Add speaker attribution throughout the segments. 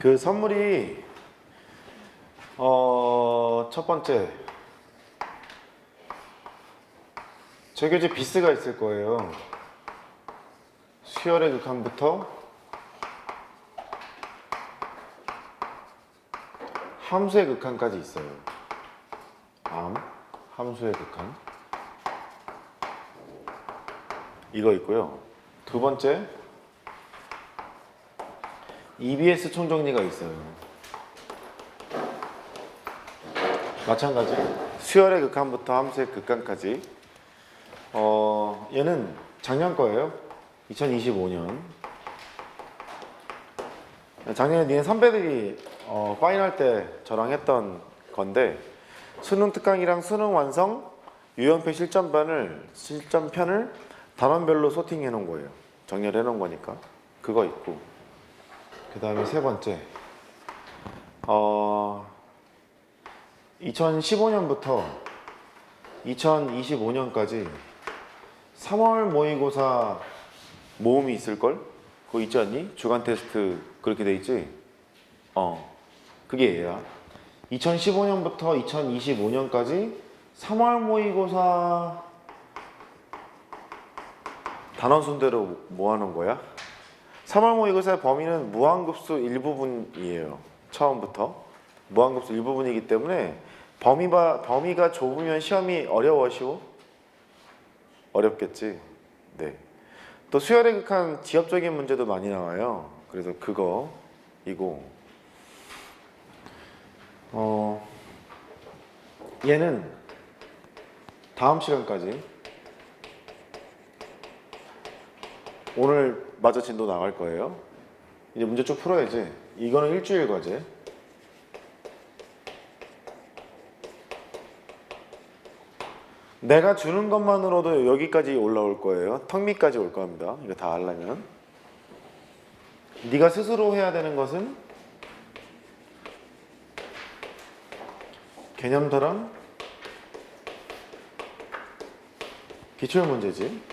Speaker 1: 그 선물이 첫 번째 제교재 비스가 있을 거예요. 수열의 극한부터 함수의 극한까지 있어요. 함수의 극한 이거 있고요. 두 번째 EBS 총정리가 있어요. 마찬가지 수열의 극한부터 함수의 극한까지. 얘는 작년 거예요. 2025년. 작년에 니네 선배들이 파이널 때 저랑 했던 건데, 수능 특강이랑 수능 완성 유연표 실전편을 단원별로 소팅해 놓은 거예요. 정렬해 놓은 거니까. 그거 있고, 그 다음에 세 번째 2015년부터 2025년까지 3월 모의고사 모음이 있을걸? 그거 있지 않니? 주간 테스트 그렇게 돼 있지? 그게 얘야. 2015년부터 2025년까지 3월 모의고사 단원 순대로 모아놓은 거야. 3월 모의고사의 범위는 무한급수 일부분이에요. 처음부터 무한급수 일부분이기 때문에 범위가 좁으면 시험이 쉬워? 어렵겠지. 네. 또 수열의 극한 지엽적인 문제도 많이 나와요. 그래서 그거이고, 얘는 다음 시간까지, 오늘 마저 진도 나갈 거예요. 이제 문제 쭉 풀어야지. 이거는 일주일 과제. 내가 주는 것만으로도 여기까지 올라올 거예요. 턱 밑까지 올 겁니다. 이거 다 하려면. 네가 스스로 해야 되는 것은 개념도랑 기출문제지.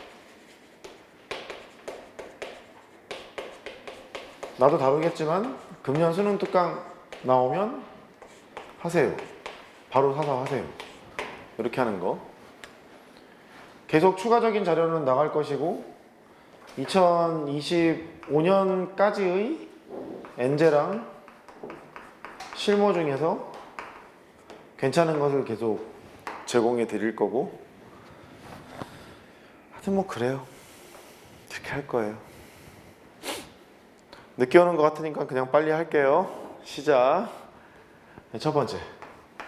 Speaker 1: 나도 다루겠지만 금년 수능 특강 나오면 하세요. 바로 사서 하세요. 이렇게 하는 거. 계속 추가적인 자료는 나갈 것이고, 2025년까지의 엔제랑 실무 중에서 괜찮은 것을 계속 제공해 드릴 거고, 하여튼 뭐 그래요. 그렇게 할 거예요. 늦게 오는 것 같으니까 그냥 빨리 할게요. 시작. 첫 번째,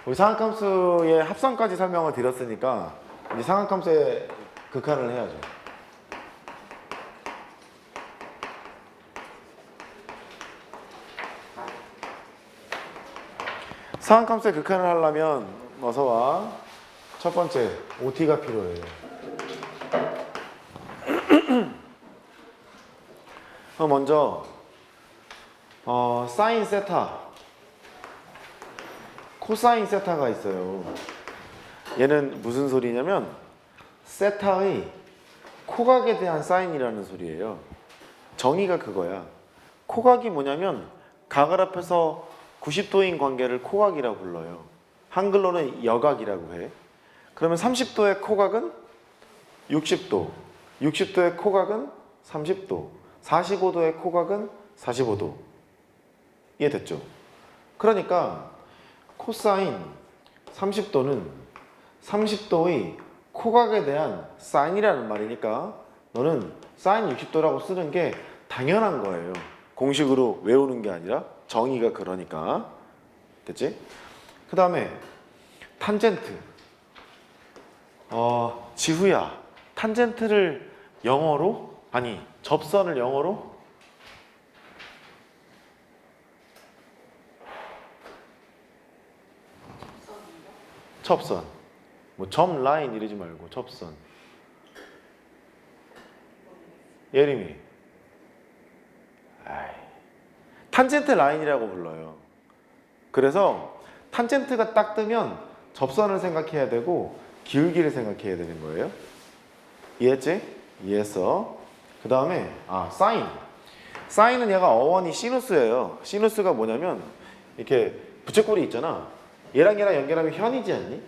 Speaker 1: 우리 상한함수의 합성까지 설명을 드렸으니까 이제 상한함수의 극한을 해야죠. 상한함수의 극한을 하려면 어서와. 첫 번째, OT가 필요해요. 그럼 먼저 사인 세타, 코사인 세타가 있어요. 얘는 무슨 소리냐면 세타의 코각에 대한 사인이라는 소리예요. 정의가 그거야. 코각이 뭐냐면 각을 합해서 90도인 관계를 코각이라고 불러요. 한글로는 여각이라고 해. 그러면 30도의 코각은 60도, 60도의 코각은 30도, 45도의 코각은 45도. 이해됐죠? 그러니까 코사인 30도는 30도의 코각에 대한 사인이라는 말이니까 너는 사인 60도라고 쓰는 게 당연한 거예요. 공식으로 외우는 게 아니라 정의가 그러니까. 됐지? 그 다음에 탄젠트. 지후야, 탄젠트를 영어로? 아니, 접선을 영어로? 첩선. 뭐 점 라인 이러지 말고 첩선. 예림이. 탄젠트 라인이라고 불러요. 그래서 탄젠트가 딱 뜨면 접선을 생각해야 되고 기울기를 생각해야 되는 거예요. 이해했지? 이해했어. 그 다음에 사인. 사인은 얘가 어원이 시누스예요. 시누스가 뭐냐면 이렇게 부채꼴이 있잖아. 얘랑 연결하면 현이지 않니?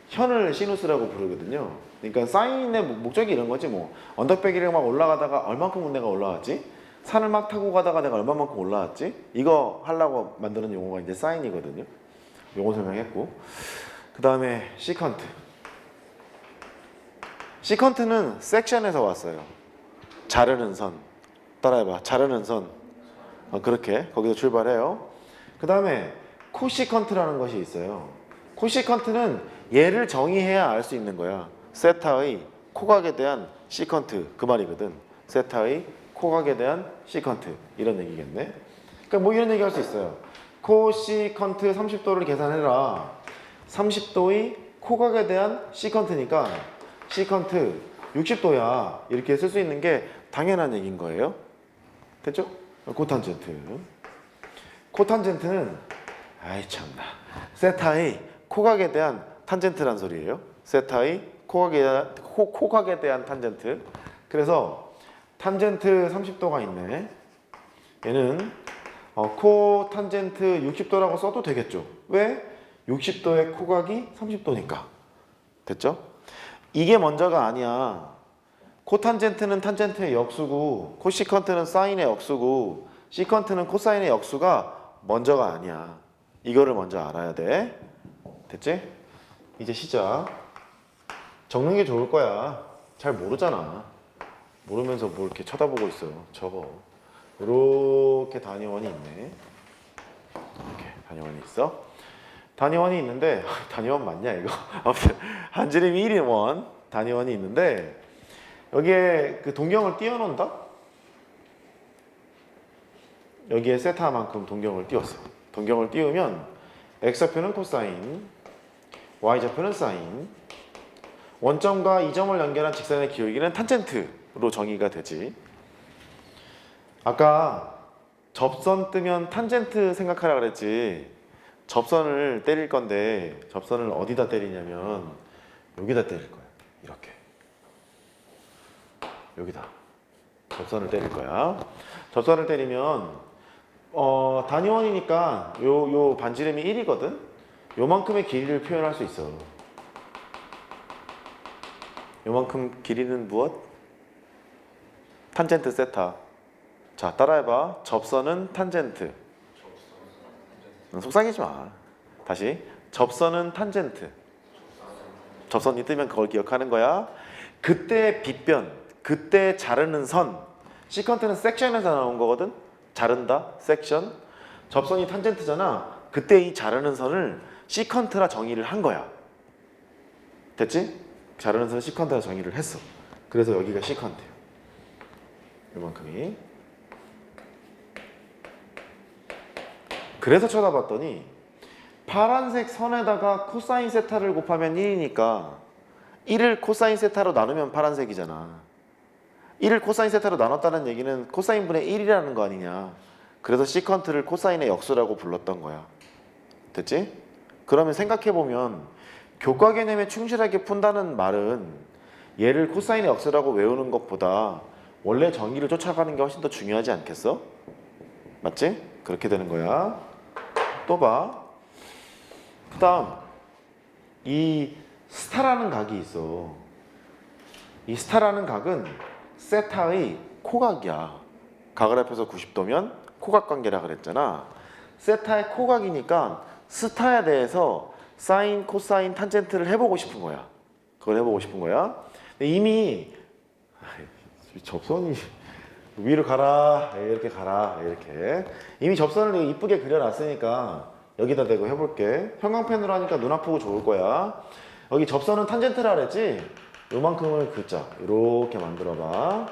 Speaker 1: 현을 시누스라고 부르거든요. 그러니까 사인의 목적이 이런 거지 뭐. 언덕배기를 막 올라가다가 얼만큼 내가 올라왔지? 산을 막 타고 가다가 내가 얼마만큼 올라왔지? 이거 하려고 만드는 용어가 이제 사인이거든요. 용어 설명했고. 그 다음에 시컨트. 시컨트는 섹션에서 왔어요. 자르는 선. 따라해봐. 자르는 선. 그렇게 거기서 출발해요. 그 다음에 코시컨트라는 것이 있어요. 코시컨트는 얘를 정의해야 알 수 있는 거야. 세타의 코각에 대한 시컨트 그 말이거든. 세타의 코각에 대한 시컨트 이런 얘기겠네. 그러니까 뭐 이런 얘기 할 수 있어요. 코시컨트 30도를 계산해라. 30도의 코각에 대한 시컨트니까 시컨트 60도야 이렇게 쓸 수 있는 게 당연한 얘기인 거예요. 됐죠? 코탄젠트. 코탄젠트는 아이 참나 세타의 코각에 대한 탄젠트란 소리예요. 세타의 코각에 대한 탄젠트. 그래서 탄젠트 30도가 있네. 얘는 코탄젠트 60도라고 써도 되겠죠. 왜? 60도의 코각이 30도니까. 됐죠? 이게 먼저가 아니야. 코탄젠트는 탄젠트의 역수고 코시컨트는 사인의 역수고 시컨트는 코사인의 역수가 먼저가 아니야. 이거를 먼저 알아야 돼. 됐지? 이제 시작. 적는 게 좋을 거야. 잘 모르잖아. 모르면서 뭐 이렇게 쳐다보고 있어. 적어. 이렇게 단위원이 있네. 이렇게 단위원이 있어. 단위원이 있는데 단위원 맞냐 이거? 아무튼 한지름 1인 원 단위원이 있는데 여기에 그 동경을 띄워놓는다? 여기에 세타만큼 동경을 띄웠어. 동경을 띄우면 x좌표는 코사인, y좌표는 사인, 원점과 이 점을 연결한 직선의 기울기는 탄젠트로 정의가 되지. 아까 접선 뜨면 탄젠트 생각하라 그랬지. 접선을 때릴 건데 접선을 어디다 때리냐면 여기다 때릴 거야. 이렇게. 여기다. 접선을 때릴 거야. 접선을 때리면 단위원이니까 요 반지름이 1이거든. 요만큼의 길이를 표현할 수 있어. 요만큼 길이는 무엇? 탄젠트 세타. 자, 따라해봐. 접선은 탄젠트. 속삭이지 마. 다시. 접선은 탄젠트. 접선이 뜨면 그걸 기억하는 거야. 그때 빗변, 그때 자르는 선. 시컨트는 섹션에서 나온 거거든. 자른다, 섹션. 접선이 탄젠트잖아. 그때 이 자르는 선을 시컨트라 정의를 한 거야. 됐지? 자르는 선을 시컨트라 정의를 했어. 그래서 여기가 시컨트야. 요만큼이. 그래서 쳐다봤더니 파란색 선에다가 코사인 세타를 곱하면 1이니까 1을 코사인 세타로 나누면 파란색이잖아. 1을 코사인 세타로 나눴다는 얘기는 코사인분의 1이라는 거 아니냐. 그래서 시컨트를 코사인의 역수라고 불렀던 거야. 됐지? 그러면 생각해보면 교과 개념에 충실하게 푼다는 말은 얘를 코사인의 역수라고 외우는 것보다 원래 정의를 쫓아가는 게 훨씬 더 중요하지 않겠어? 맞지? 그렇게 되는 거야. 또 봐. 그 다음 이 스타라는 각이 있어. 이 스타라는 각은 세타의 코각이야. 각을 합해서 90도면 코각 관계라 그랬잖아. 세타의 코각이니까 스타에 대해서 사인, 코사인, 탄젠트를 해보고 싶은 거야. 그걸 해보고 싶은 거야. 근데 이미 접선이 위로 가라, 이렇게 가라, 이렇게 이미 접선을 이쁘게 그려놨으니까 여기다 대고 해볼게. 형광펜으로 하니까 눈 아프고 좋을 거야. 여기 접선은 탄젠트라 그랬지? 요만큼을 긋자. 이렇게 만들어봐.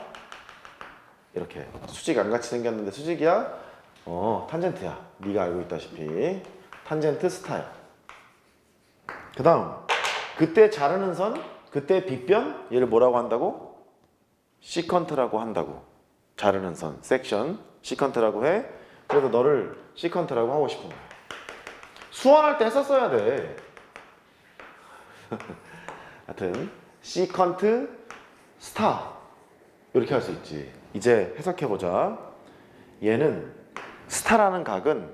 Speaker 1: 이렇게 수직 안 같이 생겼는데 수직이야? 탄젠트야. 네가 알고 있다시피 탄젠트 스타야. 그 다음 그때 자르는 선, 그때 빗변, 얘를 뭐라고 한다고? 시컨트라고 한다고. 자르는 선, 섹션, 시컨트라고 해. 그래서 너를 시컨트라고 하고 싶은 거야. 수원할 때 했었어야 돼. 하여튼 시컨트 스타 이렇게 할 수 있지. 이제 해석해보자. 얘는 스타라는 각은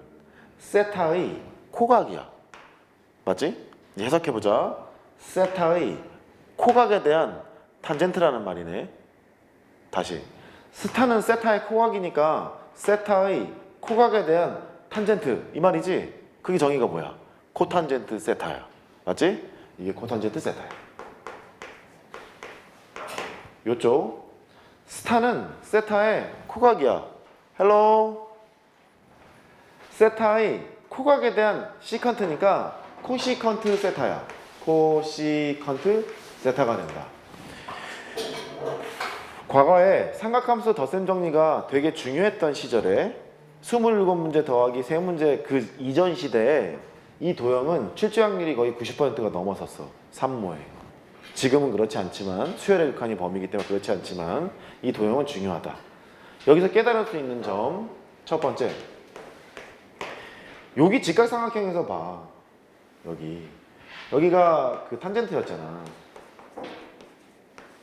Speaker 1: 세타의 코각이야. 맞지? 이제 해석해보자. 세타의 코각에 대한 탄젠트라는 말이네. 다시. 스타는 세타의 코각이니까 세타의 코각에 대한 탄젠트 이 말이지? 그게 정의가 뭐야? 코탄젠트 세타야. 맞지? 이게 코탄젠트 세타야. 요쪽 스타는 세타의 코각이야. 헬로. 세타의 코각에 대한 시컨트니까 코시컨트 세타야. 코시컨트 세타가 된다. 과거에 삼각함수 덧셈 정리가 되게 중요했던 시절에 27문제 더하기 3문제 그 이전 시대에 이 도형은 출제 확률이 거의 90%가 넘어섰어. 산모에. 지금은 그렇지 않지만 수열의 극한이 범위이기 때문에 그렇지 않지만 이 도형은 중요하다. 여기서 깨달을 수 있는 점 첫 번째, 여기 직각삼각형에서 봐. 여기가 그 탄젠트였잖아.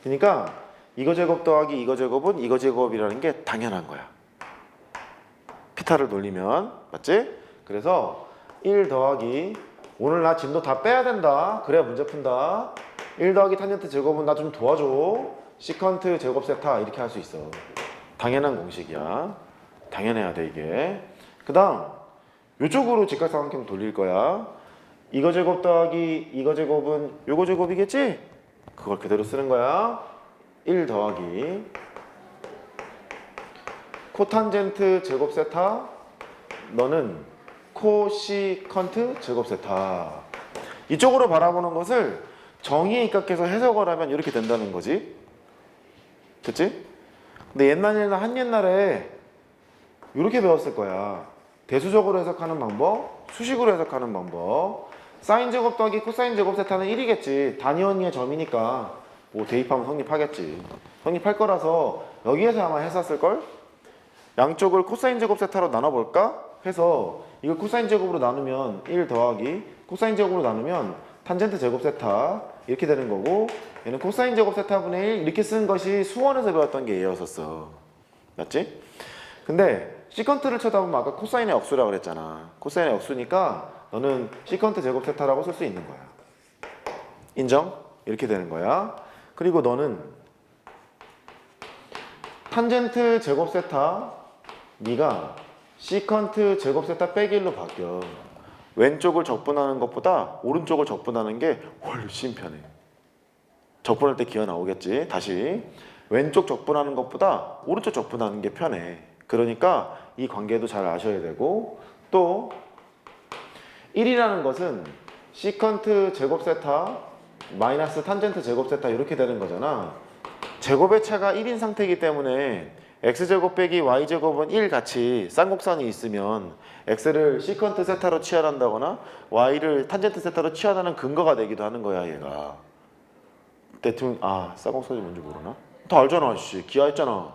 Speaker 1: 그러니까 이거 제곱 더하기 이거 제곱은 이거 제곱이라는 게 당연한 거야. 피타를 돌리면. 맞지? 그래서 1 더하기 오늘 나 진도 다 빼야 된다. 그래야 문제 푼다. 1 더하기 탄젠트 제곱은 나 좀 도와줘. 시컨트 제곱 세타 이렇게 할 수 있어. 당연한 공식이야. 당연해야 돼 이게. 그 다음 이쪽으로 직각삼각형 돌릴 거야. 이거 제곱 더하기 이거 제곱은 요거 제곱이겠지? 그걸 그대로 쓰는 거야. 1 더하기 코탄젠트 제곱 세타 너는 코시컨트 제곱 세타. 이쪽으로 바라보는 것을 정의에 입각해서 해석을 하면 이렇게 된다는 거지. 그치? 근데 옛날에는 한옛날에 이렇게 배웠을 거야. 대수적으로 해석하는 방법, 수식으로 해석하는 방법. 사인 제곱 더하기 코사인 제곱 세타는 1이겠지. 단위 원리의 점이니까 뭐 대입하면 성립하겠지. 성립할 거라서 여기에서 아마 했었을걸? 양쪽을 코사인 제곱 세타로 나눠볼까? 해서 이걸 코사인 제곱으로 나누면 1 더하기 코사인 제곱으로 나누면 탄젠트 제곱 세타 이렇게 되는 거고, 얘는 코사인 제곱 세타분의 1 이렇게 쓰는 것이 수원에서 배웠던 게 얘였었어. 맞지? 근데 시컨트를 쳐다보면 아까 코사인의 역수라고 그랬잖아. 코사인의 역수니까 너는 시컨트 제곱 세타라고 쓸 수 있는 거야. 인정? 이렇게 되는 거야. 그리고 너는 탄젠트 제곱 세타 네가 시컨트 제곱 세타 빼기 1로 바뀌어. 왼쪽을 적분하는 것보다 오른쪽을 적분하는 게 훨씬 편해. 적분할 때 기어 나오겠지. 다시 왼쪽 적분하는 것보다 오른쪽 적분하는 게 편해. 그러니까 이 관계도 잘 아셔야 되고, 또 1이라는 것은 시컨트 제곱 세타 마이너스 탄젠트 제곱 세타 이렇게 되는 거잖아. 제곱의 차가 1인 상태이기 때문에 x제곱 빼기 y제곱은 1 같이 쌍곡선이 있으면 x를 시컨트 세타로 취한한다거나 y를 탄젠트 세타로 취한하는 근거가 되기도 하는 거야 얘가. 대충 쌍곡선이 뭔지 모르나? 다 알잖아. 씨 기하했잖아.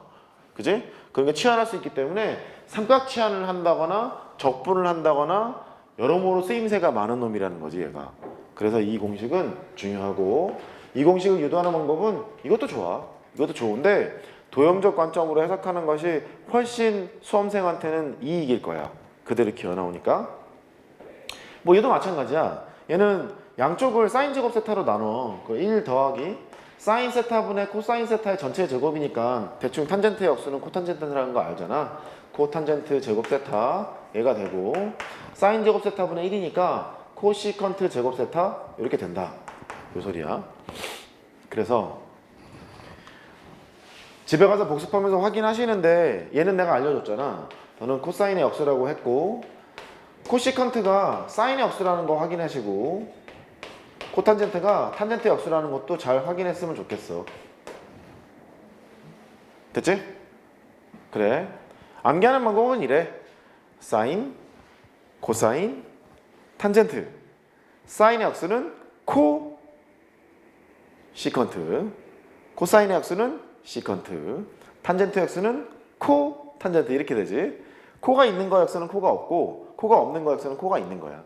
Speaker 1: 그지? 그러니까 치환할 수 있기 때문에 삼각 치환을 한다거나 적분을 한다거나 여러모로 쓰임새가 많은 놈이라는 거지 얘가. 그래서 이 공식은 중요하고, 이 공식을 유도하는 방법은 이것도 좋아. 이것도 좋은데 도형적 관점으로 해석하는 것이 훨씬 수험생한테는 이익일 거야. 그대로 기어 나오니까. 뭐 얘도 마찬가지야. 얘는 양쪽을 사인 제곱 세타로 나눠. 그 1 더하기 사인 세타분의 코사인 세타의 전체 제곱이니까 대충 탄젠트의 역수는 코탄젠트라는 거 알잖아. 코탄젠트 제곱 세타 얘가 되고, 사인 제곱 세타분의 1이니까 코시컨트 제곱 세타 이렇게 된다. 요 소리야. 그래서 집에 가서 복습하면서 확인하시는데 얘는 내가 알려줬잖아. 너는 코사인의 역수라고 했고, 코시컨트가 사인의 역수라는 거 확인하시고, 코탄젠트가 탄젠트 역수라는 것도 잘 확인했으면 좋겠어. 됐지? 그래. 암기하는 방법은 이래. 사인, 코사인, 탄젠트. 사인의 역수는 코, 시컨트. 코사인의 역수는 시컨트. 탄젠트 역수는 코, 탄젠트 이렇게 되지. 코가 있는 거 역수는 코가 없고, 코가 없는 거 역수는 코가 있는 거야.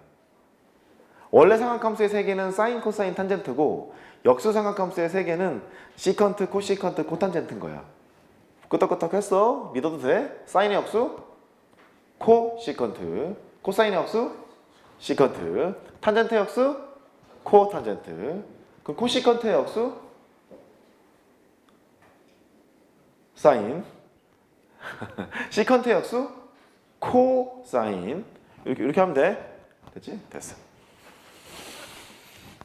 Speaker 1: 원래 삼각함수의 세 개는 사인, 코사인, 탄젠트고, 역수 삼각함수의 세 개는 시컨트, 코시컨트, 코탄젠트인 거야. 끄떡끄떡 했어? 믿어도 돼? 사인의 역수? 코 시컨트. 코사인의 역수 시컨트. 탄젠트 역수 코 탄젠트. 그럼 코시컨트의 역수 사인. 시컨트의 역수 코사인. 이렇게 하면 돼. 됐지? 됐어.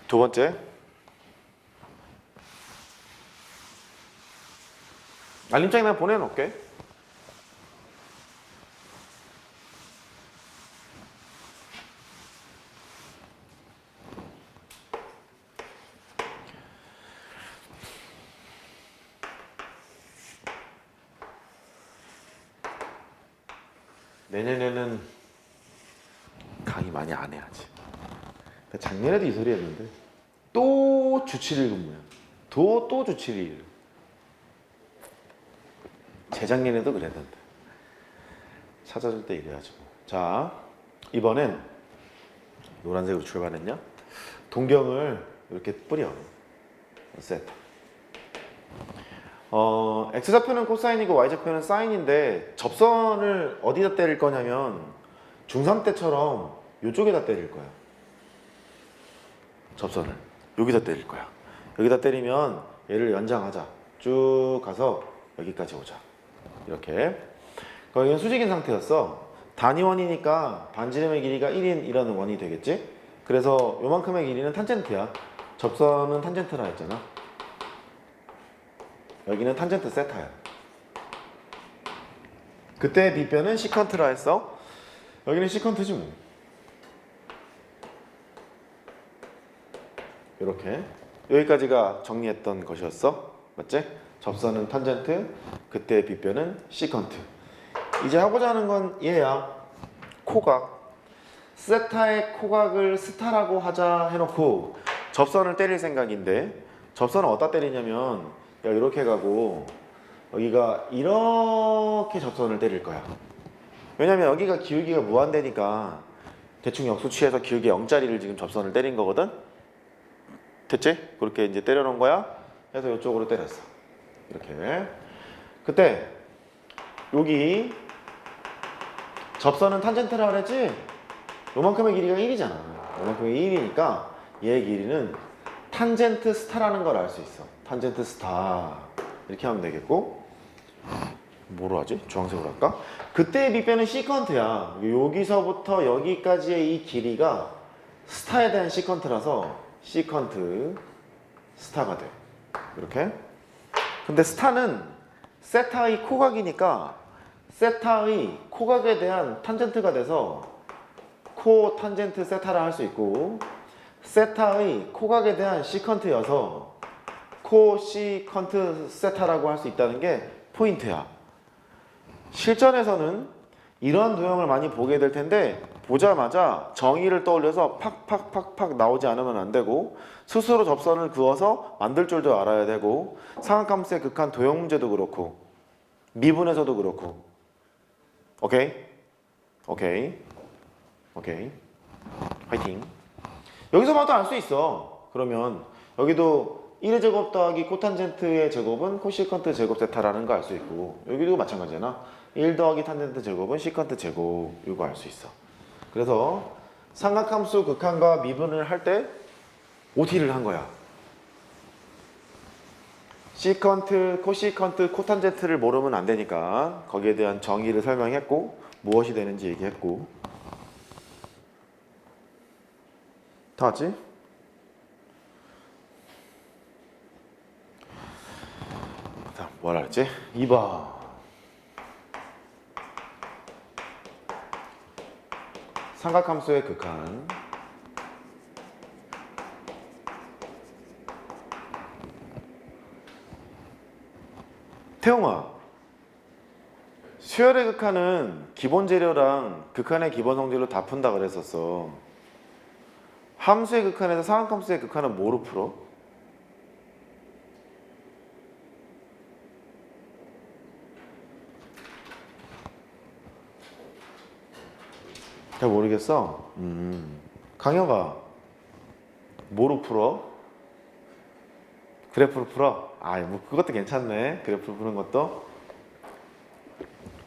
Speaker 1: 두 번째. 알림장에 내가 보내놓을게. 내년에는 강의 많이 안 해야지. 작년에도 이 소리 했는데 또 주 7일 근무야. 또 주 7일. 재작년에도 그랬는데 찾아줄 때 이래야지 뭐. 자, 이번엔 노란색으로 출발했냐? 동경을 이렇게 뿌려. 세트. x좌표는 코사인이고 y좌표는 사인인데 접선을 어디다 때릴 거냐면 중3 때처럼 이쪽에다 때릴 거야. 접선을 여기다 때릴 거야. 여기다 때리면 얘를 연장하자. 쭉 가서 여기까지 오자. 이렇게. 여기는 수직인 상태였어. 단위원이니까 반지름의 길이가 1인 이라는 원이 되겠지? 그래서 요만큼의 길이는 탄젠트야. 접선은 탄젠트라 했잖아. 여기는 탄젠트 세타야. 그때 빗변은 시컨트라 했어. 여기는 시컨트지 뭐. 이렇게 여기까지가 정리했던 것이었어. 맞지? 접선은 탄젠트, 그때 빗변은 시컨트. 이제 하고자 하는 건 얘야. 코각. 세타의 코각을 스타라고 하자 해놓고 접선을 때릴 생각인데 접선을 어디다 때리냐면 야, 이렇게 가고 여기가 이렇게 접선을 때릴 거야. 왜냐면 여기가 기울기가 무한대니까 대충 역수 취해서 기울기 0짜리를 지금 접선을 때린 거거든. 됐지? 그렇게 이제 때려놓은 거야. 해서 이쪽으로 때렸어. 이렇게. 그때 여기 접선은 탄젠트라 그랬지? 요만큼의 길이가 1이잖아. 요만큼의 1이니까 얘의 길이는 탄젠트 스타라는 걸 알 수 있어. 탄젠트 스타. 이렇게 하면 되겠고. 뭐로 하지? 주황색으로 할까? 그때의 빗변은 시컨트야. 여기서부터 여기까지의 이 길이가 스타에 대한 시컨트라서 시컨트 스타가 돼. 이렇게. 근데 스타는 세타의 코각이니까 세타의 코각에 대한 탄젠트가 돼서 코 탄젠트 세타라 할 수 있고 세타의 코각에 대한 시컨트여서 코 시컨트 세타라고 할 수 있다는 게 포인트야. 실전에서는 이러한 도형을 많이 보게 될 텐데 보자마자 정의를 떠올려서 팍팍팍팍 나오지 않으면 안 되고 스스로 접선을 그어서 만들 줄도 알아야 되고 상악함수의 극한 도형 문제도 그렇고 미분에서도 그렇고. 오케이? 오케이. 오케이. 화이팅. 여기서 봐도 알 수 있어. 그러면 여기도 1의 제곱 더하기 코탄젠트의 제곱은 코시컨트 제곱 세타라는 거 알 수 있고 여기도 마찬가지잖아. 1 더하기 탄젠트 제곱은 시컨트 제곱 이거 알 수 있어. 그래서 삼각함수 극한과 미분을 할 때 OT를 한 거야. 시컨트, 코시컨트, 코탄젠트를 모르면 안 되니까 거기에 대한 정의를 설명했고 무엇이 되는지 얘기했고. 다 왔지? 자, 뭐라 그랬지? 2번. 삼각함수의 극한. 태용아, 수열의 극한은 기본 재료랑 극한의 기본 성질로 다 푼다 그랬었어. 함수의 극한에서 상악함수의 극한은 뭐로 풀어? 잘 모르겠어. 강혁아, 뭐로 풀어? 그래프로 풀어? 아, 뭐 그것도 괜찮네. 그래프로 푸는 것도.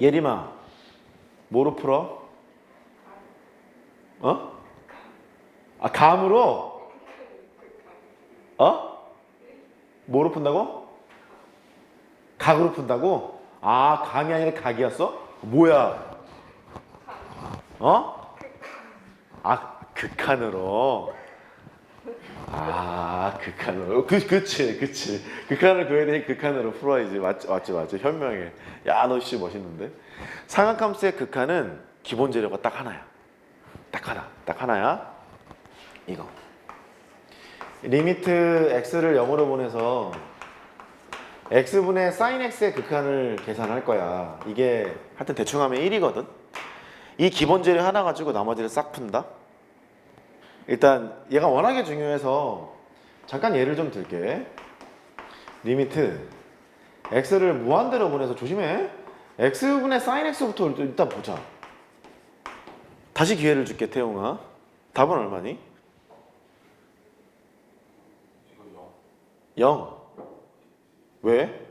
Speaker 1: 예림아, 뭐로 풀어? 어? 아, 감으로? 어? 뭐로 푼다고? 각으로 푼다고? 아, 감이 아니라 각이었어? 뭐야? 어? 아, 극한으로. 아, 극한으로. 그치. 극한을 그어야 되니 극한으로 풀어야지. 맞지. 현명해. 야, 너 씨 멋있는데? 삼각함수의 극한은 기본 재료가 딱 하나야. 딱 하나야. 이거. 리미트 x를 0으로 보내서 x분의 sin x의 극한을 계산할 거야. 이게 하여튼 대충 하면 1이거든. 이 기본 재료 하나 가지고 나머지를 싹 푼다. 일단 얘가 워낙에 중요해서 잠깐 예를 좀 들게. 리미트 x를 무한대로 보내서 조심해. x분의 sin x부터 일단 보자. 다시 기회를 줄게, 태용아. 답은 얼마니? 0. 왜?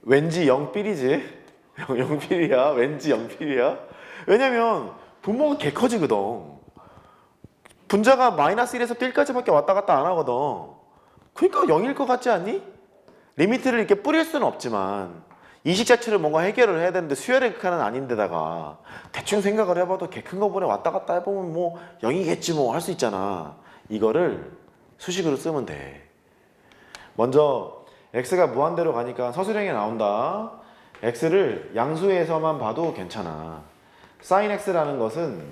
Speaker 1: 왠지 0필이지. 0필이야. 왠지 0필이야. 왜냐면 분모가 개 커지거든. 분자가 마이너스 1에서 1까지밖에 왔다 갔다 안 하거든. 그러니까 0일 것 같지 않니? 리미트를 이렇게 뿌릴 수는 없지만 이 식 자체를 뭔가 해결을 해야 되는데 수열의 극한은 아닌데다가 대충 생각을 해봐도 개 큰 거 보내 왔다 갔다 해보면 뭐 0이겠지 뭐 할 수 있잖아. 이거를 수식으로 쓰면 돼. 먼저 x가 무한대로 가니까 서술형이 나온다. x를 양수에서만 봐도 괜찮아. sin x라는 것은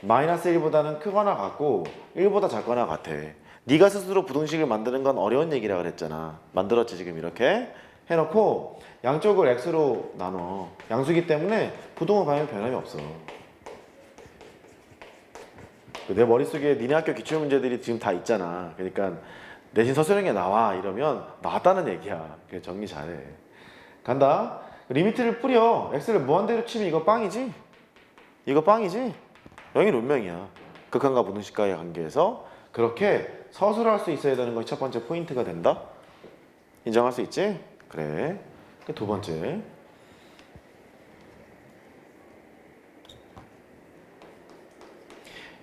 Speaker 1: 마이너스 1보다는 크거나 같고 1보다 작거나 같아. 네가 스스로 부등식을 만드는 건 어려운 얘기라 그랬잖아. 만들었지 지금 이렇게 해놓고 양쪽을 x로 나눠. 양수기 때문에 부동호 가면 변함이 없어. 내 머릿속에 니네 학교 기출문제들이 지금 다 있잖아. 그러니까 내신 서술형에 나와 이러면 나왔다는 얘기야. 그래, 정리 잘해. 간다. 리미트를 뿌려. x를 무한대로 치면 이거 빵이지? 이거 빵이지? 0이 운명이야. 극한과 부등식과의 관계에서 그렇게 서술할 수 있어야 되는 것이 첫 번째 포인트가 된다. 인정할 수 있지? 그래. 두 번째.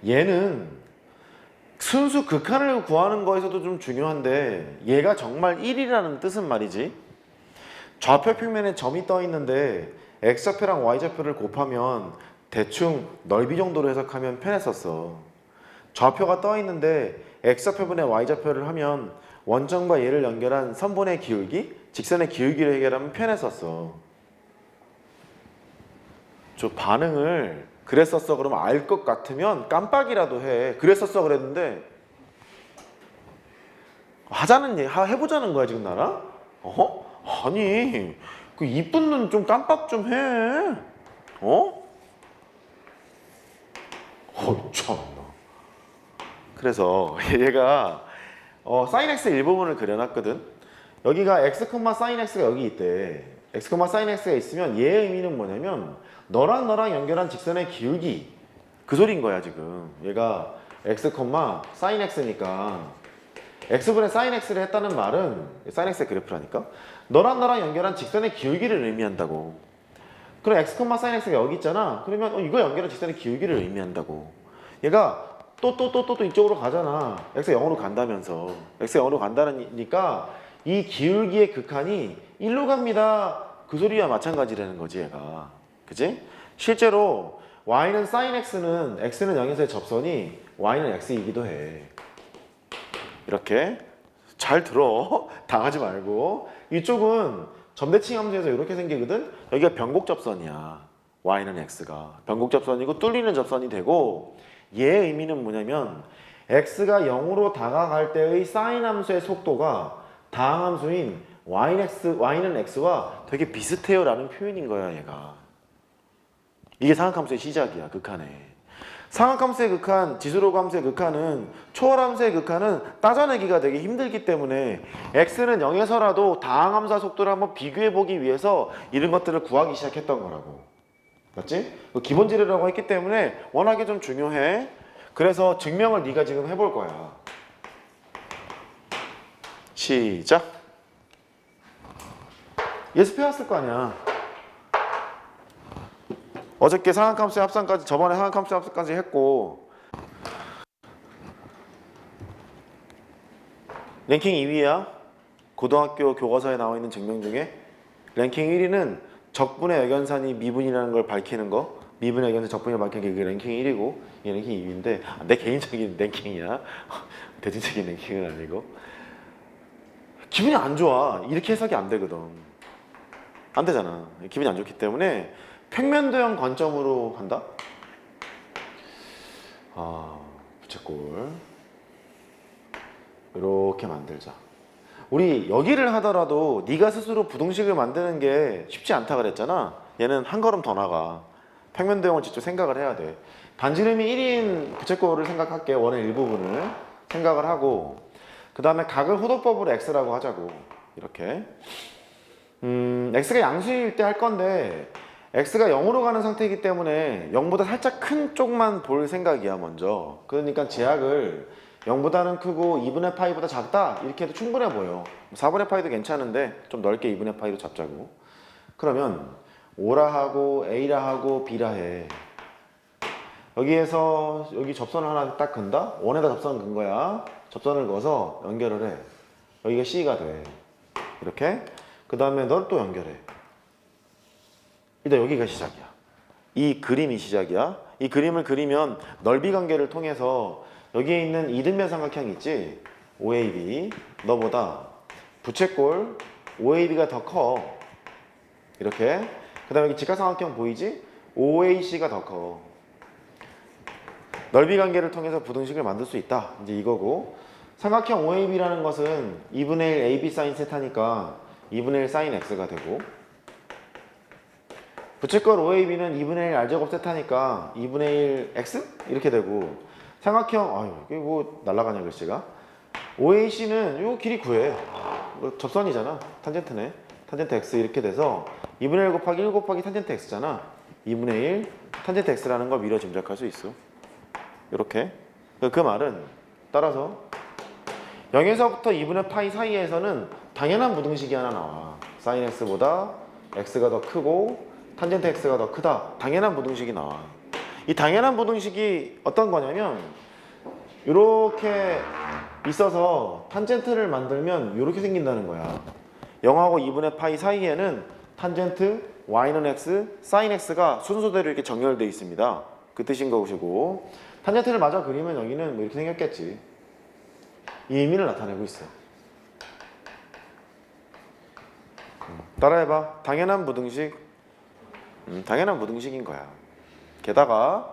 Speaker 1: 얘는 순수 극한을 구하는 거에서도 좀 중요한데 얘가 정말 1이라는 뜻은 말이지. 좌표 평면에 점이 떠 있는데 x좌표랑 y좌표를 곱하면 대충 넓이 정도로 해석하면 편했었어. 좌표가 떠 있는데 x좌표분의 y좌표를 하면 원점과 얘를 연결한 선분의 기울기, 직선의 기울기를 해결하면 편했었어. 저 반응을 그랬었어 그러면 알 것 같으면 깜빡이라도 해. 그랬었어 그랬는데 해보자는 거야 지금 나랑? 아니 그 이쁜 눈 좀 깜빡 좀 해. 참나. 그래서 얘가 sin x 일부분을 그려놨거든. 여기가 x, sin x가 여기 있대. x, sin x가 있으면 얘의 의미는 뭐냐면 너랑 너랑 연결한 직선의 기울기 그 소린 거야 지금. 얘가 x, sin x니까 x분의 sin x를 했다는 말은 sin x의 그래프라니까 너랑 나랑 연결한 직선의 기울기를 의미한다고. 그럼 x, sin x가 여기 있잖아. 그러면 이거 연결한 직선의 기울기를 의미한다고. 얘가 또 이쪽으로 가잖아. x가 0으로 간다면서. x가 0으로 간다니까 이 기울기의 극한이 1로 갑니다. 그 소리와 마찬가지라는 거지 얘가. 그치? 실제로 y는 sin x는 0에서의 접선이 y는 x이기도 해. 이렇게 잘 들어. 당하지 말고. 이쪽은 점대칭 함수에서 이렇게 생기거든. 여기가 변곡접선이야. y는 x가 변곡접선이고 뚫리는 접선이 되고 얘의 의미는 뭐냐면 x가 0으로 다가갈 때의 sin 함수의 속도가 다항함수인 y는 x와 되게 비슷해요 라는 표현인 거야 얘가. 이게 상악함수의 시작이야 극한에. 상악함수의 극한, 지수로함수의 극한은 초월함수의 극한은 따져내기가 되게 힘들기 때문에 x는 0에서라도 다항함수와 속도를 한번 비교해보기 위해서 이런 것들을 구하기 시작했던 거라고. 맞지? 기본 재료라고 했기 때문에 워낙에 좀 중요해. 그래서 증명을 네가 지금 해볼 거야. 시작. 예습해왔을 거 아니야. 어저께 상한감수의 합산까지, 저번에 상한감수의 합산까지 했고, 랭킹 2위야. 고등학교 교과서에 나와 있는 증명 중에. 랭킹 1위는 적분의 역연산이 미분이라는 걸 밝히는 거. 미분의 역연산 적분을 밝히는 게 그게 랭킹 1위고, 이게 랭킹 2위인데, 내 개인적인 랭킹이야. 대중적인 랭킹은 아니고. 기분이 안 좋아. 이렇게 해석이 안 되거든. 안 되잖아. 기분이 안 좋기 때문에 평면도형 관점으로 한다? 부채꼴. 이렇게 만들자. 우리 여기를 하더라도 네가 스스로 부등식을 만드는 게 쉽지 않다 그랬잖아. 얘는 한 걸음 더 나가. 평면도형을 직접 생각을 해야 돼. 반지름이 1인 부채꼴을 생각할게. 원의 일부분을 생각을 하고, 그 다음에 각을 호도법으로 x라고 하자고. 이렇게. x가 양수일 때 할 건데, x가 0으로 가는 상태이기 때문에 0보다 살짝 큰 쪽만 볼 생각이야 먼저. 그러니까 제약을 0보다는 크고 2분의 파이보다 작다 이렇게 해도 충분해 보여. 4분의 파이도 괜찮은데 좀 넓게 2분의 파이로 잡자고. 그러면 O라 하고 A라 하고 B라 해. 여기에서 여기 접선을 하나 딱 근다? 원에다 접선 근 거야. 접선을 그어서 연결을 해. 여기가 C가 돼. 이렇게. 그 다음에 널 또 연결해. 일단 여기가 시작이야. 이 그림이 시작이야. 이 그림을 그리면 넓이 관계를 통해서 여기에 있는 이등변 삼각형 있지? OAB 너보다 부채꼴 OAB가 더 커. 이렇게. 그 다음에 여기 직각삼각형 보이지? OAC가 더 커. 넓이 관계를 통해서 부등식을 만들 수 있다. 이제 이거고. 삼각형 OAB라는 것은 2분의 1 AB 사인 세타니까 2분의 1 사인 X가 되고, 부채꼴 OAB는 2분의 1 R제곱 세타니까 2분의 1 X? 이렇게 되고, 삼각형, 아유, 이게 뭐 날라가냐 글씨가. OAC는 요 길이 구해. 접선이잖아. 탄젠트네. 탄젠트 X 이렇게 돼서 2분의 1 곱하기 1 곱하기 탄젠트 X잖아. 2분의 1 탄젠트 X라는 걸 미뤄 짐작할 수 있어. 이렇게. 그 말은 따라서 0에서부터 2분의 파이 사이에서는 당연한 부등식이 하나 나와. 사인 X보다 X가 더 크고 탄젠트 X가 더 크다. 당연한 부등식이 나와. 이 당연한 부등식이 어떤 거냐면 이렇게 있어서 탄젠트를 만들면 이렇게 생긴다는 거야. 0하고 2분의 파이 사이에는 탄젠트 y는 x, 사인 x가 순서대로 이렇게 정렬되어 있습니다. 그 뜻인 것이고, 탄젠트를 마저 그리면 여기는 뭐 이렇게 생겼겠지. 이 의미를 나타내고 있어. 따라해봐. 당연한 부등식. 당연한 부등식인 거야. 게다가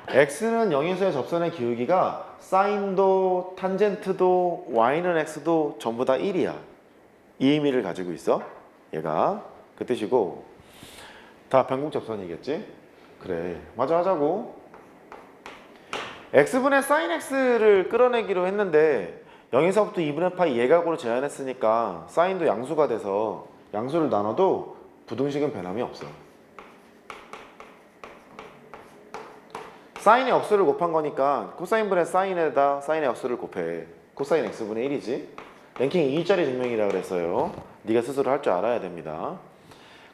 Speaker 1: x는 0에서의 접선의 기울기가 사인도 탄젠트도 y는 x도 전부 다 1이야. 이 의미를 가지고 있어. 얘가 그 뜻이고, 다 변곡 접선이겠지? 그래, 맞아 하자고. x분의 사인 x를 끌어내기로 했는데 0에서부터 2분의 파이 예각으로 제한했으니까 사인도 양수가 돼서 양수를 나눠도 부등식은 변함이 없어. 사인의 억수를 곱한 거니까 코사인분의 사인에다 사인의 억수를 곱해. 코사인 x분의 1이지. 랭킹 2짜리 증명이라 그랬어요. 네가 스스로 할 줄 알아야 됩니다.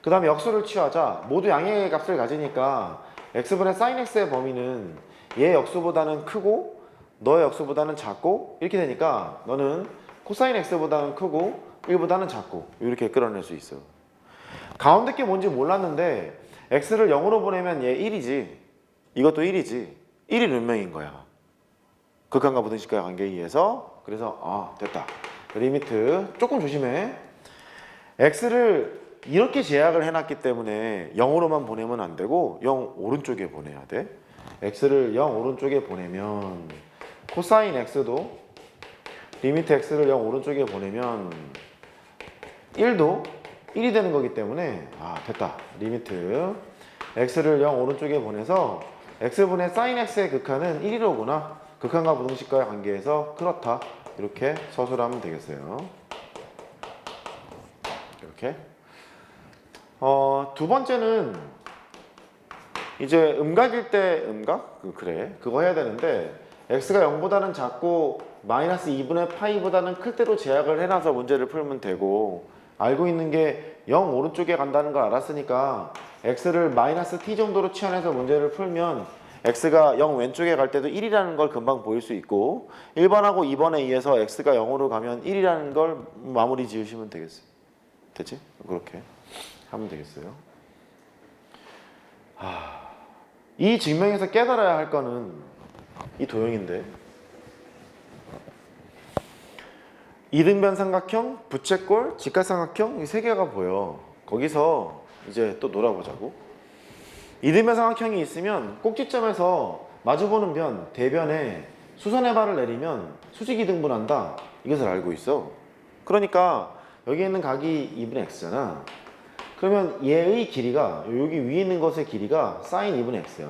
Speaker 1: 그 다음에 역수를 취하자. 모두 양의 값을 가지니까 x분의 사인 x의 범위는 얘 역수보다는 크고 너의 역수보다는 작고 이렇게 되니까 너는 코사인 x보다는 크고 1보다는 작고 이렇게 끌어낼 수 있어. 가운데 게 뭔지 몰랐는데 x를 0으로 보내면 얘 1이지. 이것도 1이지. 1이 룸명인 거야. 극한과 부등식과의 관계에 의해서. 그래서 됐다. 리미트 조금 조심해. x를 이렇게 제약을 해놨기 때문에 0으로만 보내면 안 되고 0 오른쪽에 보내야 돼. x를 0 오른쪽에 보내면 코사인 x도 리미트 x를 0 오른쪽에 보내면 1도 1이 되는 거기 때문에 됐다. 리미트 x를 0 오른쪽에 보내서 x분의 사인 x의 극한은 1이로구나. 극한과 부등식과의 관계에서 그렇다. 이렇게 서술하면 되겠어요. 이렇게. 두 번째는 이제 음각일 때 음각? 그래. 그거 해야 되는데 x가 0보다는 작고 마이너스 2분의 파이보다는 클 때로 제약을 해놔서 문제를 풀면 되고, 알고 있는 게 0 오른쪽에 간다는 걸 알았으니까 x를 마이너스 t 정도로 치환해서 문제를 풀면 x가 0 왼쪽에 갈 때도 1이라는 걸 금방 보일 수 있고 1번하고 2번에 의해서 x가 0으로 가면 1이라는 걸 마무리 지으시면 되겠어요. 됐지? 그렇게 하면 되겠어요. 이 증명에서 깨달아야 할 거는 이 도형인데 이등변 삼각형, 부채꼴, 직각삼각형 이 세 개가 보여. 거기서 이제 또 놀아보자고. 이등변 삼각형이 있으면 꼭지점에서 마주보는 변, 대변에 수선의 발을 내리면 수직이 등분한다. 이것을 알고 있어. 그러니까 여기 있는 각이 2분의 x잖아. 그러면 얘의 길이가 여기 위에 있는 것의 길이가 sin 2분의 x야.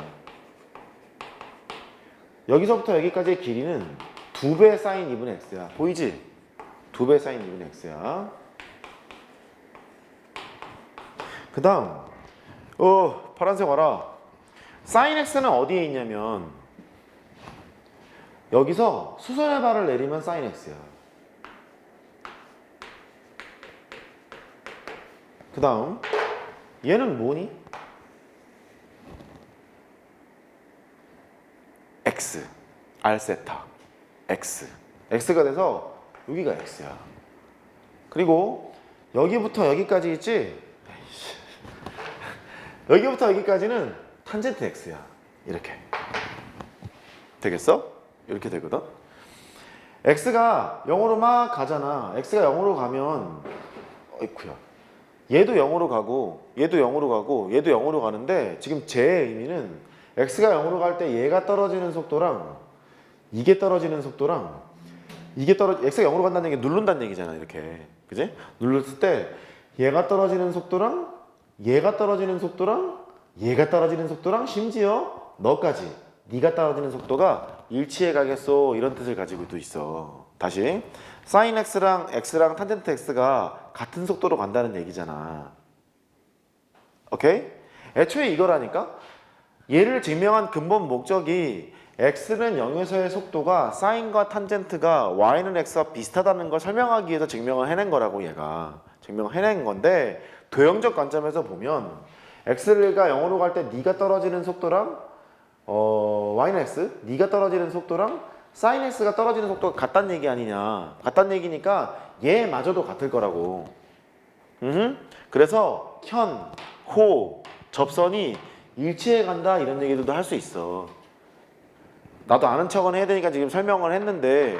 Speaker 1: 여기서부터 여기까지의 길이는 2배 sin 2분의 x야. 보이지? 2배 sin 2분의 x야. 그 다음 파란색 와라. sin x는 어디에 있냐면 여기서 수선의 발을 내리면 sin x야. 그 다음 얘는 뭐니? x r세타 x x가 돼서 여기가 x야. 그리고 여기부터 여기까지 있지? 여기부터 여기까지는 탄젠트 x야. 이렇게 되겠어? 이렇게 되거든. x가 0으로 막 가잖아. x가 0으로 가면 어이쿠야 얘도 0으로 가고 얘도 0으로 가고 얘도 0으로 가는데 지금 제 의미는 x가 0으로 갈 때 얘가 떨어지는 속도랑 이게 떨어지는 속도랑 x가 0으로 간다는 얘기 누른다는 얘기잖아. 이렇게 그지? 눌렀을 때 얘가 떨어지는 속도랑 얘가 떨어지는 속도랑 얘가 떨어지는 속도랑 심지어 너까지 네가 떨어지는 속도가 일치해 가겠소. 이런 뜻을 가지고도 있어. 다시 sin x랑 x랑 탄젠트 x가 같은 속도로 간다는 얘기잖아. 오케이? 애초에 이거라니까? 얘를 증명한 근본 목적이 x는 0에서의 속도가 사인과 탄젠트가 y는 x와 비슷하다는 걸 설명하기 위해서 증명을 해낸 거라고. 얘가 증명을 해낸 건데 도형적 관점에서 보면 x가 0으로 갈 때 네가 떨어지는 속도랑 y는 x, 네가 떨어지는 속도랑 sin x가 떨어지는 속도가 같다는 얘기 아니냐. 같다는 얘기니까 얘마저도 같을 거라고. 그래서 현, 호, 접선이 일치해 간다 이런 얘기들도 할 수 있어. 나도 아는 척은 해야 되니까 지금 설명을 했는데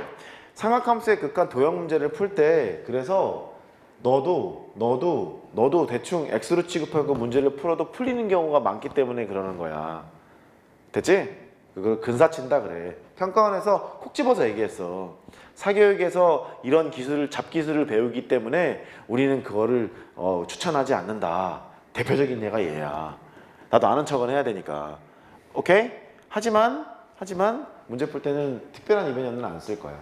Speaker 1: 삼각함수의 극한 도형 문제를 풀 때 그래서 너도 대충 x로 취급하고 문제를 풀어도 풀리는 경우가 많기 때문에 그러는 거야. 됐지? 그걸 근사친다 그래. 평가원에서 콕 집어서 얘기했어. 사교육에서 이런 기술을 잡기술을 배우기 때문에 우리는 그거를 추천하지 않는다. 대표적인 예가 얘야. 나도 아는 척은 해야 되니까. 오케이? 하지만 문제 풀 때는 특별한 이변연은 안 쓸 거야.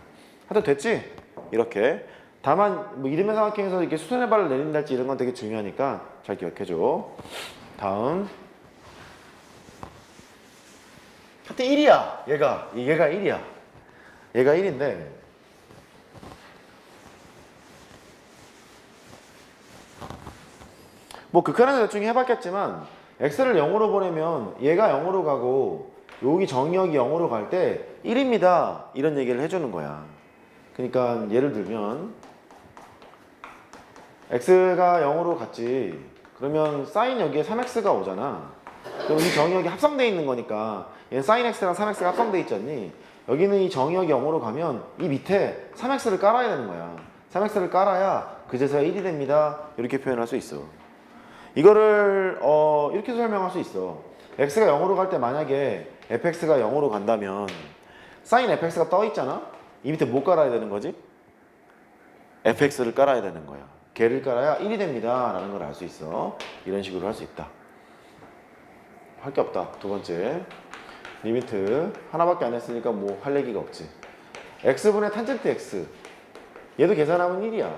Speaker 1: 하여튼 됐지? 이렇게. 다만 뭐 이름의 삼각형에서 이렇게 수선의 발을 내린달지 이런 건 되게 중요하니까 잘 기억해줘. 다음. 하여튼 1이야. 얘가 1이야. 얘가 1인데 뭐 극한에서 대충 해봤겠지만 x를 0으로 보내면 얘가 0으로 가고 여기 정의역이 0으로 갈 때 1입니다. 이런 얘기를 해주는 거야. 그러니까 예를 들면 x가 0으로 갔지. 그러면 sin 여기에 3x가 오잖아. 그럼 이 정의역이 합성되어 있는 거니까 얘는 sin x랑 3x가 합성되어 있잖니. 여기는 이 정의역이 0으로 가면 이 밑에 3x를 깔아야 되는 거야. 3x를 깔아야 그제서야 1이 됩니다. 이렇게 표현할 수 있어. 이거를 이렇게 설명할 수 있어. x가 0으로 갈 때 만약에 fx가 0으로 간다면 sin fx가 떠 있잖아. 이 밑에 뭐 깔아야 되는 거지? fx를 깔아야 되는 거야. 걔를 깔아야 1이 됩니다 라는 걸 알 수 있어. 이런 식으로 할 수 있다. 할 게 없다. 두 번째 리미트 하나밖에 안 했으니까 뭐 할 얘기가 없지. x분의 탄젠트 x 얘도 계산하면 1이야.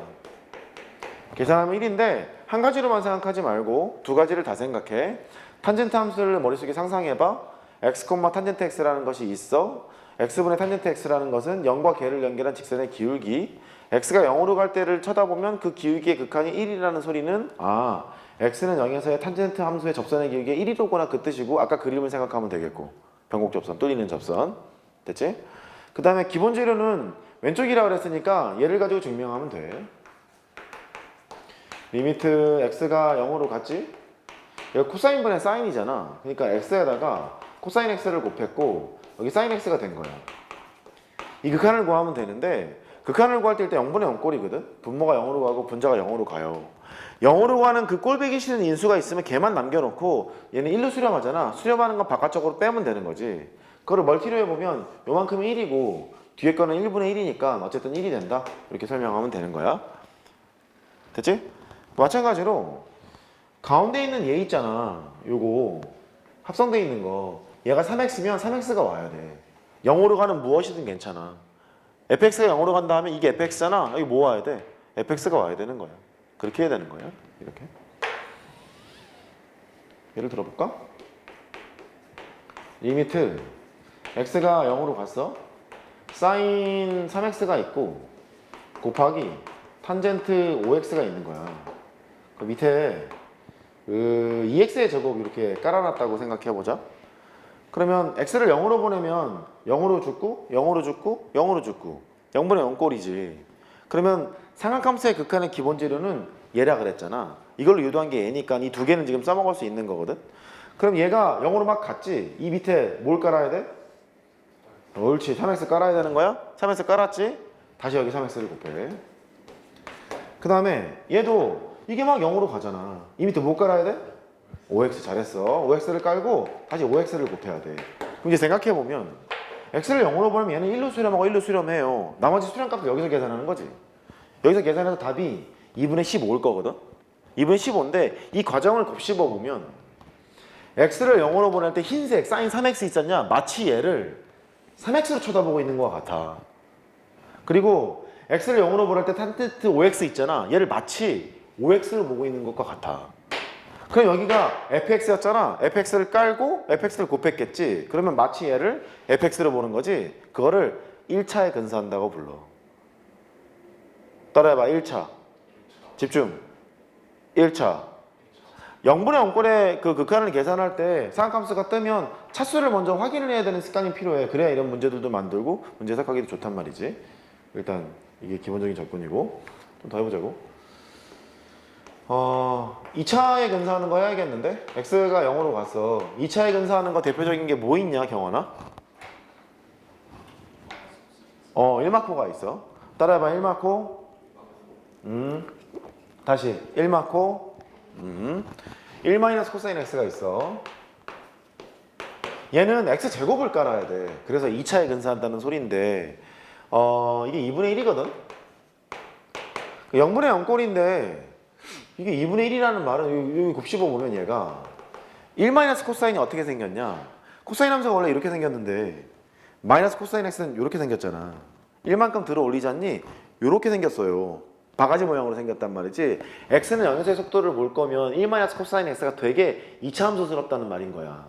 Speaker 1: 계산하면 1인데 한 가지로만 생각하지 말고 두 가지를 다 생각해. 탄젠트 함수를 머릿속에 상상해봐. x, 탄젠트 x라는 것이 있어. x분의 탄젠트 x라는 것은 0과 걔를 연결한 직선의 기울기, x가 0으로 갈 때를 쳐다보면 그 기울기의 극한이 1이라는 소리는 x는 0에서의 탄젠트 함수의 접선의 기울기가 1이로구나 그 뜻이고 아까 그림을 생각하면 되겠고 변곡 접선, 뚫리는 접선 됐지? 그 다음에 기본 재료는 왼쪽이라 그랬으니까 얘를 가지고 증명하면 돼. 리미트 x가 0으로 갔지? 여기 코사인분의 사인이잖아. 그러니까 x에다가 코사인 x를 곱했고 여기 사인 x가 된 거야. 이 극한을 구하면 되는데 극한을 구할 때 일단 0분의 0꼴이거든. 분모가 0으로 가고 분자가 0으로 가요. 0으로 가는 그 꼴배기 싫은 인수가 있으면 걔만 남겨놓고 얘는 1로 수렴하잖아. 수렴하는 건 바깥쪽으로 빼면 되는 거지. 그거를 멀티로 해보면 요만큼이 1이고 뒤에 거는 1분의 1이니까 어쨌든 1이 된다. 이렇게 설명하면 되는 거야. 됐지? 마찬가지로 가운데 있는 얘 있잖아. 요거 합성되어 있는 거 얘가 3x면 3x가 와야 돼. 0으로 가는 무엇이든 괜찮아. fx가 0으로 간다 하면 이게 fx잖아. 여기 뭐 와야 돼? fx가 와야 되는 거야. 그렇게 해야 되는 거야. 이렇게. 예를 들어볼까? 리미트 x가 0으로 갔어. 사인 3x가 있고 곱하기 탄젠트 5x가 있는 거야. 그 밑에 그 2x의 제곱 이렇게 깔아놨다고 생각해보자. 그러면 x를 0으로 보내면 0으로 죽고 0으로 죽고 0으로 죽고 0분의 0꼴이지. 그러면 삼각함수의 극한의 기본 재료는 얘라 그랬잖아. 이걸로 유도한 게 얘니까 이 두 개는 지금 써먹을 수 있는 거거든. 그럼 얘가 0으로 막 갔지. 이 밑에 뭘 깔아야 돼? 옳지. 3x 깔아야 되는 거야? 3x 깔았지? 다시 여기 3x를 곱해. 그 다음에 얘도 이게 막 0으로 가잖아. 이 밑에 뭐 깔아야 돼? 5x 잘했어. 5x를 깔고 다시 5x를 곱해야 돼. 그럼 이제 생각해보면 x를 0으로 보내면 얘는 1로 수렴하고 1로 수렴해요. 나머지 수렴값을 여기서 계산하는 거지. 여기서 계산해서 답이 2분의 15일 거거든. 2분의 15인데 이 과정을 곱씹어보면 x를 0으로 보낼 때 흰색 사인 3x 있었냐? 마치 얘를 3x로 쳐다보고 있는 것 같아. 그리고 x를 0으로 보낼 때 탄젠트 5x 있잖아. 얘를 마치 5x로 보고 있는 것과 같아. 그럼 여기가 fx였잖아. fx를 깔고 fx를 곱했겠지. 그러면 마치 얘를 fx로 보는 거지. 그거를 1차에 근사한다고 불러. 따라해봐. 1차. 집중. 1차. 0분의 0꼴의 그 극한을 계산할 때 삼각함수가 뜨면 차수를 먼저 확인을 해야 되는 습관이 필요해. 그래야 이런 문제들도 만들고 문제 해석하기도 좋단 말이지. 일단 이게 기본적인 접근이고 좀 더 해보자고. 2차에 근사하는 거 해야겠는데? x가 0으로 갔어. 2차에 근사하는 거 대표적인 게 뭐 있냐, 경원아? 1마코가 있어. 따라해봐. 1마코. 다시 1마코. 1 마이너스 코사인 x가 있어. 얘는 x제곱을 깔아야 돼. 그래서 2차에 근사한다는 소리인데 이게 2분의 1이거든? 0분의 0꼴인데 이게 2분의 1이라는 말은 여기 곱씹어보면 얘가 1 마이너스 코사인이 어떻게 생겼냐? 코사인 함수가 원래 이렇게 생겼는데 마이너스 코사인 x는 이렇게 생겼잖아. 1만큼 들어 올리잖니? 이렇게 생겼어요. 바가지 모양으로 생겼단 말이지. x는 0에서의 속도를 볼 거면 1 마이너스 코사인 x가 되게 2차 함수스럽다는 말인 거야.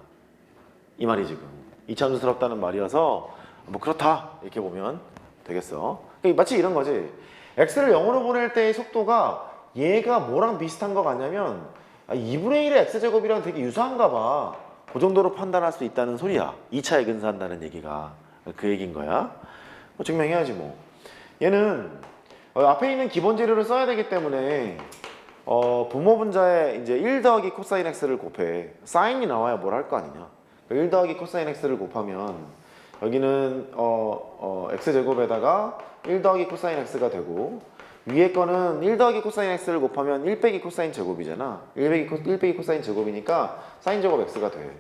Speaker 1: 이 말이 지금 2차 함수스럽다는 말이어서 뭐 그렇다 이렇게 보면 되겠어. 마치 이런 거지. x를 0으로 보낼 때의 속도가 얘가 뭐랑 비슷한 거 같냐면 2분의 1의 x제곱이랑 되게 유사한가 봐. 그 정도로 판단할 수 있다는 소리야. 2차에 근사한다는 얘기가. 그 얘기인 거야. 증명해야지 뭐. 얘는 앞에 있는 기본 재료를 써야 되기 때문에 분모 분자에 이제 1 더하기 코사인 x를 곱해. 사인이 나와야 뭘 할 거 아니냐. 1 더하기 코사인 x를 곱하면 여기는 x제곱에다가 1 더하기 코사인 x가 되고 위에 거는 1 더하기 코사인 x를 곱하면 1 빼기 코사인 제곱이잖아. 1 빼기 코사인 제곱이니까 사인 제곱 x가 돼.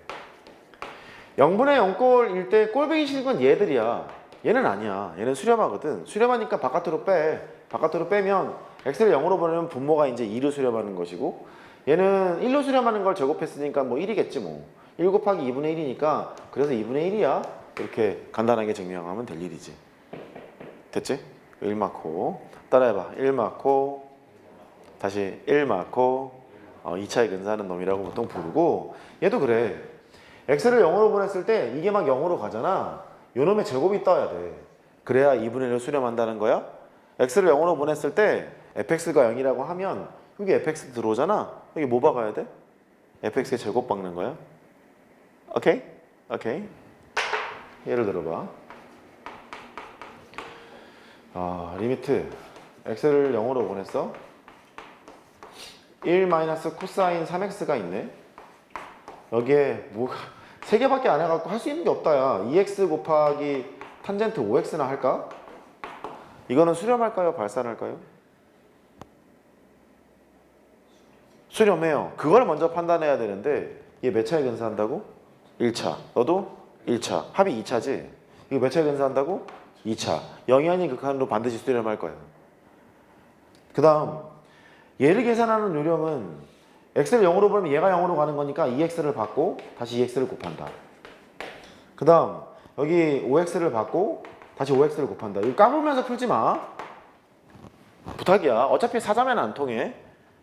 Speaker 1: 0분의 0꼴일 때 꼴배기 싫은 건 얘들이야. 얘는 아니야. 얘는 수렴하거든. 수렴하니까 바깥으로 빼. 바깥으로 빼면 x를 0으로 보내면 분모가 이제 2로 수렴하는 것이고 얘는 1로 수렴하는 걸 제곱했으니까 뭐 1이겠지 뭐. 1 곱하기 2분의 1이니까 그래서 2분의 1이야. 이렇게 간단하게 증명하면 될 일이지. 됐지? 1마코. 따라해봐. 1마코. 다시 1마코. 2차에 근사하는 놈이라고 보통 부르고 얘도 그래. x를 0으로 보냈을 때 이게 막 0으로 가잖아. 요 놈의 제곱이 떠야 돼. 그래야 2분의 1을 수렴한다는 거야. x를 0으로 보냈을 때 fx가 0이라고 하면 여기 fx 들어오잖아. 여기 뭐 박아야 돼? fx의 제곱 박는 거야. 오케이? 오케이. 예를 들어봐. 리미트 x를 0으로 보냈어. 1 마이너스 코사인 3x가 있네. 여기에 뭐가 3개밖에 안 해갖고 할 수 있는 게 없다 야. 2x 곱하기 탄젠트 5x나 할까? 이거는 수렴할까요? 발산할까요? 수렴해요. 그걸 먼저 판단해야 되는데 얘 몇 차에 근사한다고? 1차. 너도 1차. 합이 2차지? 이거 몇 차에 근사한다고? 2차. 0이 아닌 극한으로 반드시 수렴할 거야. 그 다음 얘를 계산하는 요령은 x를 0으로 보면 얘가 0으로 가는 거니까 2x를 받고 다시 2x를 곱한다. 그 다음 여기 5x를 받고 다시 5x를 곱한다. 이거 까불면서 풀지 마. 부탁이야. 어차피 사자면 안 통해.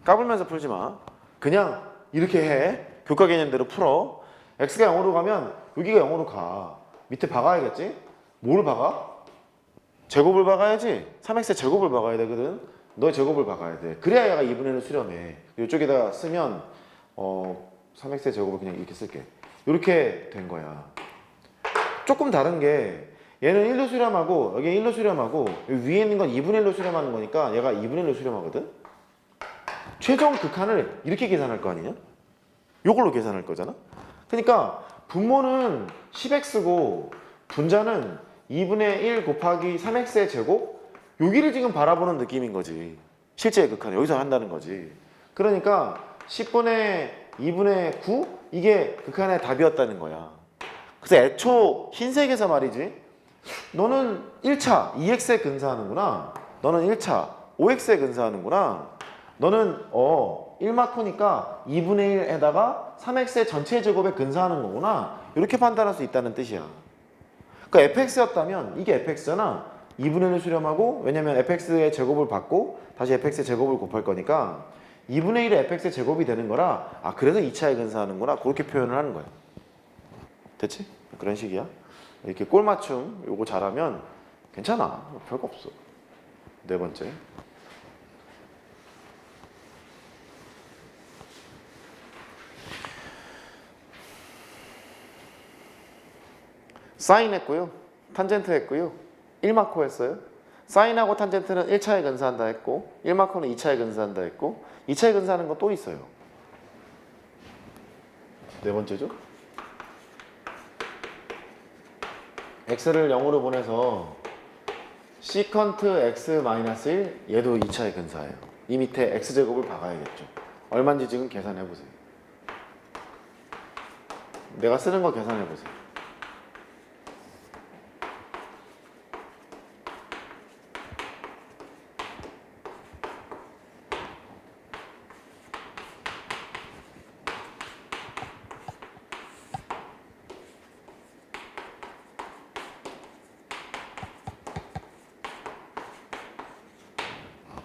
Speaker 1: 까불면서 풀지 마. 그냥 이렇게 해. 교과 개념대로 풀어. x가 0으로 가면 여기가 0으로 가. 밑에 박아야겠지? 뭘 박아? 제곱을 박아야지. 3x의 제곱을 박아야 되거든. 너의 제곱을 박아야 돼. 그래야 얘가 2분의 1을 수렴해. 이쪽에다가 쓰면 3x의 제곱을 그냥 이렇게 쓸게. 이렇게 된 거야. 조금 다른 게 얘는 1로 수렴하고 여기 1로 수렴하고 위에 있는 건 2분의 1로 수렴하는 거니까 얘가 2분의 1로 수렴하거든. 최종 극한을 이렇게 계산할 거 아니냐? 요걸로 계산할 거잖아. 그러니까 분모는 10x고 분자는 2분의 1 곱하기 3x의 제곱. 여기를 지금 바라보는 느낌인 거지. 실제의 극한을 여기서 한다는 거지. 그러니까 10분의 2분의 9 이게 극한의 답이었다는 거야. 그래서 애초 흰색에서 말이지. 너는 1차 2x에 근사하는구나. 너는 1차 5x에 근사하는구나. 너는 1마코니까 2분의 1에다가 3x의 전체 제곱에 근사하는 거구나. 이렇게 판단할 수 있다는 뜻이야. 그러니까 fx였다면 이게 fx잖아. 2분의 1을 수렴하고 왜냐면 fx의 제곱을 받고 다시 fx의 제곱을 곱할 거니까 2분의 1의 fx의 제곱이 되는 거라 그래서 2차에 근사하는구나. 그렇게 표현을 하는 거야. 됐지? 그런 식이야. 이렇게 꼴맞춤 요거 잘하면 괜찮아. 별거 없어. 네 번째. 사인 했고요. 탄젠트 했고요. 1마코 했어요. 사인하고 탄젠트는 1차에 근사한다 했고 1마코는 2차에 근사한다 했고 2차에 근사하는 거 또 있어요. 네 번째죠. x를 0으로 보내서 시컨트 x-1 얘도 2차에 근사해요. 이 밑에 x제곱을 박아야겠죠. 얼마인지 지금 계산해보세요. 내가 쓰는 거 계산해보세요.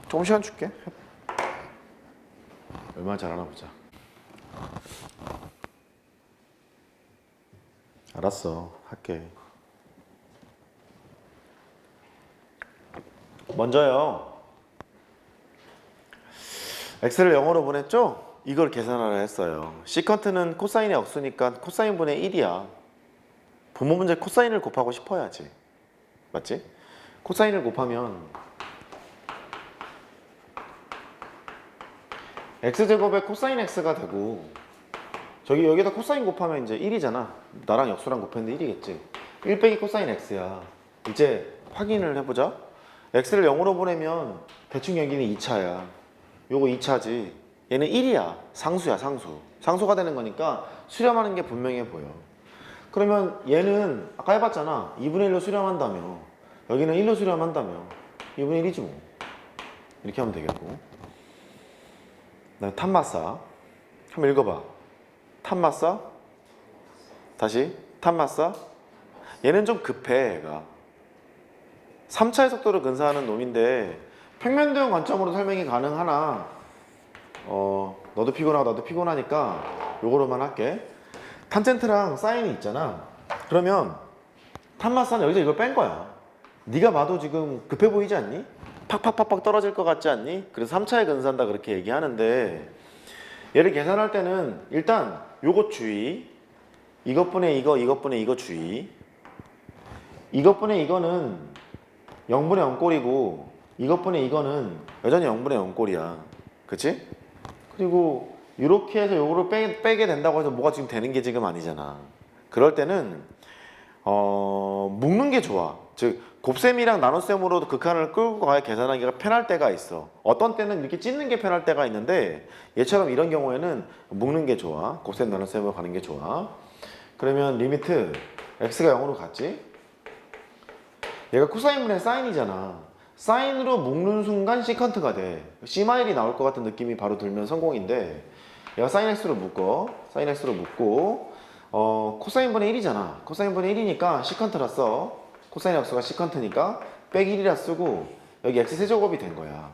Speaker 1: 조금 시간 줄게. 얼마나 잘하나 보자. 알았어. 할게. 먼저요. x를 0으로 보냈죠? 이걸 계산하라 했어요. 시컨트는 코사인의 억수니까 코사인분의 1이야. 분모 문제 코사인을 곱하고 싶어야지. 맞지? 코사인을 곱하면 x제곱에 코사인 x가 되고 여기다 코사인 곱하면 이제 1이잖아. 나랑 역수랑 곱했는데 1이겠지. 1 빼기 코사인 x야. 이제 확인을 해보자. x를 0으로 보내면 대충 여기는 2차야. 요거 2차지. 얘는 1이야. 상수야, 상수. 상수가 되는 거니까 수렴하는 게 분명해 보여. 그러면 얘는 아까 해봤잖아. 2분의 1로 수렴한다며. 여기는 1로 수렴한다며. 2분의 1이지 뭐. 이렇게 하면 되겠고. 탄마사 한번 읽어봐. 탄마사 다시 탄마사. 얘는 좀 급해. 얘가 3차의 속도를 근사하는 놈인데 평면도형 관점으로 설명이 가능하나 너도 피곤하고 나도 피곤하니까 요거로만 할게. 탄젠트랑 사인이 있잖아. 그러면 탄마사는 여기서 이걸 뺀 거야. 네가 봐도 지금 급해 보이지 않니? 팍팍팍팍 떨어질 것 같지 않니? 그래서 3차에 근사한다 그렇게 얘기하는데 얘를 계산할 때는 일단 요것 주의, 이것분의 이거, 이것분의 이거 주의, 이것분의 이거는 0분의 0꼴이고 이것분의 이거는 여전히 0분의 0꼴이야. 그치? 그리고 이렇게 해서 요거를 빼게 된다고 해서 뭐가 지금 되는 게 지금 아니잖아. 그럴 때는 묶는 게 좋아. 즉 곱셈이랑 나눗셈으로 극한을 끌고 가야 계산하기가 편할 때가 있어. 어떤 때는 이렇게 찢는 게 편할 때가 있는데 얘처럼 이런 경우에는 묶는 게 좋아. 곱셈 나눗셈으로 가는 게 좋아. 그러면 리미트 x가 0으로 갔지? 얘가 코사인분의 사인이잖아. 사인으로 묶는 순간 시컨트가 돼. C마일이 나올 것 같은 느낌이 바로 들면 성공인데 얘가 사인 x로 묶어. 사인 x로 묶고 코사인분의 1이잖아. 코사인분의 1이니까 시컨트라 써. 코사인 약수가 시컨트니까 빼기 1이라 쓰고 여기 x 세제곱이 된 거야.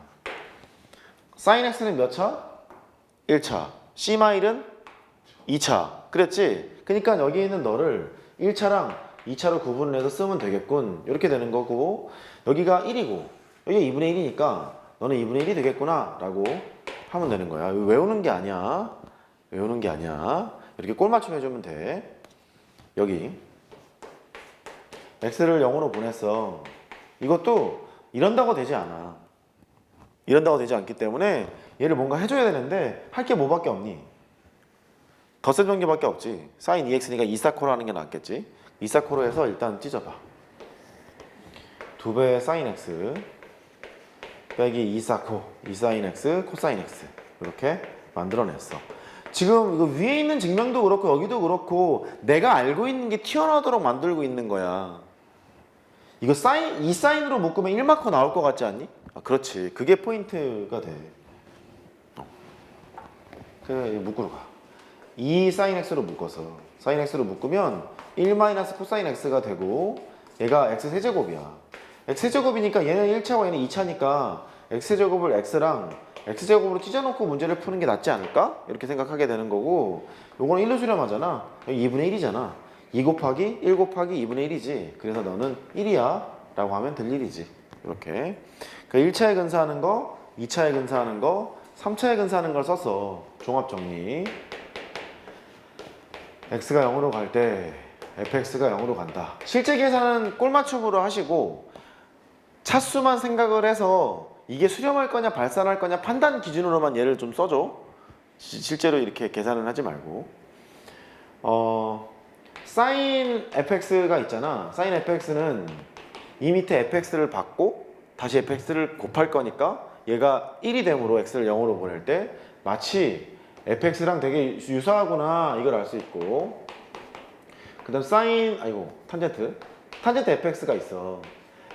Speaker 1: 사인 x는 몇 차? 1차. C마일은 2차. 그랬지? 그러니까 여기 있는 너를 1차랑 2차로 구분을 해서 쓰면 되겠군. 이렇게 되는 거고 여기가 1이고 여기가 2분의 1이니까 너는 2분의 1이 되겠구나 라고 하면 되는 거야. 외우는 게 아니야. 외우는 게 아니야. 이렇게 꼴맞춤 해주면 돼. 여기 x를 0으로 보냈어. 이것도 이런다고 되지 않아. 이런다고 되지 않기 때문에 얘를 뭔가 해줘야 되는데 할 게 뭐밖에 없니? 덧셈 전개밖에 없지. sin 2x니까 2사코로 하는 게 낫겠지. 2사코로 해서 일단 찢어봐. 2배의 sin x 빼기 2사코 2sin x 코사인 x 이렇게 만들어냈어. 지금 이거 위에 있는 증명도 그렇고 여기도 그렇고 내가 알고 있는 게 튀어나오도록 만들고 있는 거야. 이거 사인 2사인으로 묶으면 1마커 나올 것 같지 않니? 아, 그렇지. 그게 포인트가 돼. 그래 묶으러 가. 2sin x로 묶어서 sin x로 묶으면 1 마이너스 코사인 x가 되고 얘가 x 세제곱이야. x 세제곱이니까 얘는 1차고 얘는 2차니까 x 세제곱을 x랑 x 제곱으로 찢어놓고 문제를 푸는 게 낫지 않을까? 이렇게 생각하게 되는 거고 요거는 1로 수렴하잖아. 여기 2분의 1이잖아. 2 곱하기 1 곱하기 2분의 1이지. 그래서 너는 1이야 라고 하면 될 일이지. 이렇게 그 1차에 근사하는 거 2차에 근사하는 거 3차에 근사하는 걸 썼어. 종합정리 x가 0으로 갈 때 fx가 0으로 간다. 실제 계산은 꼴맞춤으로 하시고 차수만 생각을 해서 이게 수렴할 거냐 발산할 거냐 판단 기준으로만 얘를 좀 써줘. 실제로 이렇게 계산은 하지 말고 sin fx가 있잖아. sin fx는 이 밑에 fx를 받고 다시 fx를 곱할 거니까 얘가 1이 되므로 x를 0으로 보낼 때 마치 fx랑 되게 유사하구나 이걸 알 수 있고 그 다음 탄젠트 fx가 있어.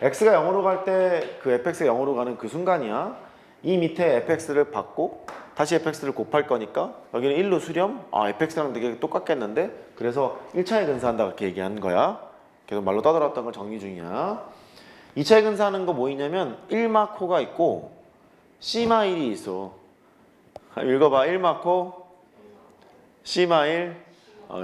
Speaker 1: x가 0으로 갈 때 그 fx가 0으로 가는 그 순간이야. 이 밑에 fx를 받고 다시 fx를 곱할 거니까 여기는 1로 수렴. 아 fx랑 되게 똑같겠는데 그래서 1차에 근사한다 그렇게 얘기하는 거야. 계속 말로 떠들었던 걸 정리 중이야. 2차에 근사하는 거 뭐 있냐면 1마코가 있고 C마일이 있어. 읽어봐. 1마코 C마일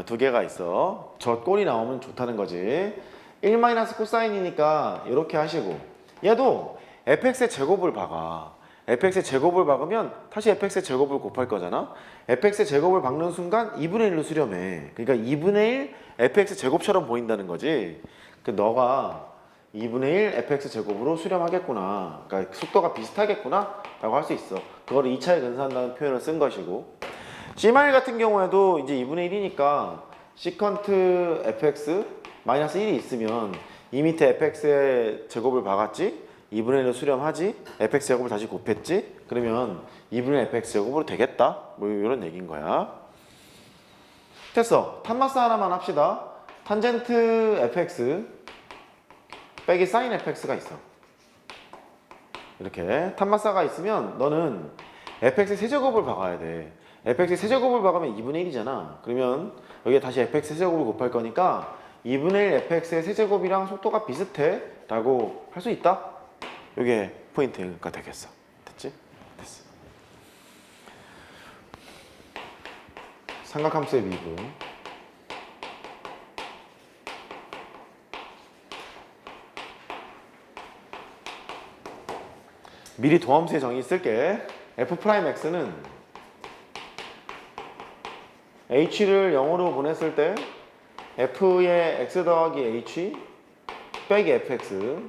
Speaker 1: 두 개가 있어. 저 꼴이 나오면 좋다는 거지. 1 마이너스 코사인이니까 이렇게 하시고 얘도 fx의 제곱을 박아. fx의 제곱을 박으면 다시 fx의 제곱을 곱할 거잖아. fx의 제곱을 박는 순간 2분의 1로 수렴해. 그러니까 2분의 1 fx 제곱처럼 보인다는 거지. 그 너가 2분의 1 fx 제곱으로 수렴하겠구나. 그러니까 속도가 비슷하겠구나 라고 할 수 있어. 그거를 2차에 근사한다는 표현을 쓴 것이고 C마일 같은 경우에도 이제 2분의 1이니까 시컨트 fx 마이너스 1이 있으면 이 밑에 fx의 제곱을 박았지 2분의 1로 수렴하지 fx 제곱을 다시 곱했지 그러면 2분의 1 fx 제곱으로 되겠다 뭐 이런 얘기인 거야. 됐어. 탄마스 하나만 합시다. 탄젠트 fx 빼기 sin fx가 있어. 이렇게 탄마사가 있으면 너는 fx의 세제곱을 박아야 돼. fx의 세제곱을 박으면 2분의 1이잖아. 그러면 여기에 다시 fx의 세제곱을 곱할 거니까 2분의 1 fx의 세제곱이랑 속도가 비슷해 라고 할 수 있다. 이게 포인트가 되겠어. 됐지? 됐어. 삼각함수의 미분 미리 도함수의 정의 쓸게. f'x는 h를 0으로 보냈을 때 f의 x 더하기 h 빼기 fx,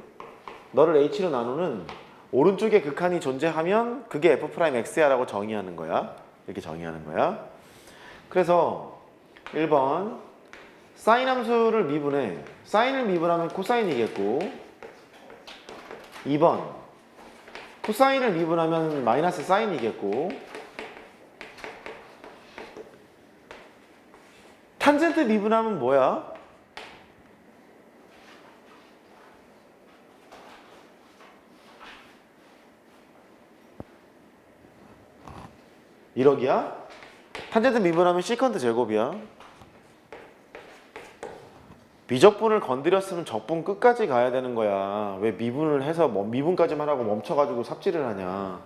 Speaker 1: 너를 h로 나누는 오른쪽에 극한이 존재하면 그게 f'x야 라고 정의하는 거야. 이렇게 정의하는 거야. 그래서 1번 사인 함수를 미분해. 사인을 미분하면 코사인이겠고, 2번 코사인을 미분하면 마이너스 사인이겠고, 탄젠트 미분하면 뭐야? (1억이야) 탄젠트 미분하면 시컨트 제곱이야. 미적분을 건드렸으면 적분 끝까지 가야 되는 거야. 왜 미분을 해서 미분까지만 하고 멈춰가지고 삽질을 하냐.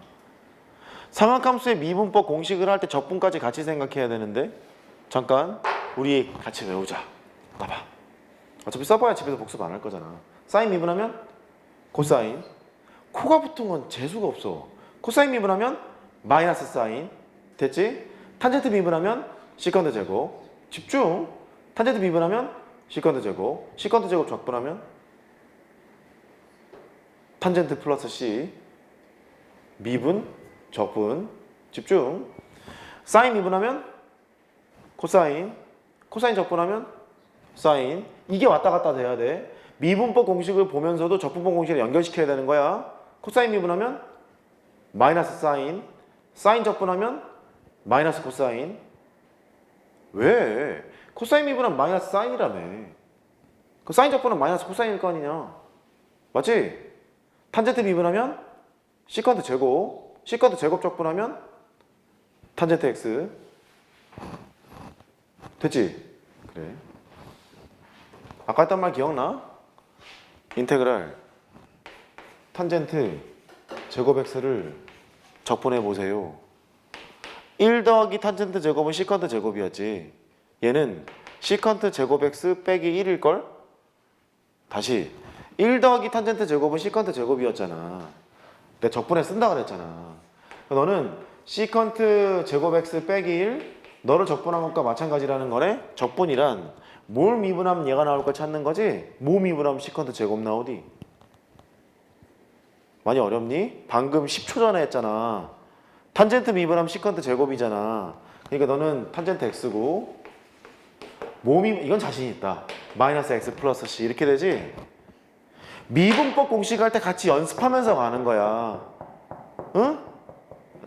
Speaker 1: 삼각함수의 미분법 공식을 할 때 적분까지 같이 생각해야 되는데, 잠깐 우리 같이 외우자. 봐봐. 어차피 써봐야 집에서 복습 안 할 거잖아. 사인 미분하면 코사인. 코가 붙은 건 재수가 없어. 코사인 미분하면 마이너스 사인. 됐지? 탄젠트 미분하면 시컨트 제곱. 집중. 탄젠트 미분하면 시컨트 제곱. 시컨트 제곱 적분하면 탄젠트 플러스 c. 미분 적분. 집중. 사인 미분하면 코사인. 코사인 적분하면 사인. 이게 왔다 갔다 돼야 돼. 미분법 공식을 보면서도 적분법 공식을 연결시켜야 되는 거야. 코사인 미분하면 마이너스 사인. 사인 적분하면 마이너스 코사인. 왜? 코사인 미분하면 마이너스 사인이라며. 그 사인 적분은 마이너스 코사인일 거 아니냐. 맞지? 탄젠트 미분하면 시컨트 제곱. 시컨트 제곱 적분하면 탄젠트 x. 됐지? 그래. 아까 했던 말 기억나? 인테그랄 탄젠트 제곱 x를 적분해 보세요. 1 더하기 탄젠트 제곱은 시컨트 제곱이었지. 얘는 시컨트 제곱 x 빼기 1일걸? 다시 1 더하기 탄젠트 제곱은 시컨트 제곱이었잖아. 내가 적분해 쓴다 그랬잖아. 너는 시컨트 제곱 x 빼기 1, 너를 적분한 것과 마찬가지라는 거네. 적분이란 뭘 미분하면 얘가 나올 걸 찾는 거지. 뭐 미분하면 시컨트 제곱 나오디. 많이 어렵니? 방금 10초 전에 했잖아. 탄젠트 미분하면 시컨트 제곱이잖아. 그러니까 너는 탄젠트 x고, 이건 자신 있다. 마이너스 x 플러스 c 이렇게 되지. 미분법 공식 할 때 같이 연습하면서 가는 거야. 응?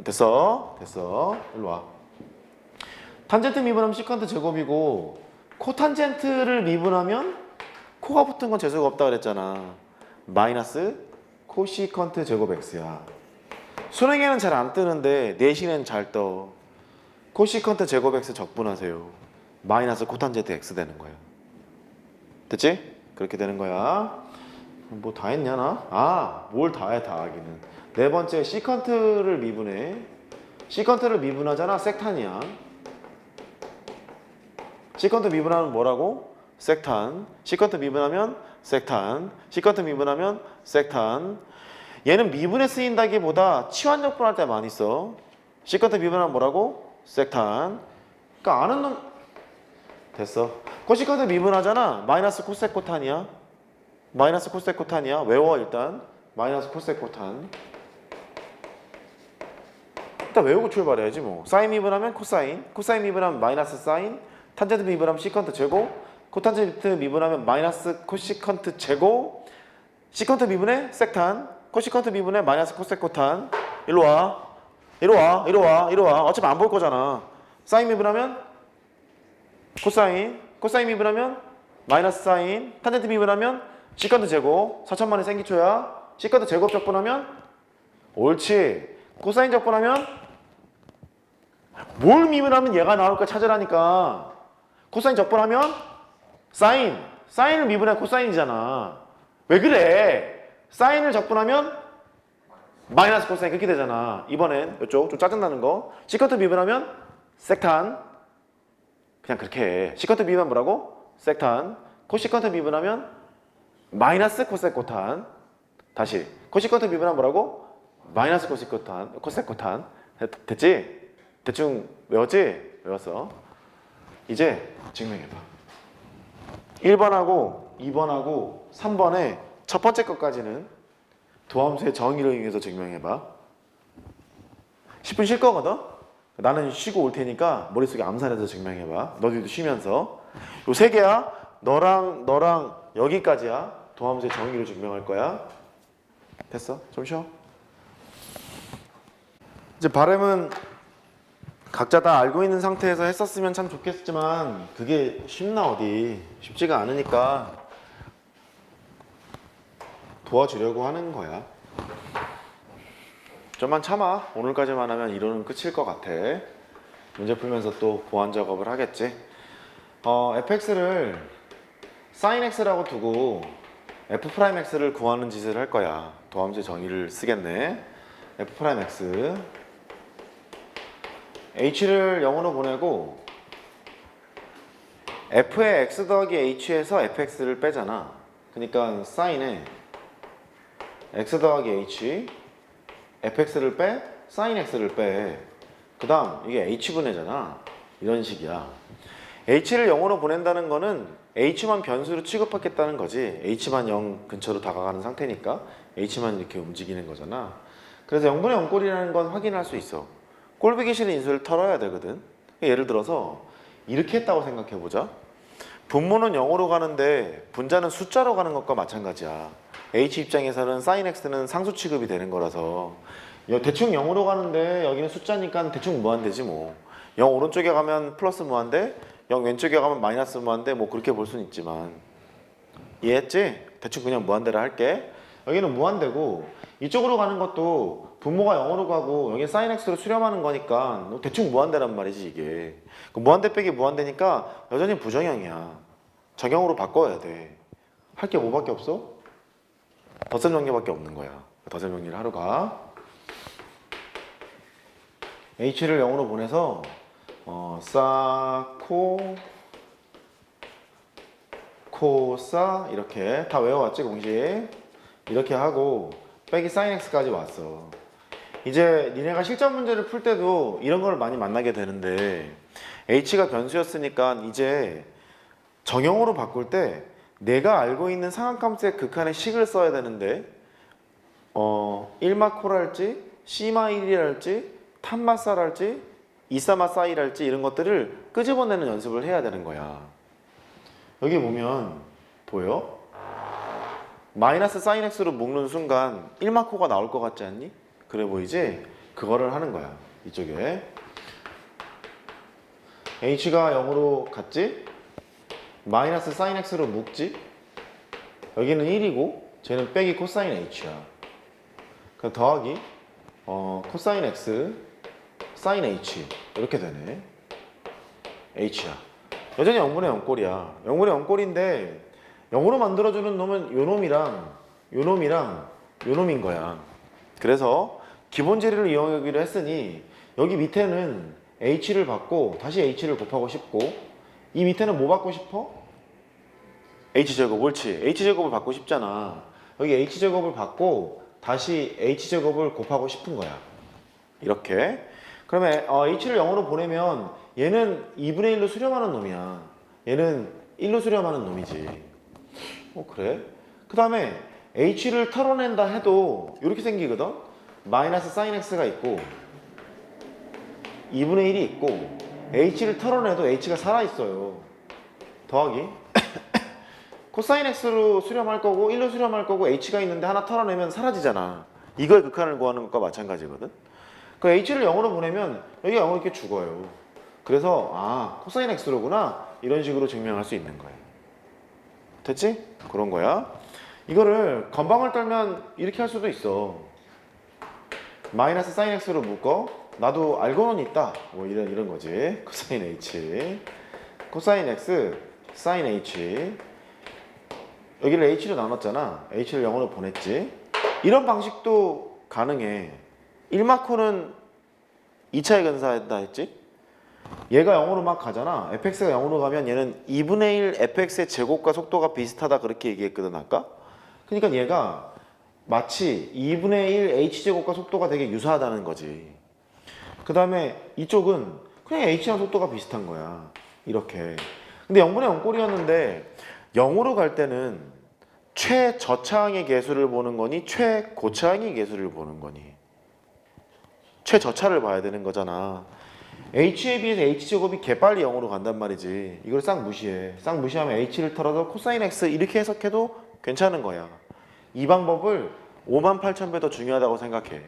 Speaker 1: 됐어. 일로 와. 탄젠트 미분하면 시컨트 제곱이고, 코탄젠트를 미분하면 코가 붙은 건 재수가 없다 그랬잖아. 마이너스 코시컨트 제곱 x야. 수능에는 잘 안 뜨는데 내신엔 잘 떠. 코시컨트 제곱 x 적분하세요. 마이너스 코탄젠트 x 되는 거야. 됐지? 그렇게 되는 거야. 뭐 다 했냐 나? 뭘 다 해, 다 하기는. 네 번째 시컨트를 미분해. 시컨트를 미분하잖아. 섹탄이야. 시컨트 미분하면 뭐라고? 섹탄. 시컨트 미분하면 섹탄. 시컨트 미분하면 섹탄. 얘는 미분에 쓰인다기보다 치환적분할 때 많이 써. 시컨트 미분하면 뭐라고? 섹탄. 그러니까 아는 놈 됐어. 코시컨트 미분하잖아. 마이너스 코섹 코탄이야. 마이너스 코섹 코탄이야. 외워 일단. 마이너스 코섹 코탄. 일단 외우고 출발해야지 뭐. 사인 미분하면 코사인. 코사인 미분하면 마이너스 사인. 탄젠트 미분하면 시컨트 제곱. 코탄젠트 미분하면 마이너스 코시컨트 제곱. 시컨트 미분에 섹탄. 코시컨트 미분에 마이너스 코섹 코탄. 일로 와. 어차피 안 볼 거잖아. 사인 미분하면 코사인. 코사인 미분하면 마이너스 사인. 탄젠트 미분하면 시컨트 제곱. 4천만의 생기초야. 시컨트 제곱 적분하면 옳지. 코사인 적분하면 뭘 미분하면 얘가 나올까 찾으라니까. 코사인 적분하면 사인. 사인을 미분해 코사인이잖아. 왜 그래? 사인을 적분하면 마이너스 코사인 그렇게 되잖아. 이번엔 이쪽 좀 짜증나는 거. 시컨트 미분하면 섹탄. 그냥 그렇게 해. 시컨트 미분하면 뭐라고? 섹탄. 코시컨트 미분하면 마이너스 코섹 코탄. 다시 코시컨트 미분하면 뭐라고? 마이너스 코세코탄, 코세코탄. 됐지? 대충 외웠지? 외웠어. 이제 증명해봐. 1번하고 2번하고 3번의 첫 번째 것까지는 도함수의 정의로 이용해서 증명해봐. 10분 쉴 거거든? 나는 쉬고 올 테니까 머릿속에 암산해서 증명해봐. 너희도 쉬면서. 요 세 개야. 너랑 여기까지야. 도함수의 정의로 증명할 거야. 됐어? 좀 쉬어. 이제 바람은 각자 다 알고 있는 상태에서 했었으면 참 좋겠지만 그게 쉽나 어디. 쉽지가 않으니까 도와주려고 하는 거야. 좀만 참아. 오늘까지만 하면 이론은 끝일 것 같아. 문제 풀면서 또 보완 작업을 하겠지. fx를 sin x라고 두고 f'x를 구하는 짓을 할 거야. 도함수의 정의를 쓰겠네. f'x h를 0으로 보내고 f의 x 더하기 h에서 fx를 빼잖아. 그러니까 sin에 x 더하기 h fx를 빼, sin x를 빼. 그 다음 이게 h분해잖아. 이런 식이야. h를 0으로 보낸다는 거는 h만 변수로 취급하겠다는 거지. h만 0 근처로 다가가는 상태니까 h만 이렇게 움직이는 거잖아. 그래서 0분의 0꼴이라는 건 확인할 수 있어. 꼴보기 싫은 인수를 털어야 되거든. 예를 들어서 이렇게 했다고 생각해보자. 분모는 0으로 가는데 분자는 숫자로 가는 것과 마찬가지야. h 입장에서는 sin x는 상수 취급이 되는 거라서 대충 0으로 가는데 여기는 숫자니까 대충 무한대지 뭐. 0 오른쪽에 가면 플러스 무한대, 0 왼쪽에 가면 마이너스 무한대, 뭐 그렇게 볼 수는 있지만 이해했지? 대충 그냥 무한대라 할게. 여기는 무한대고 이쪽으로 가는 것도 분모가 0으로 가고 여기 sin x로 수렴하는 거니까 대충 무한대란 말이지 이게. 무한대 빼기 무한대니까 여전히 부정형이야. 정형으로 바꿔야 돼. 할 게 뭐밖에 없어? 덧셈 정리밖에 없는 거야. 덧셈 정리를 하러 가. h를 0으로 보내서 코사 이렇게 다 외워왔지 공식. 이렇게 하고 빼기 sin x까지 왔어. 이제 니네가 실전 문제를 풀 때도 이런 걸 많이 만나게 되는데 h가 변수였으니까 이제 정형으로 바꿀 때 내가 알고 있는 상한감수의 극한의 식을 써야 되는데 1마코랄지 C마1이랄지 탄마사랄지 이사마사이랄지 이런 것들을 끄집어내는 연습을 해야 되는 거야. 여기 보면 보여? 마이너스 sin x로 묶는 순간 1마코가 나올 것 같지 않니? 그래 보이지? 그거를 하는 거야. 이쪽에 h가 0으로 갔지? 마이너스 sin x로 묶지? 여기는 1이고 쟤는 빼기 코사인 h야. 그럼 더하기 코사인 x sin h 이렇게 되네. h야. 여전히 0분의 0꼴이야. 0분의 0꼴인데 0으로 만들어주는 놈은 요놈인 거야. 그래서 기본 재료를 이용하기로 했으니 여기 밑에는 h를 받고 다시 h를 곱하고 싶고 이 밑에는 뭐 받고 싶어? h제곱. 옳지. h제곱을 받고 싶잖아. 여기 h제곱을 받고 다시 h제곱을 곱하고 싶은 거야. 이렇게. 그러면 h를 0으로 보내면 얘는 2분의 1로 수렴하는 놈이야. 얘는 1로 수렴하는 놈이지. 그래? 그 다음에 h를 털어낸다 해도 이렇게 생기거든? 마이너스 sin x가 있고 2분의 1이 있고 h를 털어내도 h가 살아있어요. 더하기 코사인 x로 수렴할 거고 1로 수렴할 거고 h가 있는데 하나 털어내면 사라지잖아. 이걸 극한을 구하는 것과 마찬가지거든. 그 h를 0으로 보내면 여기가 0으로 이렇게 죽어요. 그래서 코사인 x로구나 이런 식으로 증명할 수 있는 거예요. 됐지? 그런 거야. 이거를 건방을 떨면 이렇게 할 수도 있어. 마이너스 sin x로 묶어. 나도 알고는 있다. 뭐 이런 거지. 코사인 h, 코사인 x, sin h. 여기를 h로 나눴잖아. h를 0으로 보냈지. 이런 방식도 가능해. 1마코는 2차에 근사했다 했지? 얘가 0으로 막 가잖아. fx가 0으로 가면 얘는 2분의 1 fx의 제곱과 속도가 비슷하다 그렇게 얘기했거든 아까? 그러니까 얘가 마치 2분의 1 h제곱과 속도가 되게 유사하다는 거지. 그 다음에 이쪽은 그냥 h랑 속도가 비슷한 거야. 이렇게. 근데 0분의 0 꼴이었는데 0으로 갈 때는 최저차항의 계수를 보는 거니 최고차항의 계수를 보는 거니? 최저차를 봐야 되는 거잖아. h에 비해서 h제곱이 개빨리 0으로 간단 말이지. 이걸 싹 무시해. 싹 무시하면 h를 털어서 코사인 x 이렇게 해석해도 괜찮은 거야. 이 방법을 58,000배 더 중요하다고 생각해.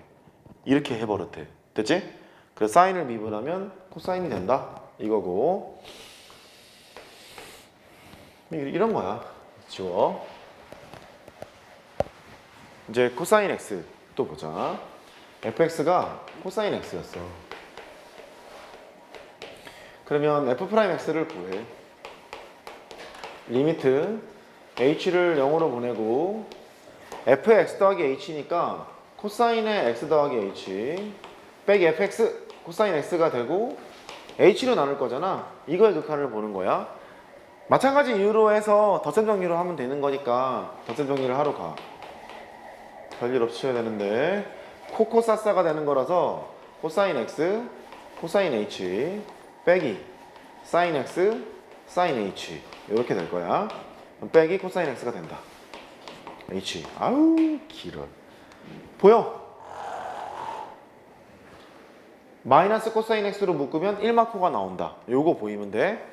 Speaker 1: 이렇게 해버렸대. 됐지? 그래서 사인을 미분하면 코사인이 된다. 이거고. 이런 거야. 지워. 이제 코사인 x 또 보자. fx가 코사인 x였어. 그러면 f'x를 구해. 리미트 h를 0으로 보내고 fx 더하기 h니까 코사인의 x 더하기 h 빼기 fx 코사인 x가 되고 h로 나눌 거잖아. 이거의 극한을 보는 거야. 마찬가지 이유로 해서 덧셈 정리로 하면 되는 거니까 덧셈 정리를 하러 가. 별일 없이 쳐야 되는데 코코사사가 되는 거라서 코사인 x 코사인 h 빼기 사인 x 사인 h 이렇게 될 거야. 빼기 코사인 x가 된다. h 아우 길어. 보여? 마이너스 코사인 x로 묶으면 1마코가 나온다. 요거 보이면 돼.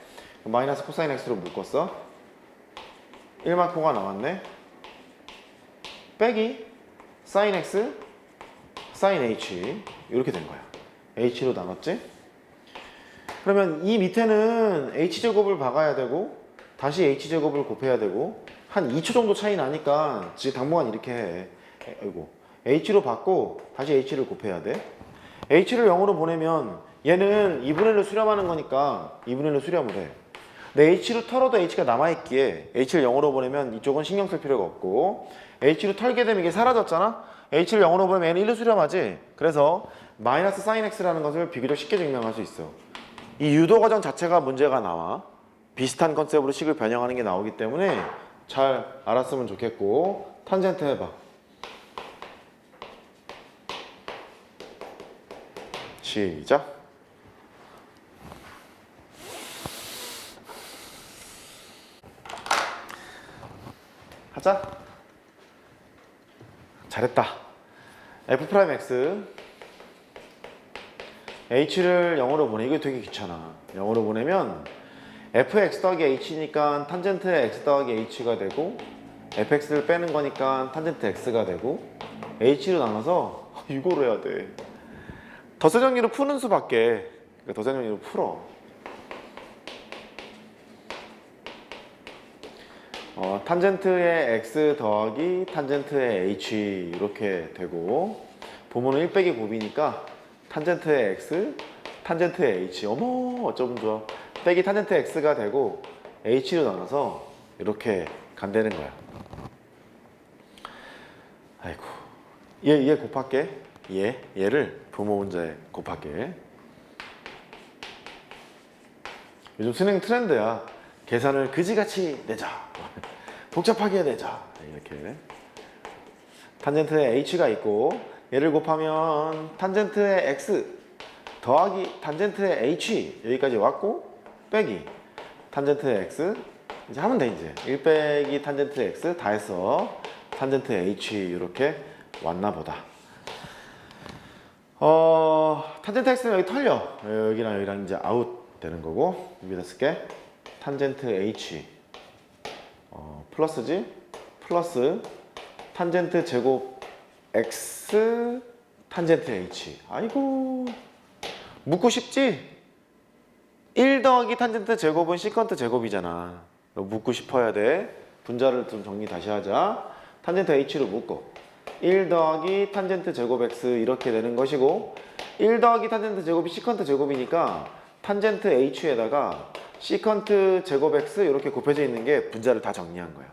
Speaker 1: 마이너스 코사인 x로 묶었어. 1마코가 나왔네. 빼기 사인 x 사인 h 이렇게 된 거야. h로 나눴지? 그러면 이 밑에는 h제곱을 박아야 되고 다시 h제곱을 곱해야 되고 한 2초 정도 차이 나니까 지금 당분간 이렇게 해. 아이고. h로 받고 다시 h를 곱해야 돼. h를 0으로 보내면 얘는 2분의 1로 수렴하는 거니까 2분의 1로 수렴을 해. 근데 h로 털어도 h가 남아있기에 h를 0으로 보내면 이쪽은 신경 쓸 필요가 없고 h로 털게 되면 이게 사라졌잖아? h를 0으로 보내면 얘는 1로 수렴하지? 그래서 마이너스 사인 x라는 것을 비교적 쉽게 증명할 수 있어. 이 유도 과정 자체가 문제가 나와. 비슷한 컨셉으로 식을 변형하는 게 나오기 때문에 잘 알았으면 좋겠고 탄젠트 해봐. 시작. 하자. 잘했다. f'x h를 0으로 보내. 이거 되게 귀찮아. 0으로 보내면 fx 더하기 h니까 탄젠트 x 더하기 h가 되고 fx를 빼는 거니까 탄젠트 x가 되고 h로 나눠서 이거로 해야 돼. 덧셈 정리로 푸는 수밖에. 그러니까 덧셈 정리로 풀어. 탄젠트의 x 더하기 탄젠트의 h 이렇게 되고 보면은 1 빼기 곱이니까 탄젠트의 x 탄젠트의 h 어머 어쩌면 좋아. 빼기 탄젠트 x가 되고 h로 나눠서 이렇게 간다는 거야. 아이고 얘 곱할게. 얘를 부모 문제 곱할게. 요즘 수능 트렌드야. 계산을 그지같이 내자. 복잡하게 내자. 이렇게. 탄젠트에 h가 있고 얘를 곱하면 탄젠트의 x 더하기 탄젠트의 h 여기까지 왔고 빼기 탄젠트의 x 이제 하면 돼. 이제 1 빼기 탄젠트의 x 다 했어. 탄젠트의 h 이렇게 왔나 보다. 탄젠트 x는 여기 털려. 여기랑 여기랑 이제 아웃 되는 거고 여기다 쓸게. 탄젠트 h 플러스지? 플러스 탄젠트 제곱 x 탄젠트 h. 아이고 묻고 싶지? 1 더하기 탄젠트 제곱은 시컨트 제곱이잖아. 묻고 싶어야 돼. 분자를 좀 정리 다시 하자. 탄젠트 h로 묶어. 1 더하기 탄젠트 제곱 x 이렇게 되는 것이고 1 더하기 탄젠트 제곱이 시컨트 제곱이니까 탄젠트 h에다가 시컨트 제곱 x 이렇게 곱해져 있는 게 분자를 다 정리한 거야.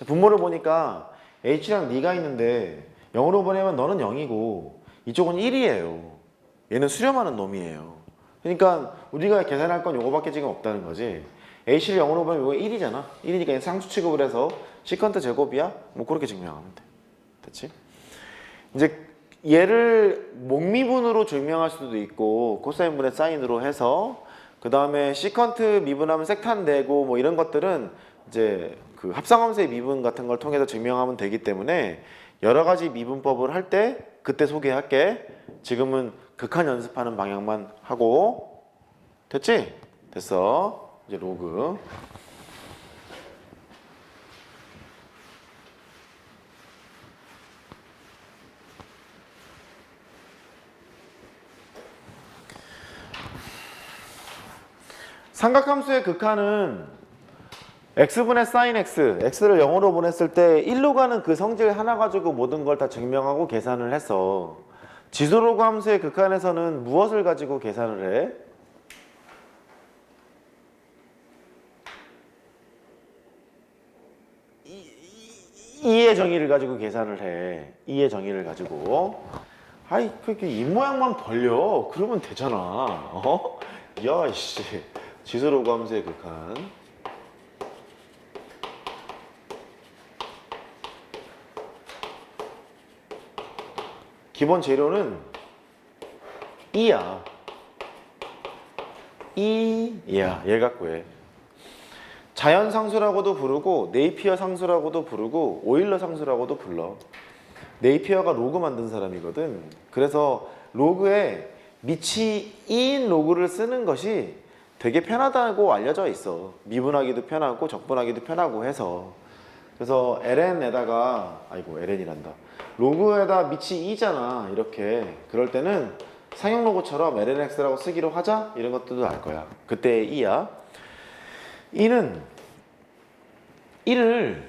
Speaker 1: 분모를 보니까 h랑 네가 있는데 0으로 보내면 너는 0이고 이쪽은 1이에요. 얘는 수렴하는 놈이에요. 그러니까 우리가 계산할 건 요거밖에 지금 없다는 거지. h를 0으로 보면 이거 1이잖아. 1이니까 얘는 상수 취급을 해서 시컨트 제곱이야? 뭐 그렇게 증명하면 돼. 됐지? 이제 얘를 목미분으로 증명할 수도 있고 코사인분의 사인으로 해서 그 다음에 시컨트 미분하면 섹탄 내고 뭐 이런 것들은 이제 그 합성함수의 미분 같은 걸 통해서 증명하면 되기 때문에 여러 가지 미분법을 할 때 그때 소개할게. 지금은 극한 연습하는 방향만 하고. 됐지? 됐어. 이제 로그. 삼각함수의 극한은 x분의 sin x, x를 0으로 보냈을 때 1로 가는 그 성질 하나 가지고 모든 걸 다 증명하고 계산을 했어. 지수로그 함수의 극한에서는 무엇을 가지고 계산을 해? 이의 정의를 가지고 계산을 해. 이의 정의를 가지고. 아이, 그렇게 입 모양만 벌려. 그러면 되잖아. 어? 야, 씨. 지수로그 함수의 극한. 기본 재료는 2야. 2야. 얘 갖고 해. 자연 상수라고도 부르고 네이피어 상수라고도 부르고 오일러 상수라고도 불러. 네이피어가 로그 만든 사람이거든. 그래서 로그에 밑이 2인 로그를 쓰는 것이 되게 편하다고 알려져 있어. 미분하기도 편하고 적분하기도 편하고 해서. 그래서 ln에다가 ln이란다. 로그에다 밑이 2잖아. 이렇게. 그럴 때는 상형 로그처럼 lnx라고 쓰기로 하자. 이런 것들도 알 거야. 그때 2야. 2는 1을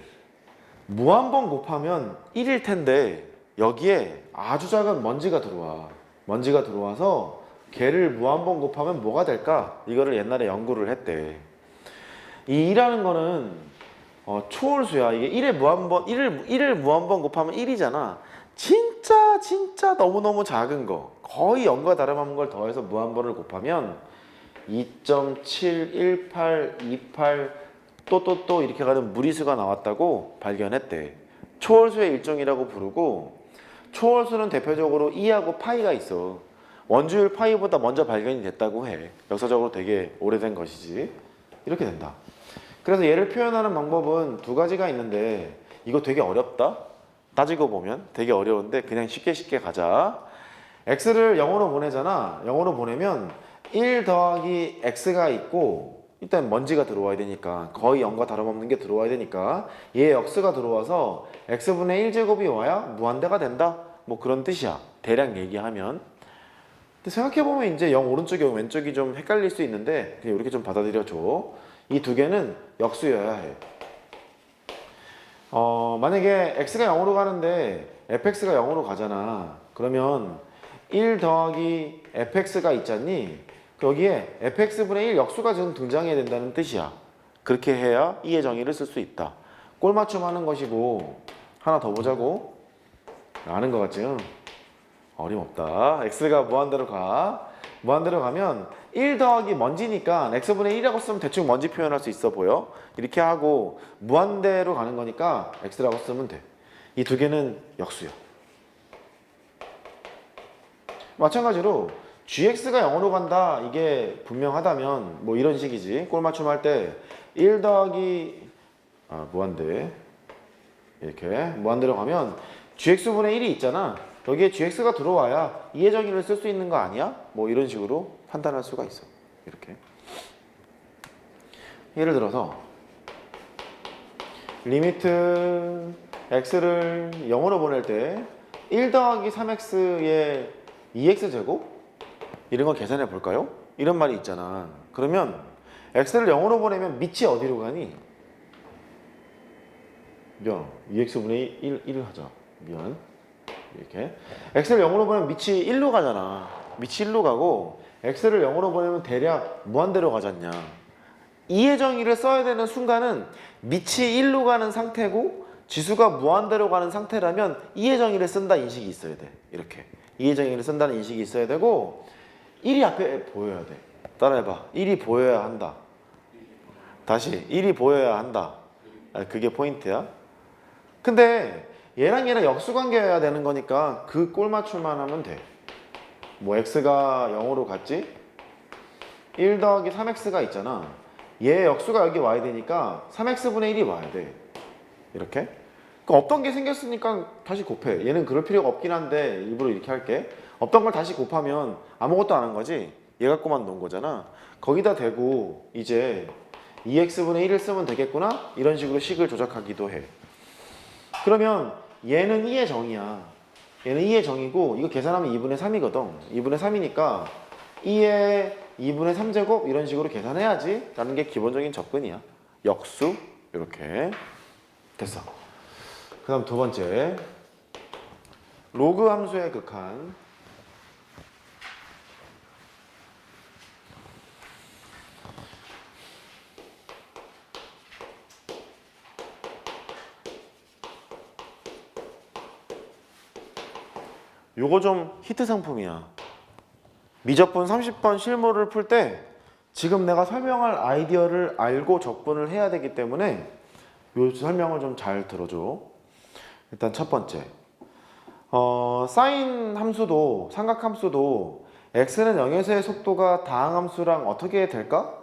Speaker 1: 무한번 곱하면 1일 텐데 여기에 아주 작은 먼지가 들어와. 먼지가 들어와서 걔를 무한번 곱하면 뭐가 될까? 이거를 옛날에 연구를 했대. 이 2라는 거는 초월수야. 이게 1을 무한번 곱하면 1이잖아. 진짜 너무너무 작은 거. 거의 0과 다름없는 걸 더해서 무한번을 곱하면 2.71828 또 이렇게 가는 무리수가 나왔다고 발견했대. 초월수의 일종이라고 부르고 초월수는 대표적으로 2하고 파이가 있어. 원주율 파이보다 먼저 발견이 됐다고 해. 역사적으로 되게 오래된 것이지. 이렇게 된다. 그래서 얘를 표현하는 방법은 두 가지가 있는데 이거 되게 어렵다. 따지고 보면 되게 어려운데 그냥 쉽게 가자. x를 0으로 보내잖아. 0으로 보내면 1 더하기 x가 있고 일단 먼지가 들어와야 되니까 거의 0과 다름없는 게 들어와야 되니까 얘 x가 들어와서 x분의 1제곱이 와야 무한대가 된다. 뭐 그런 뜻이야. 대략 얘기하면. 근데 생각해보면 이제 0 오른쪽이 0 왼쪽이 좀 헷갈릴 수 있는데 그냥 이렇게 좀 받아들여줘. 이 두 개는 역수여야 해. 만약에 x가 0으로 가는데 fx가 0으로 가잖아. 그러면 1 더하기 fx가 있잖니? 여기에 fx분의 1 역수가 좀 등장해야 된다는 뜻이야. 그렇게 해야 이의 정의를 쓸 수 있다. 꼴맞춤 하는 것이고 하나 더 보자고. 아는 것 같지? 어림없다. x가 무한대로 가. 무한대로 가면 1 더하기 먼지니까 x분의 1이라고 쓰면 대충 먼지 표현할 수 있어 보여. 이렇게 하고 무한대로 가는 거니까 x라고 쓰면 돼. 이 두 개는 역수야. 마찬가지로 gx가 0으로 간다. 이게 분명하다면 뭐 이런 식이지. 꼴맞춤 할 때 1 더하기 무한대 이렇게 무한대로 가면 gx분의 1이 있잖아. 여기에 gx가 들어와야 이의 정의를 쓸 수 있는 거 아니야? 뭐 이런 식으로 판단할 수가 있어. 이렇게. 예를 들어서 리미트 x를 0으로 보낼 때 1 더하기 3x의 2x제곱? 이런 거 계산해 볼까요? 이런 말이 있잖아. 그러면 x를 0으로 보내면 밑이 어디로 가니? 미안. 2x분의 1을 하자. 미안. 이렇게. x를 0으로 보내면 밑이 1로 가잖아. 밑이 1로 가고 x를 0으로 보내면 대략 무한대로 가잖냐. 이의 정의를 써야 되는 순간은 밑이 1로 가는 상태고 지수가 무한대로 가는 상태라면 이의 정의를 쓴다 인식이 있어야 돼. 이렇게. 이의 정의를 쓴다는 인식이 있어야 되고 1이 앞에 보여야 돼. 따라해봐. 1이 보여야 한다. 다시 1이 보여야 한다. 그게 포인트야. 근데 얘랑 얘랑 역수관계여야 되는 거니까 그 꼴 맞춤만 하면 돼. 뭐 x가 0으로 갔지? 1 더하기 3x가 있잖아. 얘 역수가 여기 와야 되니까 3x분의 1이 와야 돼. 이렇게. 그러니까 없던 게 생겼으니까 다시 곱해. 얘는 그럴 필요가 없긴 한데 일부러 이렇게 할게. 없던 걸 다시 곱하면 아무것도 안 한 거지. 얘 갖고만 놓은 거잖아. 거기다 대고 이제 2x분의 1을 쓰면 되겠구나? 이런 식으로 식을 조작하기도 해. 그러면 얘는 2의 정이야. 얘는 2의 정이고 이거 계산하면 2분의 3이거든. 2분의 3이니까 2의 2분의 3제곱 이런 식으로 계산해야지 라는 게 기본적인 접근이야. 역수 이렇게 됐어. 그 다음 두 번째 로그 함수의 극한. 요거 좀 히트 상품이야. 미적분 30번 실무를 풀 때 지금 내가 설명할 아이디어를 알고 접근을 해야 되기 때문에 요 설명을 좀 잘 들어줘. 일단 첫 번째 사인 함수도 삼각함수도 x는 0에서의 속도가 다항함수랑 어떻게 될까?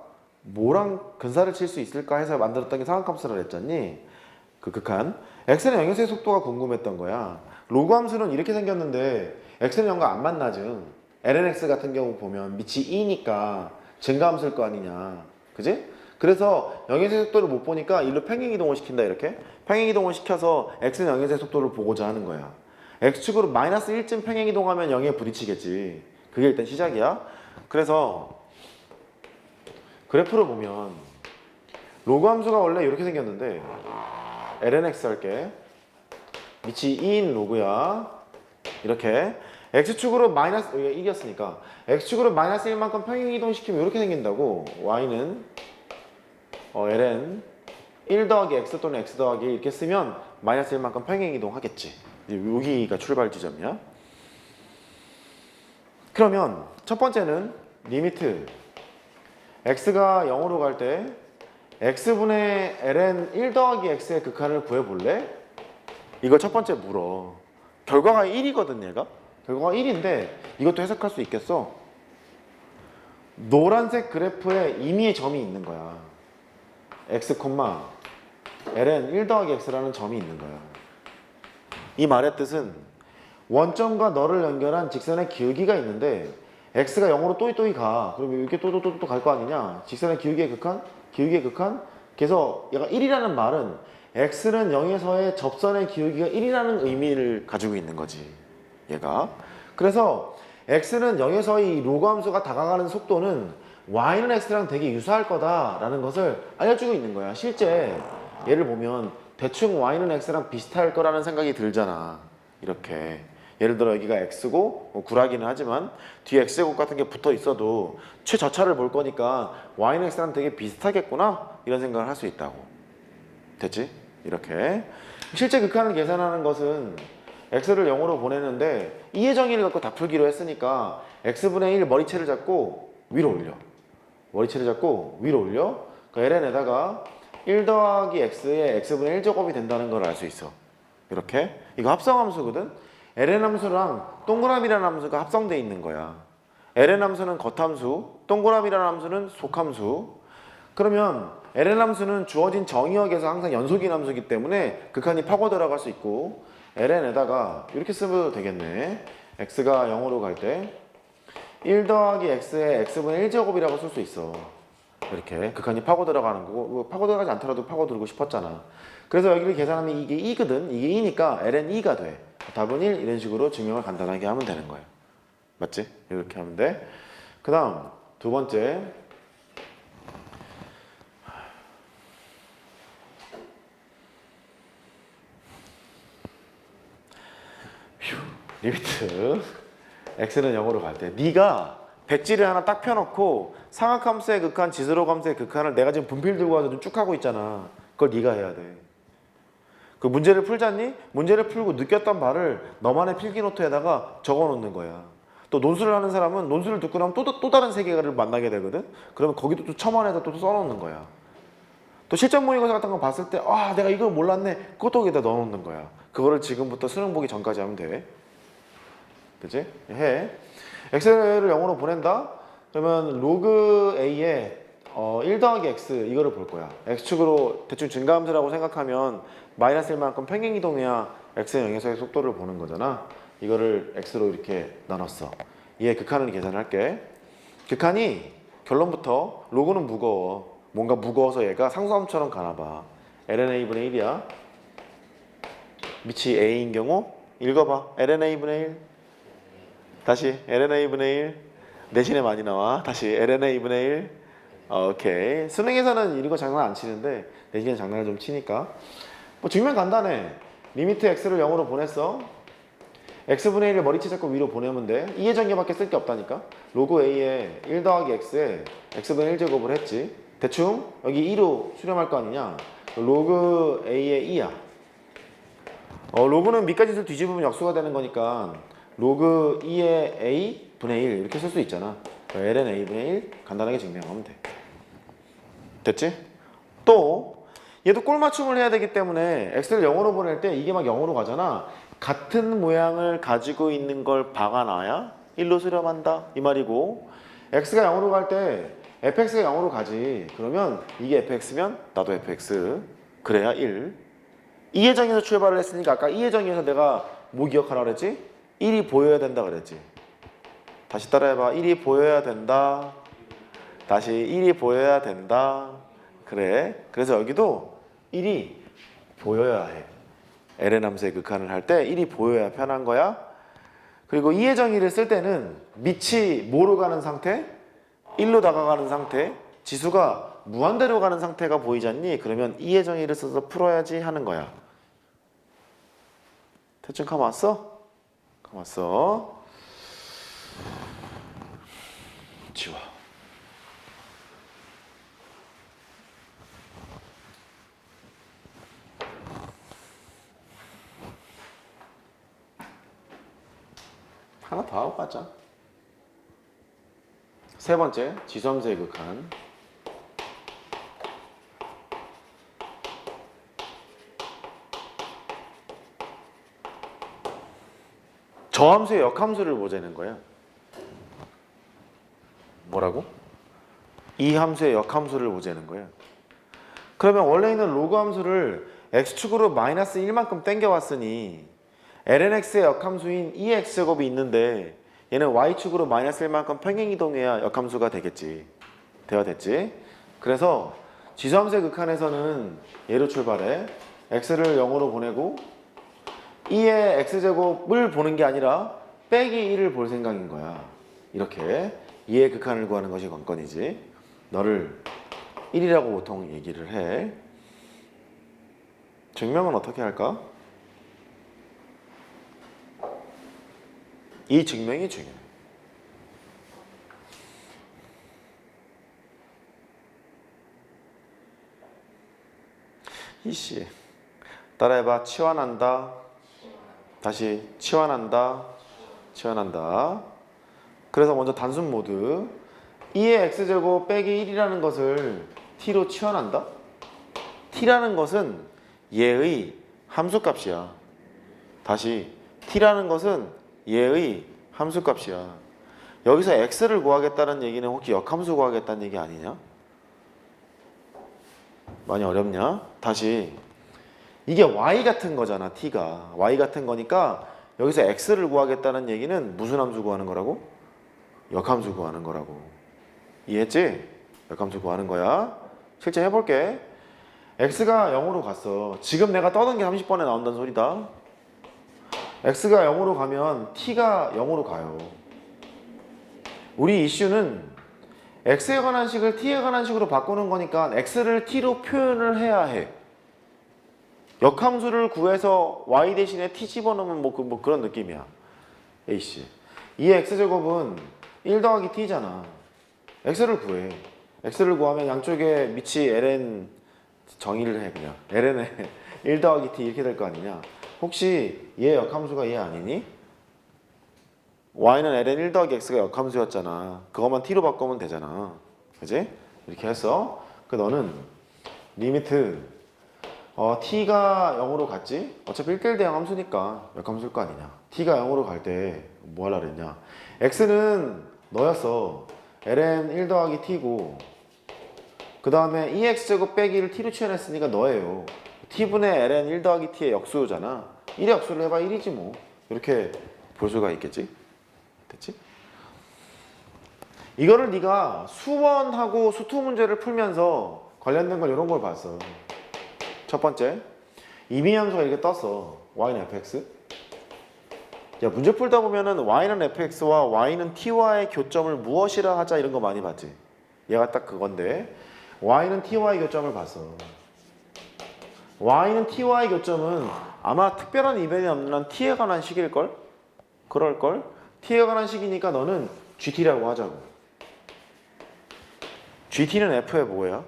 Speaker 1: 뭐랑 근사를 칠 수 있을까 해서 만들었던 게 삼각함수라 했잖니. 그 극한 x는 0에서의 속도가 궁금했던 거야. 로그 함수는 이렇게 생겼는데 x는 0과 안 만나죠. lnx 같은 경우 보면 밑이 2니까 증가함수일 거 아니냐. 그지? 그래서 0에서의 속도를 못 보니까 일로 평행이동을 시킨다. 이렇게 평행이동을 시켜서 x는 0에서의 속도를 보고자 하는 거야. x축으로 마이너스 1쯤 평행이동하면 0에 부딪히겠지. 그게 일단 시작이야. 그래서 그래프를 보면 로그 함수가 원래 이렇게 생겼는데 lnx 할게. 밑이 2인 로그야. 이렇게 x축으로 마이너스, 여기가 1이었으니까 x축으로 마이너스 1만큼 평행이동시키면 이렇게 생긴다고. y는 ln 1 더하기 x 또는 x 더하기 1 이렇게 쓰면 마이너스 1만큼 평행이동 하겠지. 여기가 출발 지점이야. 그러면 첫 번째는 리미트 x가 0으로 갈 때 x분의 ln 1 더하기 x의 극한을 구해볼래? 이거 첫 번째 물어. 결과가 1이거든 얘가. 결과가 1인데 이것도 해석할 수 있겠어? 노란색 그래프에 임의의 점이 있는 거야. x, ln 1 더하기 x라는 점이 있는 거야. 이 말의 뜻은 원점과 너를 연결한 직선의 기울기가 있는데 x가 0으로 또이 가. 그럼 이렇게 또 갈 거 아니냐? 직선의 기울기의 극한? 기울기의 극한? 그래서 얘가 1이라는 말은 x는 0에서의 접선의 기울기가 1이라는 의미를 가지고 있는 거지. 얘가. 그래서 x는 0에서의 이 로그 함수가 다가가는 속도는 y는 x랑 되게 유사할 거다라는 것을 알려주고 있는 거야. 실제 얘를 보면 대충 y는 x랑 비슷할 거라는 생각이 들잖아. 이렇게. 예를 들어 여기가 x고 구라기는 하지만 뒤에 x제곱 같은 게 붙어 있어도 최저차를 볼 거니까 y는 x랑 되게 비슷하겠구나 이런 생각을 할 수 있다고. 됐지? 이렇게. 실제 극한을 계산하는 것은 x를 0으로 보내는데 2의 정의를 갖고 다 풀기로 했으니까 x분의 1 머리채를 잡고 위로 올려. 머리채를 잡고 위로 올려. 그러니까 ln에다가 1 더하기 x의 x분의 1제곱이 된다는 걸 알 수 있어. 이렇게. 이거 합성함수거든. ln 함수랑 동그라미라는 함수가 합성되어 있는 거야. ln 함수는 겉함수, 동그라미라는 함수는 속함수. 그러면 ln 함수는 주어진 정의역에서 항상 연속인 함수이기 때문에 극한이 파고 들어갈 수 있고 ln에다가 이렇게 쓰면 되겠네. x가 0으로 갈 때 1 더하기 x의 x분의 1제곱이라고 쓸 수 있어. 이렇게 극한이 파고 들어가는 거고 파고 들어가지 않더라도 파고 들고 싶었잖아. 그래서 여기를 계산하면 이게 2거든. 이게 2니까 ln 2가 돼. 답은 1 이런 식으로 증명을 간단하게 하면 되는 거야. 맞지? 이렇게 하면 돼. 그 다음 두 번째 리미트 x는 0으로 갈 때 네가 백지를 하나 딱 펴놓고 상악함수의 극한, 지수로함수의 극한을 내가 지금 분필 들고 와서 좀 쭉 하고 있잖아. 그걸 네가 해야 돼. 그 문제를 풀잖니? 문제를 풀고 느꼈던 바를 너만의 필기노트에다가 적어놓는 거야. 또 논술을 하는 사람은 논술을 듣고 나면 또 다른 세계를 만나게 되거든? 그러면 거기도 또 첨언해서 또 써놓는 거야. 또 실전 모의고사 같은 거 봤을 때 아 내가 이걸 몰랐네 그것도 여기다 넣어놓는 거야. 그거를 지금부터 수능 보기 전까지 하면 돼. 그치? 해. 엑셀을 0으로 보낸다? 그러면 로그 A에 1 더하기 x 이거를 볼 거야. x축으로 대충 증가함수라고 생각하면 마이너스 1만큼 평행 이동해야 x의 0에서의 속도를 보는 거잖아. 이거를 x로 이렇게 나눴어. 얘 극한을 계산할게. 극한이 결론부터 로그는 무거워. 뭔가 무거워서 얘가 상수함수처럼 가나봐. ln a분의 1이야. 밑이 a인 경우 읽어봐. ln a분의 1 다시 ln a분의 1 내신에 많이 나와. 다시 ln a분의 1 오케이. 수능에서는 이런 거 장난 안 치는데 내신에 장난을 좀 치니까 뭐 증명 간단해. 리미트 x를 0으로 보냈어. x분의 1을 머리채 잡고 위로 보내면 돼. 2의 전개밖에 쓸 게 없다니까. 로그 a에 1 더하기 x에 x분의 1제곱을 했지. 대충 여기 2로 수렴할 거 아니냐. 로그 a의 2야. 로그는 밑까지 수 뒤집으면 역수가 되는 거니까 로그 2의 a 분의 1 이렇게 쓸 수 있잖아. ln a분의 1 간단하게 증명하면 돼. 됐지? 또 얘도 꼴맞춤을 해야 되기 때문에 x를 0으로 보낼 때 이게 막 0으로 가잖아. 같은 모양을 가지고 있는 걸 박아놔야 1로 수렴한다 이 말이고, x가 0으로 갈 때 fx가 0으로 가지. 그러면 이게 fx면 나도 fx 그래야 1. 이해정에서 출발을 했으니까 아까 이해정에서 내가 뭐 기억하라 그랬지? 1이 보여야 된다 그랬지. 다시 따라해봐. 1이 보여야 된다. 다시 1이 보여야 된다. 그래. 그래서 여기도 1이 보여야 해. ln 함수의 극한을 할 때 1이 보여야 편한 거야. 그리고 이해 정의를 쓸 때는 밑이 뭐로 가는 상태? 1로 다가가는 상태. 지수가 무한대로 가는 상태가 보이지 않니? 그러면 이해 정의를 써서 풀어야지 하는 거야. 대충 감 왔어? 감 왔어. 지워. 하나 더 하고 가자. 세 번째, 지수함수의 극한. 저함수의 역함수를 보자는 거야. 뭐라고? 이 함수의 역함수를 보자는 거야. 그러면 원래 있는 로그 함수를 x축으로 마이너스 1만큼 땡겨왔으니 lnx의 역함수인 2x제곱이 있는데 얘는 y축으로 마이너스 1만큼 평행이동해야 역함수가 되겠지. 됐지? 그래서 지수함수의 극한에서는 얘로 출발해. x를 0으로 보내고 2의 x제곱을 보는 게 아니라 빼기 1을 볼 생각인 거야. 이렇게 2의 극한을 구하는 것이 관건이지. 너를 1이라고 보통 얘기를 해. 증명은 어떻게 할까? 이 증명이 중요해. 이씨 따라해봐. 치환한다. 다시 치환한다. 치환한다. 그래서 먼저 단순 모드 2의 x제곱 빼기 1이라는 것을 t로 치환한다. t라는 것은 얘의 함수값이야. 다시 t라는 것은 얘의 함수값이야. 여기서 x를 구하겠다는 얘기는 혹시 역함수 구하겠다는 얘기 아니냐? 많이 어렵냐? 다시 이게 y 같은 거잖아. t가 y 같은 거니까 여기서 x를 구하겠다는 얘기는 무슨 함수 구하는 거라고? 역함수 구하는 거라고. 이해했지? 역함수 구하는 거야. 실제 해볼게. x가 0으로 갔어. 지금 내가 떠든 게 30번에 나온다는 소리다. x가 0으로 가면 t가 0으로 가요. 우리 이슈는 x에 관한 식을 t에 관한 식으로 바꾸는 거니까 x를 t로 표현을 해야 해. 역함수를 구해서 y 대신에 t 집어넣으면 뭐 그런 느낌이야. A씨. 이 x제곱은 1 더하기 t잖아. x를 구해. x를 구하면 양쪽에 밑이 ln 정의를 해 그냥. ln에 1 더하기 t 이렇게 될 거 아니냐. 혹시 얘 역함수가 얘 아니니? y는 ln 1 더하기 x가 역함수였잖아. 그것만 t로 바꾸면 되잖아. 그지? 이렇게 했어. 그 너는 리미트 t가 0으로 갔지? 어차피 1대1 대항 함수니까 역함수일 거 아니냐. t가 0으로 갈 때 뭐 하려고 그랬냐. x는 너였어. ln 1 더하기 t고 그 다음에 2x제곱 빼기 1을 t로 치환했으니까 너예요. t분의 ln 1 더하기 t의 역수잖아. 1의 역수를 해봐 1이지 뭐. 이렇게 볼 수가 있겠지? 됐지? 이거를 네가 수원하고 수투 문제를 풀면서 관련된 걸 이런 걸 봤어. 첫 번째, 이미함수가 이렇게 떴어. y는 fx. 야, 문제 풀다 보면은 y는 fx와 y는 t와의 교점을 무엇이라 하자 이런 거 많이 봤지. 얘가 딱 그건데 y는 t와의 교점을 봤어. y는 t와의 교점은 아마 특별한 이변이 없는 한 t에 관한 식일걸? 그럴걸? t에 관한 식이니까 너는 gt라고 하자고. gt는 f의 뭐야?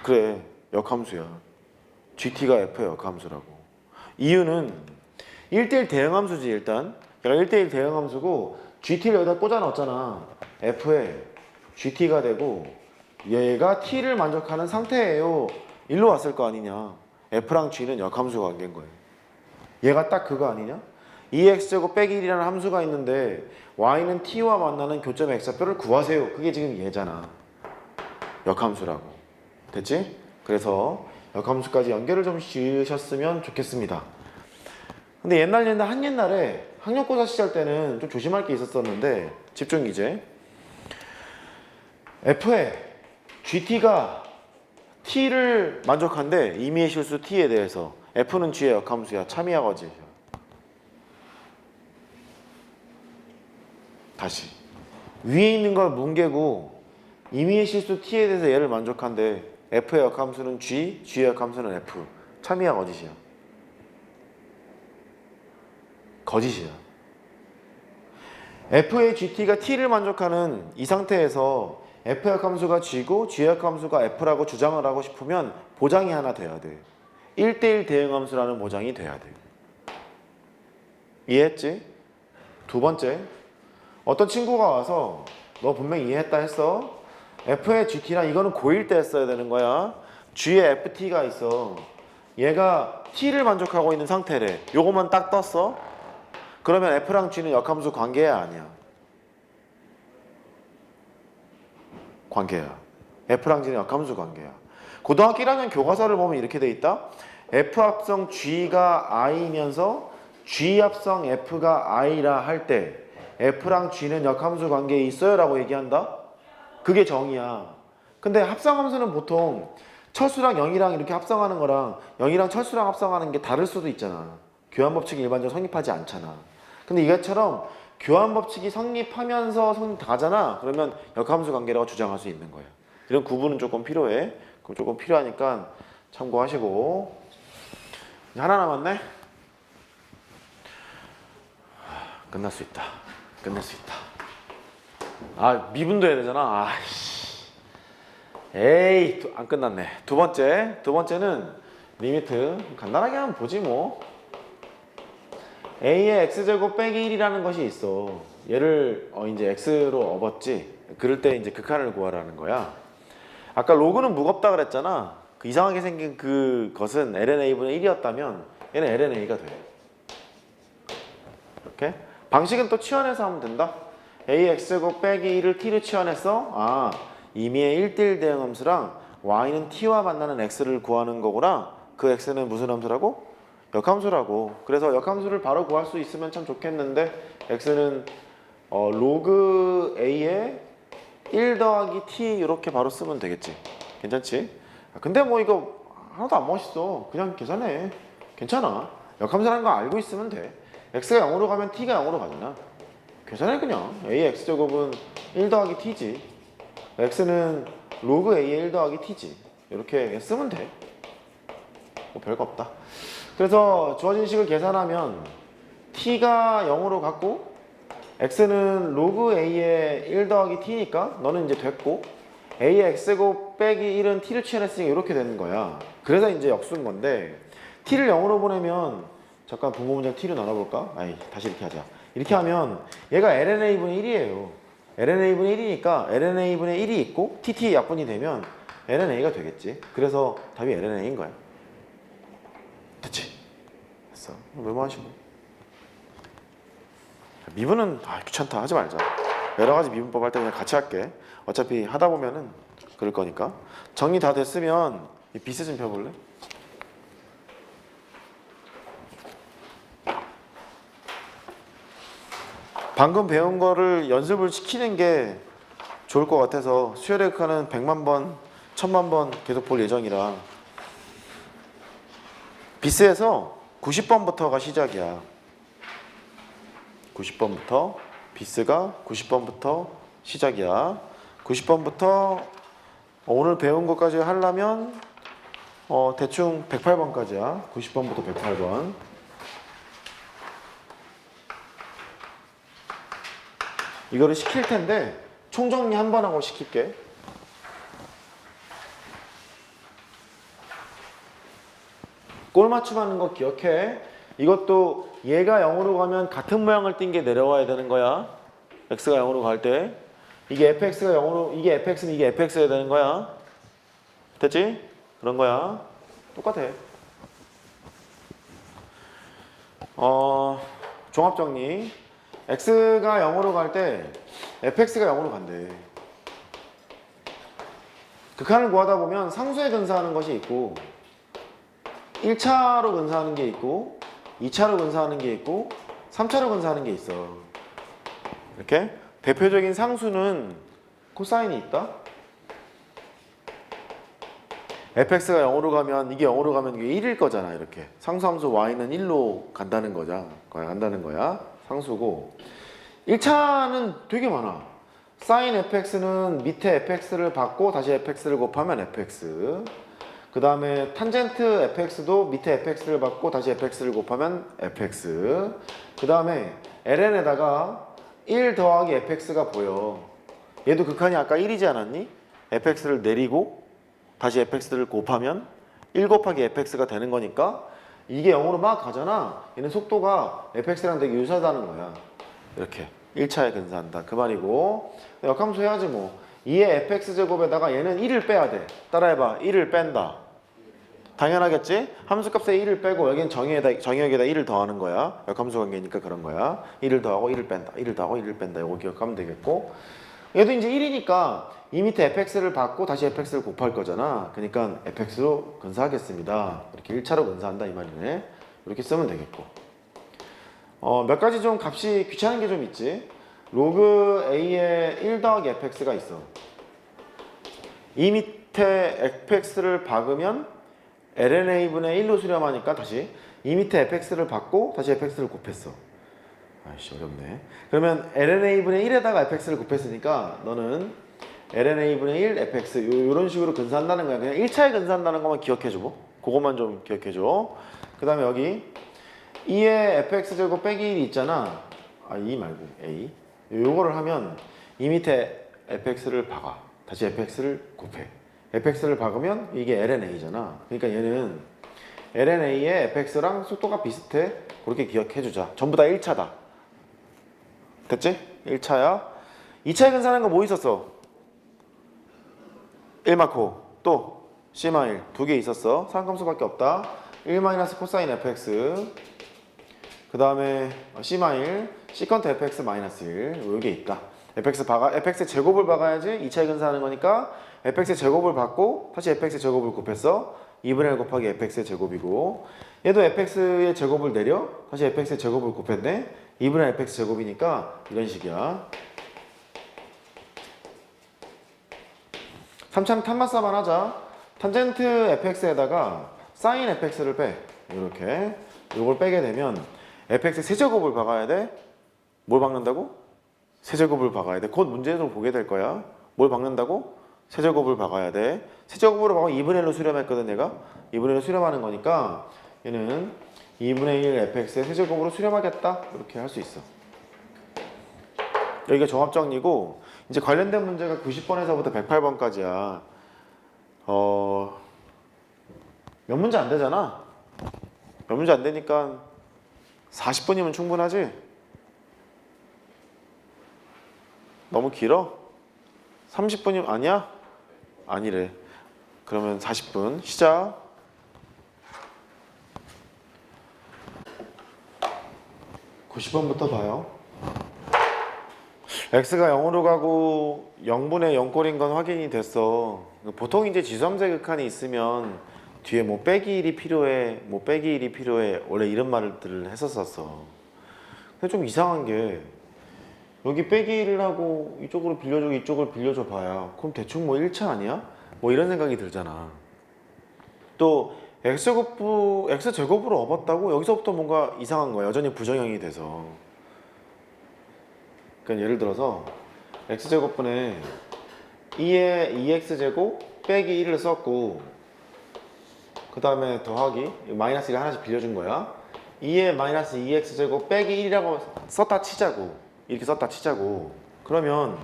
Speaker 1: 그래, 역함수야. gt가 f의 역함수라고. 이유는 1대1 대응함수지 일단. 얘가 1대1 대응함수고 gt를 여기다 꽂아 넣었잖아. f에 gt가 되고 얘가 t를 만족하는 상태예요. 일로 왔을 거 아니냐. f랑 g는 역함수 관계인 거예요. 얘가 딱 그거 아니냐? 2x제곱 빼기 1이라는 함수가 있는데 y는 t와 만나는 교점 x좌표를 구하세요. 그게 지금 얘잖아. 역함수라고. 됐지? 그래서 역함수까지 연결을 좀 지으셨으면 좋겠습니다. 근데 옛날 한옛날에 학력고사 시절 때는 좀 조심할 게 있었었는데 집중 이제 f에 gt가 t를 만족한데 임의의 실수 t에 대해서 f는 g의 역함수야. 참이야 거지? 다시 위에 있는 걸 뭉개고 임의의 실수 t에 대해서 얘를 만족한데 f의 역함수는 g, g의 역함수는 f. 참이야 거짓이야? 거짓이야. f의 gt가 t를 만족하는 이 상태에서 f의 역함수가 g고 g의 역함수가 f라고 주장을 하고 싶으면 보장이 하나 돼야 돼. 1대1 대응함수라는 보장이 돼야 돼. 이해했지? 두 번째, 어떤 친구가 와서 너 분명히 이해했다 했어. f의 gt랑 이거는 고1 때 했어야 되는 거야. g의 ft가 있어. 얘가 t를 만족하고 있는 상태래. 요거만 딱 떴어. 그러면 f랑 g는 역함수 관계야 아니야? 관계야. f랑 g는 역함수 관계야. 고등학교 1학년 교과서를 보면 이렇게 돼 있다. f 합성 g가 i면서 g 합성 f가 i라 할 때 f랑 g는 역함수 관계에 있어요 라고 얘기한다. 그게 정의야. 근데 합성함수는 보통 철수랑 0이랑 이렇게 합성하는 거랑 0이랑 철수랑 합성하는 게 다를 수도 있잖아. 교환법칙이 일반적으로 성립하지 않잖아. 근데 이것처럼 교환법칙이 성립하면서 성립하잖아. 그러면 역함수 관계라고 주장할 수 있는 거야. 이런 구분은 조금 필요해. 그럼 조금 필요하니까 참고하시고. 하나 남았네. 끝날 수 있다. 끝낼 수 있다. 아, 미분도 해야 되잖아. 아이씨. 에이, 안 끝났네. 두 번째는 리미트. 간단하게 한번 보지 뭐. a의 x제곱 빼기 1이라는 것이 있어. 얘를 이제 x로 업었지. 그럴 때 이제 극한을 구하라는 거야. 아까 로그는 무겁다 그랬잖아. 그 이상하게 생긴 그것은 ln-a분의 1이었다면 얘는 ln-a가 돼. 이렇게. 방식은 또 치환해서 하면 된다. a x제곱 빼기 1을 t로 치환했어. 아, 임의의 1대1 대응 함수랑 y는 t와 만나는 x를 구하는 거구나. 그 x는 무슨 함수라고? 역함수라고. 그래서 역함수를 바로 구할 수 있으면 참 좋겠는데 x는 로그 a에 1 더하기 t 이렇게 바로 쓰면 되겠지. 괜찮지? 근데 뭐 이거 하나도 안 멋있어. 그냥 계산해. 괜찮아. 역함수라는 거 알고 있으면 돼. x가 0으로 가면 t가 0으로 가잖아. 계산해 그냥. a x제곱은 1 더하기 t지. x는 로그 a의 1 더하기 t지. 이렇게 쓰면 돼. 뭐 별거 없다. 그래서 주어진 식을 계산하면 t가 0으로 갔고 x는 로그 a의 1 더하기 t니까 너는 이제 됐고 a의 x제곱 빼기 1은 t를 치환했으니까 이렇게 되는 거야. 그래서 이제 역수인 건데 t를 0으로 보내면 잠깐 분모 문장 t로 나눠볼까? 아니 다시 이렇게 하자. 이렇게 하면 얘가 ln-a분의 1이에요. lna분의 1이니까 lna분의 1이 있고 tt의 약분이 되면 lna가 되겠지. 그래서 답이 lna인 거야. 됐지? 됐어. 메모하시고. 미분은 귀찮다. 하지 말자. 여러 가지 미분법 할 때 그냥 같이 할게. 어차피 하다 보면은 그럴 거니까. 정리 다 됐으면 이 비스 좀 펴볼래? 방금 배운 거를 연습을 시키는 게 좋을 것 같아서 수열의극하는 100만 번, 1000만 번 계속 볼 예정이라 비스에서 90번부터가 시작이야. 90번부터 비스가 90번부터 시작이야. 90번부터 오늘 배운 것까지 하려면 대충 108번까지야. 90번부터 108번. 이거를 시킬 텐데 총정리 한 번 하고 시킬게. 꼴 맞춤하는 거 기억해. 이것도 얘가 0으로 가면 같은 모양을 띈 게 내려와야 되는 거야. x가 0으로 갈 때. 이게 fx가 0으로, 이게 fx면 이게 fx여야 되는 거야. 됐지? 그런 거야. 똑같아. 종합정리. x가 0으로 갈 때 fx가 0으로 간대. 극한을 구하다 보면 상수에 근사하는 것이 있고 1차로 근사하는 게 있고 2차로 근사하는 게 있고 3차로 근사하는 게 있어. 이렇게 대표적인 상수는 코사인이 있다. fx가 0으로 가면 이게 0으로 가면 이게 1일 거잖아. 이렇게 상수함수 y는 1로 간다는 거야. 간다는 거야. 상수고 1차는 되게 많아. sin fx는 밑에 fx를 받고 다시 fx를 곱하면 fx. 그 다음에 탄젠트 fx도 밑에 fx를 받고 다시 fx를 곱하면 fx. 그 다음에 ln에다가 1 더하기 fx가 보여. 얘도 극한이 아까 1이지 않았니? fx를 내리고 다시 fx를 곱하면 1 곱하기 fx가 되는 거니까 이게 0으로 막 가잖아. 얘는 속도가 fx랑 되게 유사하다는 거야. 이렇게 1차에 근사한다. 그 말이고 역함수 해야지 뭐. 2의 fx제곱에다가 얘는 1을 빼야 돼. 따라해봐. 1을 뺀다. 당연하겠지? 함수값에 1을 빼고 여긴 정의에다 1을 더하는 거야. 역함수 관계니까 그런 거야. 1을 더하고 1을 뺀다. 1을 더하고 1을 뺀다. 이거 기억하면 되겠고 얘도 이제 1이니까 이 밑에 fx를 받고 다시 fx를 곱할 거잖아. 그러니까 fx로 근사하겠습니다. 이렇게 1차로 근사한다 이 말이네. 이렇게 쓰면 되겠고 몇 가지 좀 값이 귀찮은 게 좀 있지. 로그 a에 1 더하기 fx가 있어. 이 밑에 fx를 박으면 lna분의 1로 수렴하니까 다시 이 밑에 fx를 받고 다시 fx를 곱했어. 아이씨 어렵네. 그러면 lna분의 1에다가 fx를 곱했으니까 너는 lna분의 1 fx 이런 식으로 근사한다는 거야. 그냥 1차에 근사한다는 것만 기억해줘. 그것만 좀 기억해줘. 그 다음에 여기 2의 fx제곱 빼기 1이 있잖아. 2 말고 a. 요거를 하면 이 밑에 fx를 박아. 다시 fx를 곱해. fx를 박으면 이게 lna잖아. 그러니까 얘는 lna의 fx랑 속도가 비슷해. 그렇게 기억해주자. 전부 다 1차다. 됐지? 1차야. 2차에 근사하는 거 뭐 있었어? 1마코 또 C마일 두 개 있었어. 상함수밖에 없다. 1 마이너스 코사인 fx 그 다음에 C마일 시컨트 fx 마이너스 1 요게 있다. fx의 제곱을 박아야지 2차에 근사하는 거니까 fx의 제곱을 받고 다시 fx의 제곱을 곱했어. 2분의 1 곱하기 fx의 제곱이고 얘도 fx의 제곱을 내려 다시 fx의 제곱을 곱했네. 2분의 1 fx 제곱이니까 이런 식이야. 3차는 탄마싸만 하자. 탄젠트 fx에다가 sin fx를 빼. 이렇게 이걸 빼게 되면 fx의 세제곱을 박아야 돼. 뭘 박는다고? 세제곱을 박아야 돼. 곧 문제에서 보게 될 거야. 뭘 박는다고? 세제곱을 박아야 돼. 세제곱으로 박으면 2분의 1로 수렴했거든 얘가. 2분의 1로 수렴하는 거니까 얘는 2분의 1 fx의 세제곱으로 수렴하겠다. 이렇게 할 수 있어. 여기가 종합정리고 이제 관련된 문제가 90번에서부터 108번까지야. 몇 문제 안 되잖아. 몇 문제 안 되니까 40분이면 충분하지? 너무 길어? 30분이 아니야? 아니래. 그러면 40분 시작. 90번부터 봐요. x가 0으로 가고 0분의 0꼴인 건 확인이 됐어. 보통 이제 지수함수의 극한이 있으면 뒤에 뭐 빼기 1이 필요해, 뭐 빼기 1이 필요해, 원래 이런 말들을 했었어. 근데 좀 이상한 게 여기 빼기 1을 하고 이쪽으로 빌려주고 이쪽을 빌려줘 봐야 그럼 대충 뭐 1차 아니야? 뭐 이런 생각이 들잖아. 또 x제곱으로 업었다고 여기서부터 뭔가 이상한 거야. 여전히 부정형이 돼서. 그러니까 예를 들어서 x제곱분에 2에 2x제곱 빼기 1을 썼고 그 다음에 더하기 마이너스 1 하나씩 빌려준 거야. 2에 마이너스 2x제곱 빼기 1이라고 썼다 치자고. 이렇게 썼다 치자고. 그러면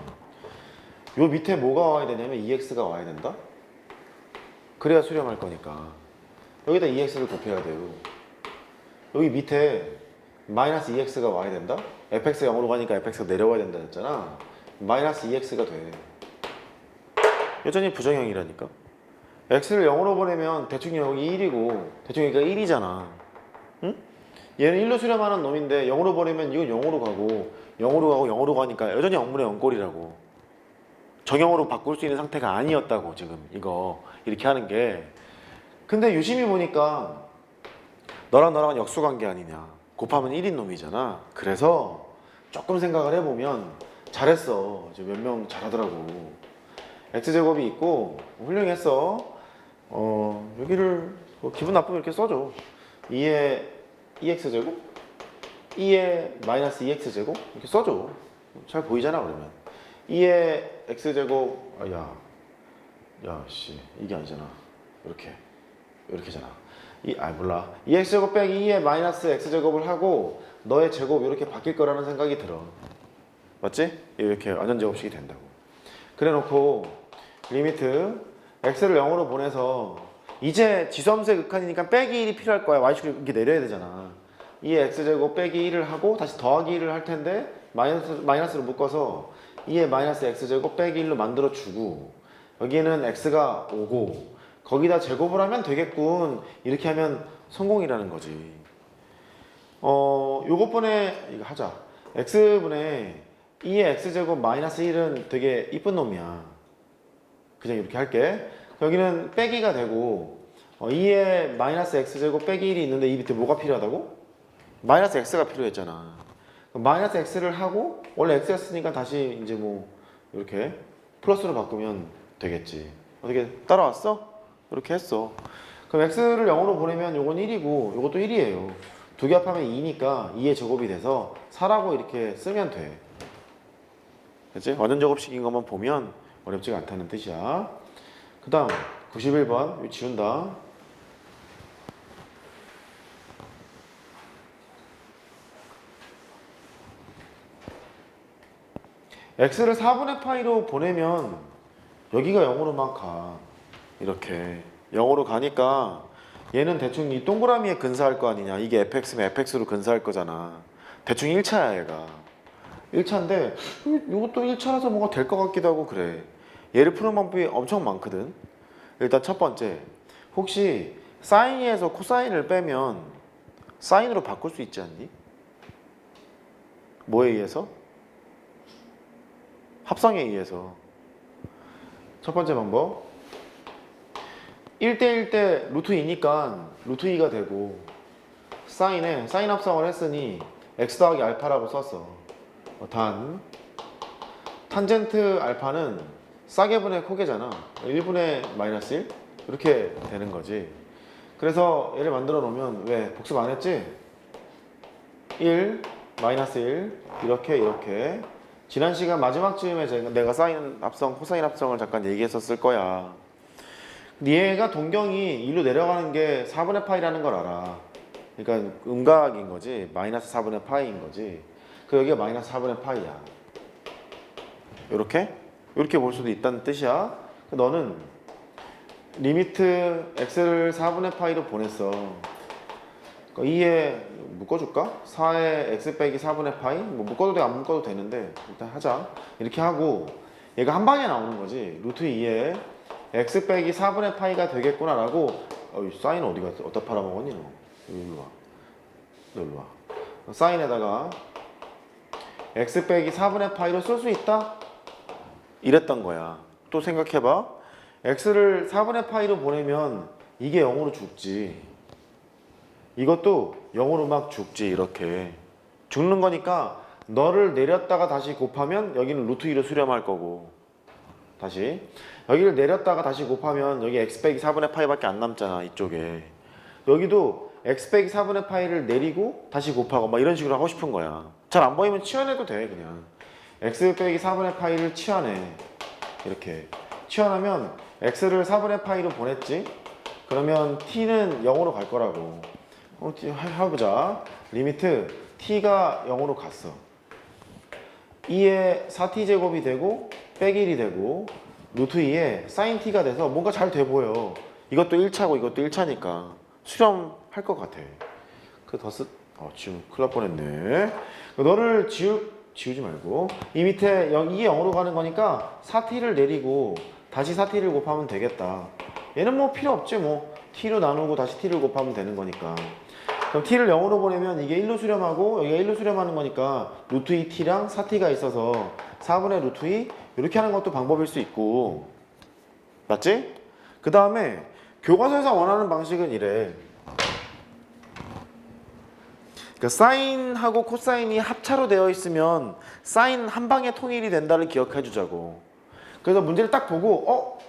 Speaker 1: 요 밑에 뭐가 와야 되냐면 2x가 와야 된다. 그래야 수렴할 거니까 여기다 2x를 곱해야 돼요. 여기 밑에 마이너스 2x가 와야 된다. fx가 0으로 가니까 fx가 내려와야 된다 했잖아. 마이너스 2x가 돼. 여전히 부정형이라니까. x를 0으로 보내면 대충 여기 1이고 대충 여기가 1이잖아. 응? 얘는 1로 수렴하는 놈인데 0으로 보내면 이건 0으로 가고 0으로 가고 0으로 가니까 여전히 0분의 0꼴이라고. 정형으로 바꿀 수 있는 상태가 아니었다고 지금 이거 이렇게 하는 게. 근데 유심히 보니까 너랑 나랑은 역수관계 아니냐. 곱하면 1인 놈이잖아. 그래서 조금 생각을 해보면 잘했어. 이제 몇 명 잘하더라고. x제곱이 있고 훌륭했어. 여기를 뭐 기분 나쁘면 이렇게 써줘. 2에 2x제곱 2에 마이너스 2x제곱 이렇게 써줘. 잘 보이잖아. 그러면 2에 x제곱 야씨 이게 아니잖아. 이렇게잖아. 몰라. 2x제곱 빼기 2에 마이너스 x제곱을 하고 너의 제곱 이렇게 바뀔 거라는 생각이 들어. 맞지? 이렇게 완전제곱식이 된다고. 그래 놓고 리미트 x를 0으로 보내서 이제 지수함수의 극한이니까 빼기 1이 필요할 거야. y축을 이렇게 내려야 되잖아. 2의 x제곱 빼기 1을 하고 다시 더하기 1을 할 텐데 마이너스로 묶어서 2의 마이너스 x제곱 빼기 1로 만들어 주고 여기에는 x가 오고 거기다 제곱을 하면 되겠군. 이렇게 하면 성공이라는 거지. 요것분에 이거 하자. x분의 2의 x제곱 마이너스 1은 되게 이쁜 놈이야. 그냥 이렇게 할게. 여기는 빼기가 되고 2에 마이너스 x제곱 빼기 1이 있는데 이 밑에 뭐가 필요하다고? 마이너스 x가 필요했잖아. 마이너스 x를 하고 원래 x였으니까 다시 이제 뭐 이렇게 플러스로 바꾸면 되겠지. 어떻게 따라왔어? 이렇게 했어. 그럼 x를 0으로 보내면 요건 1이고 요것도 1이에요. 두 개 합하면 2니까 2의 제곱이 돼서 4라고 이렇게 쓰면 돼. 그치? 완전 제곱식인 것만 보면 어렵지가 않다는 뜻이야. 그 다음 91번 이거 지운다. x를 4분의 파이로 보내면 여기가 0으로 막 가. 이렇게 0으로 가니까 얘는 대충 이 동그라미에 근사할 거 아니냐. 이게 fx면 fx로 근사할 거잖아. 대충 1차야 얘가. 1차인데 이것도 1차라서 뭔가 될 것 같기도 하고 그래. 얘를 푸는 방법이 엄청 많거든. 일단 첫 번째, 혹시 사인에서 코사인을 빼면 사인으로 바꿀 수 있지 않니? 뭐에 의해서? 합성에 의해서. 첫 번째 방법, 1대1 때 루트 2니까 루트 2가 되고 사인에 사인 합성을 했으니 x 더하기 알파라고 썼어. 탄젠트 알파는 싸개분의 코개잖아. 1분의 마이너스 1 이렇게 되는 거지. 그래서 얘를 만들어 놓으면 왜 복습 안 했지? 1 마이너스 1 이렇게 지난 시간 마지막 쯤에 내가 사인 합성 코사인 합성을 잠깐 얘기했었을 거야. 얘가 동경이 1로 내려가는 게 4분의 파이라는 걸 알아. 그러니까 음각인 거지. 마이너스 4분의 파이인 거지. 그 여기가 마이너스 4분의 파이야. 이렇게 볼 수도 있다는 뜻이야. 너는 리미트 x를 4분의 파이로 보냈어. 그러니까 2에 묶어줄까? 4에 x 빼기 4분의 파이? 뭐 묶어도 돼, 안 묶어도 되는데 일단 하자. 이렇게 하고 얘가 한 방에 나오는 거지. 루트 2에 x 빼기 4분의 파이가 되겠구나 라고. 사인 어디 갔어? 어디다 팔아먹었니 너? 일로 와. 너 일로 와. 사인에다가 x 빼기 4분의 파이로 쓸 수 있다? 이랬던 거야. 또 생각해봐. x를 4분의 파이로 보내면 이게 0으로 죽지. 이것도 0으로 막 죽지. 이렇게 죽는 거니까 너를 내렸다가 다시 곱하면 여기는 루트 2로 수렴할 거고, 다시 여기를 내렸다가 다시 곱하면 여기 x 빼기 4분의 파이밖에 안 남잖아. 이쪽에 여기도 x 빼기 4분의 파이를 내리고 다시 곱하고 막 이런 식으로 하고 싶은 거야. 잘 안 보이면 치환해도 돼. 그냥 x 빼기 4분의 파이를 치환해. 이렇게 치환하면 x를 4분의 파이로 보냈지. 그러면 t는 0으로 갈 거라고. 해보자. 리미트 t가 0으로 갔어. 2에 4t 제곱이 되고 빼기 1이 되고 루트 2에 sin t가 돼서 뭔가 잘 돼 보여. 이것도 1차고 이것도 1차니까 수렴할 것 같아. 지금 큰일 날 뻔했네. 너를 지우지 말고 이 밑에 이게 0으로 가는 거니까 4t를 내리고 다시 4t를 곱하면 되겠다. 얘는 뭐 필요 없지. 뭐 t로 나누고 다시 t를 곱하면 되는 거니까. 그럼 t를 0으로 보내면 이게 1로 수렴하고 여기가 1로 수렴하는 거니까 루트 2t랑 4t가 있어서 4분의 루트 2 이렇게 하는 것도 방법일 수 있고, 맞지? 그 다음에 교과서에서 원하는 방식은 이래. 그러니까 사인하고 코사인이 합차로 되어 있으면 사인 한 방에 통일이 된다를 기억해 주자고. 그래서 문제를 딱 보고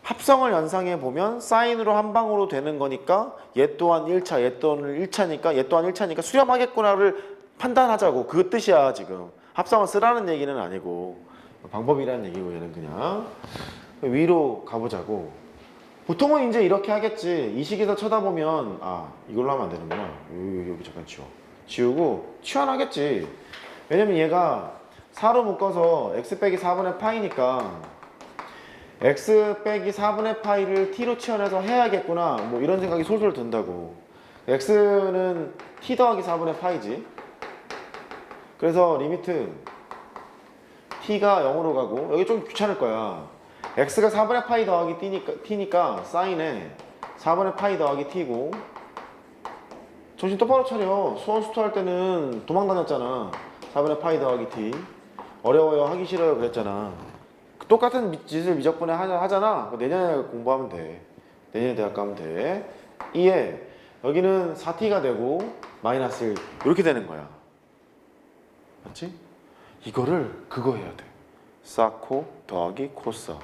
Speaker 1: 합성을 연상해 보면 사인으로 한 방으로 되는 거니까 얘 또한 1차, 얘 또한 1차니까 수렴하겠구나를 판단하자고. 그 뜻이야. 지금 합성을 쓰라는 얘기는 아니고 방법이라는 얘기고, 얘는 그냥 위로 가보자고. 보통은 이제 이렇게 하겠지. 이 식에서 쳐다보면 이걸로 하면 안 되는구나. 여기 잠깐 지우고 치환하겠지. 왜냐면 얘가 4로 묶어서 x 빼기 4분의 파이니까 x 빼기 4분의 파이를 t로 치환해서 해야겠구나, 뭐 이런 생각이 솔솔 든다고. x는 t 더하기 4분의 파이지. 그래서 리미트 t가 0으로 가고, 여기 좀 귀찮을 거야. x가 4분의 파이 더하기 t니까 사인에 4분의 파이 더하기 t고. 정신 똑바로 차려. 수원 수투할 때는 도망 다녔잖아. 4분의 파이 더하기 t. 어려워요, 하기 싫어요 그랬잖아. 똑같은 짓을 미적분에 하잖아. 내년에 공부하면 돼. 내년에 대학 가면 돼. 2에 여기는 4t가 되고 마이너스 1 이렇게 되는 거야. 맞지? 이거를 그거 해야 돼. 사코 더하기 코사,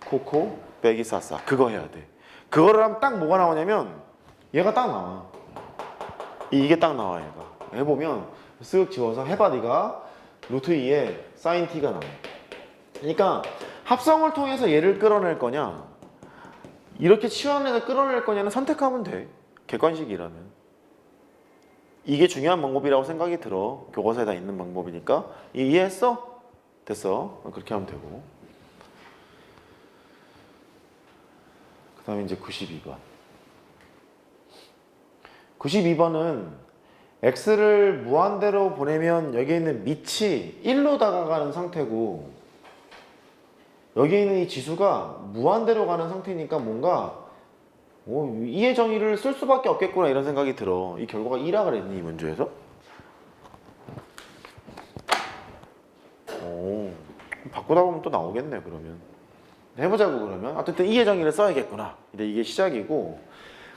Speaker 1: 코코 빼기 사사, 그거 해야 돼. 그거를 하면 딱 뭐가 나오냐면 얘가 딱 나와. 이게 딱 나와. 얘가 해보면 쓱 지워서 해봐. 네가 루트 2에 사인 t가 나와. 그러니까 합성을 통해서 얘를 끌어낼 거냐, 이렇게 치환해서 끌어낼 거냐는 선택하면 돼. 객관식이라면. 이게 중요한 방법이라고 생각이 들어. 교과서에 다 있는 방법이니까. 이해했어? 됐어. 그렇게 하면 되고. 그 다음에 이제 92번. 92번은 x를 무한대로 보내면 여기 있는 밑이 1로 다가가는 상태고, 여기 있는 이 지수가 무한대로 가는 상태니까 뭔가 이의 정의를 쓸 수밖에 없겠구나 이런 생각이 들어. 이 결과가 1라 그랬니 이 문제에서? 바꾸다 보면 또 나오겠네. 그러면 해보자고. 그러면 어쨌든 이의 정의를 써야겠구나. 근데 이게 시작이고,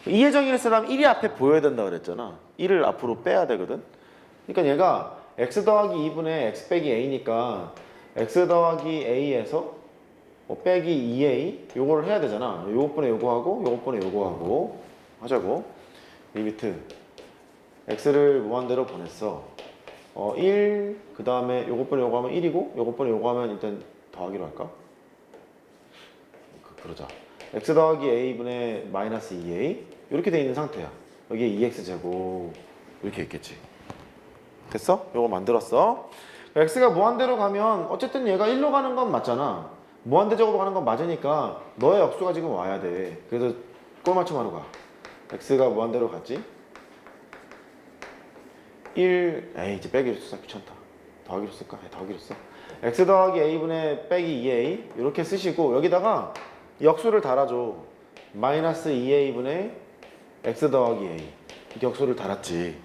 Speaker 1: 이의 정의를 쓰려면 1이 앞에 보여야 된다 그랬잖아. 1을 앞으로 빼야 되거든. 그러니까 얘가 x 더하기 2분의 x 빼기 a니까 x 더하기 a에서 빼기 2a 요거를 해야 되잖아. 요것분에 요거하고 요것분에 요거하고 하자고. 리미트 x를 무한대로 보냈어. 1, 그 다음에 요것분에 요거 하면 1이고 요것분에 요거 하면 일단 더하기로 할까? 그러자. x 더하기 a분의 마이너스 2a 이렇게 돼 있는 상태야. 여기에 2x제곱 이렇게 있겠지. 됐어? 요거 만들었어. x가 무한대로 가면 어쨌든 얘가 1로 가는 건 맞잖아. 무한대적으로 가는 건 맞으니까 너의 역수가 지금 와야 돼. 그래서 꼴 맞춤하러 가. x가 무한대로 갔지? 1 에이 이제 빼기로 쓰자 귀찮다. 더하기로 쓸까? 더하기로 써. x 더하기 a분의 빼기 2a 이렇게 쓰시고 여기다가 역수를 달아줘. 마이너스 2a분의 x 더하기 a 이렇게 역수를 달았지.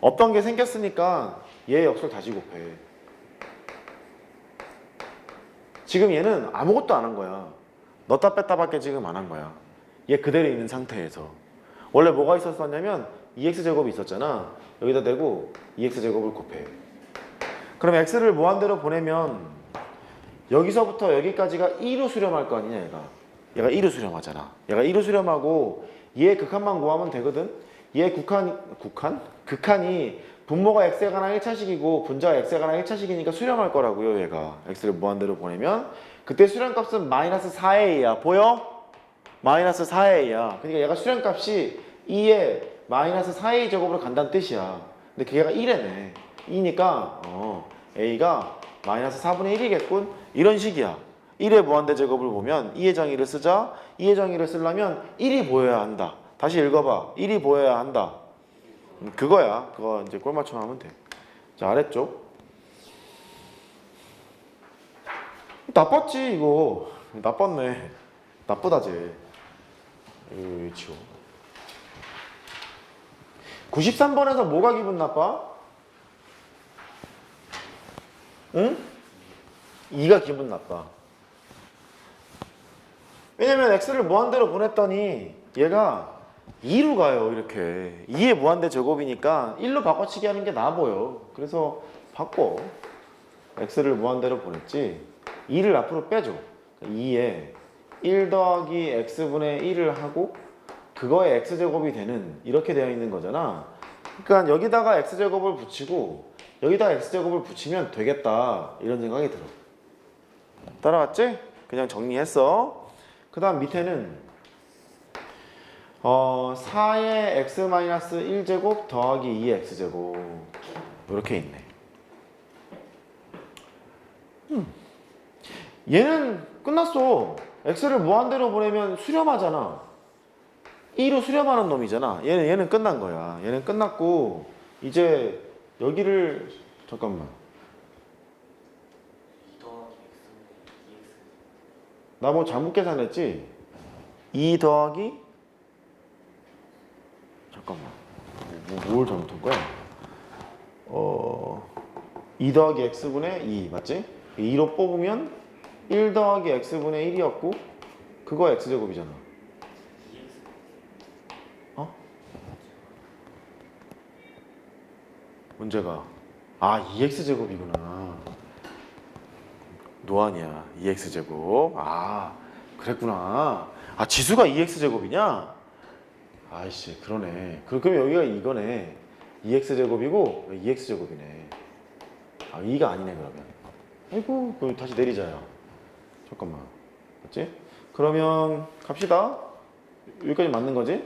Speaker 1: 없던 게 생겼으니까 얘 역수를 다시 곱해. 지금 얘는 아무것도 안 한 거야. 넣다 뺐다 밖에 지금 안 한 거야. 얘 그대로 있는 상태에서. 원래 뭐가 있었었냐면 2x제곱이 있었잖아. 여기다 대고 2x제곱을 곱해. 그럼 x를 무한대로 보내면 여기서부터 여기까지가 2로 수렴할 거 아니냐 얘가 2로 수렴하잖아. 얘가 2로 수렴하고 얘 극한만 구하면 되거든. 얘 극한이 분모가 x에 관한 1차식이고 분자가 x에 관한 1차식이니까 수렴할 거라고요. 얘가 x를 무한대로 보내면 그때 수렴값은 마이너스 4a야. 보여? 마이너스 4a야. 그러니까 얘가 수렴값이 2에 마이너스 4a 제곱으로 간다는 뜻이야. 근데 걔가 1이네. 2니까 a가 마이너스 4분의 1이겠군. 이런 식이야. 1의 무한대 제곱을 보면 2의 정의를 쓰자. 2의 정의를 쓰려면 1이 보여야 한다. 다시 읽어봐. 1이 보여야 한다. 그거야. 그거 이제 꼴 맞춤 하면 돼. 자, 아래쪽. 나빴지 이거. 나빴네. 나쁘다 쟤. 이거 치워. 93번에서 뭐가 기분 나빠? 응? 2가 기분 나빠. 왜냐면 x를 무한대로 보냈더니 얘가 2로 가요. 이렇게 2의 무한대 제곱이니까 1로 바꿔치기 하는 게 나아 보여. 그래서 바꿔. x를 무한대로 보냈지 2를 앞으로 빼줘. 2에 1 더하기 x분의 1을 하고 그거에 x제곱이 되는 이렇게 되어 있는 거잖아. 그러니까 여기다가 x제곱을 붙이고 여기다 x제곱을 붙이면 되겠다 이런 생각이 들어. 따라왔지? 그냥 정리했어. 그 다음 밑에는 4의 x-1제곱 더하기 2의 x제곱 이렇게 있네. 얘는 끝났어. x를 무한대로 보내면 수렴하잖아. 2로 수렴하는 놈이잖아. 얘는 끝난 거야. 얘는 끝났고 이제 여기를 잠깐만. 나 뭐 잘못 계산했지? 2 더하기 잠깐만. 뭘 잘못한 거야? 2 더하기 x분의 2 맞지? 2로 뽑으면 1 더하기 x분의 1이었고 그거 x제곱이잖아. 어? 문제가 2x제곱이구나. 노안이야. 2x제곱. 그랬구나. 지수가 2x제곱이냐? 아이씨 그러네. 그럼 여기가 이거네. 2x제곱이고 2x제곱이네. 2가 아니네 그러면. 아이고 그럼 다시 내리자요. 잠깐만. 맞지? 그러면 갑시다. 여기까지 맞는 거지?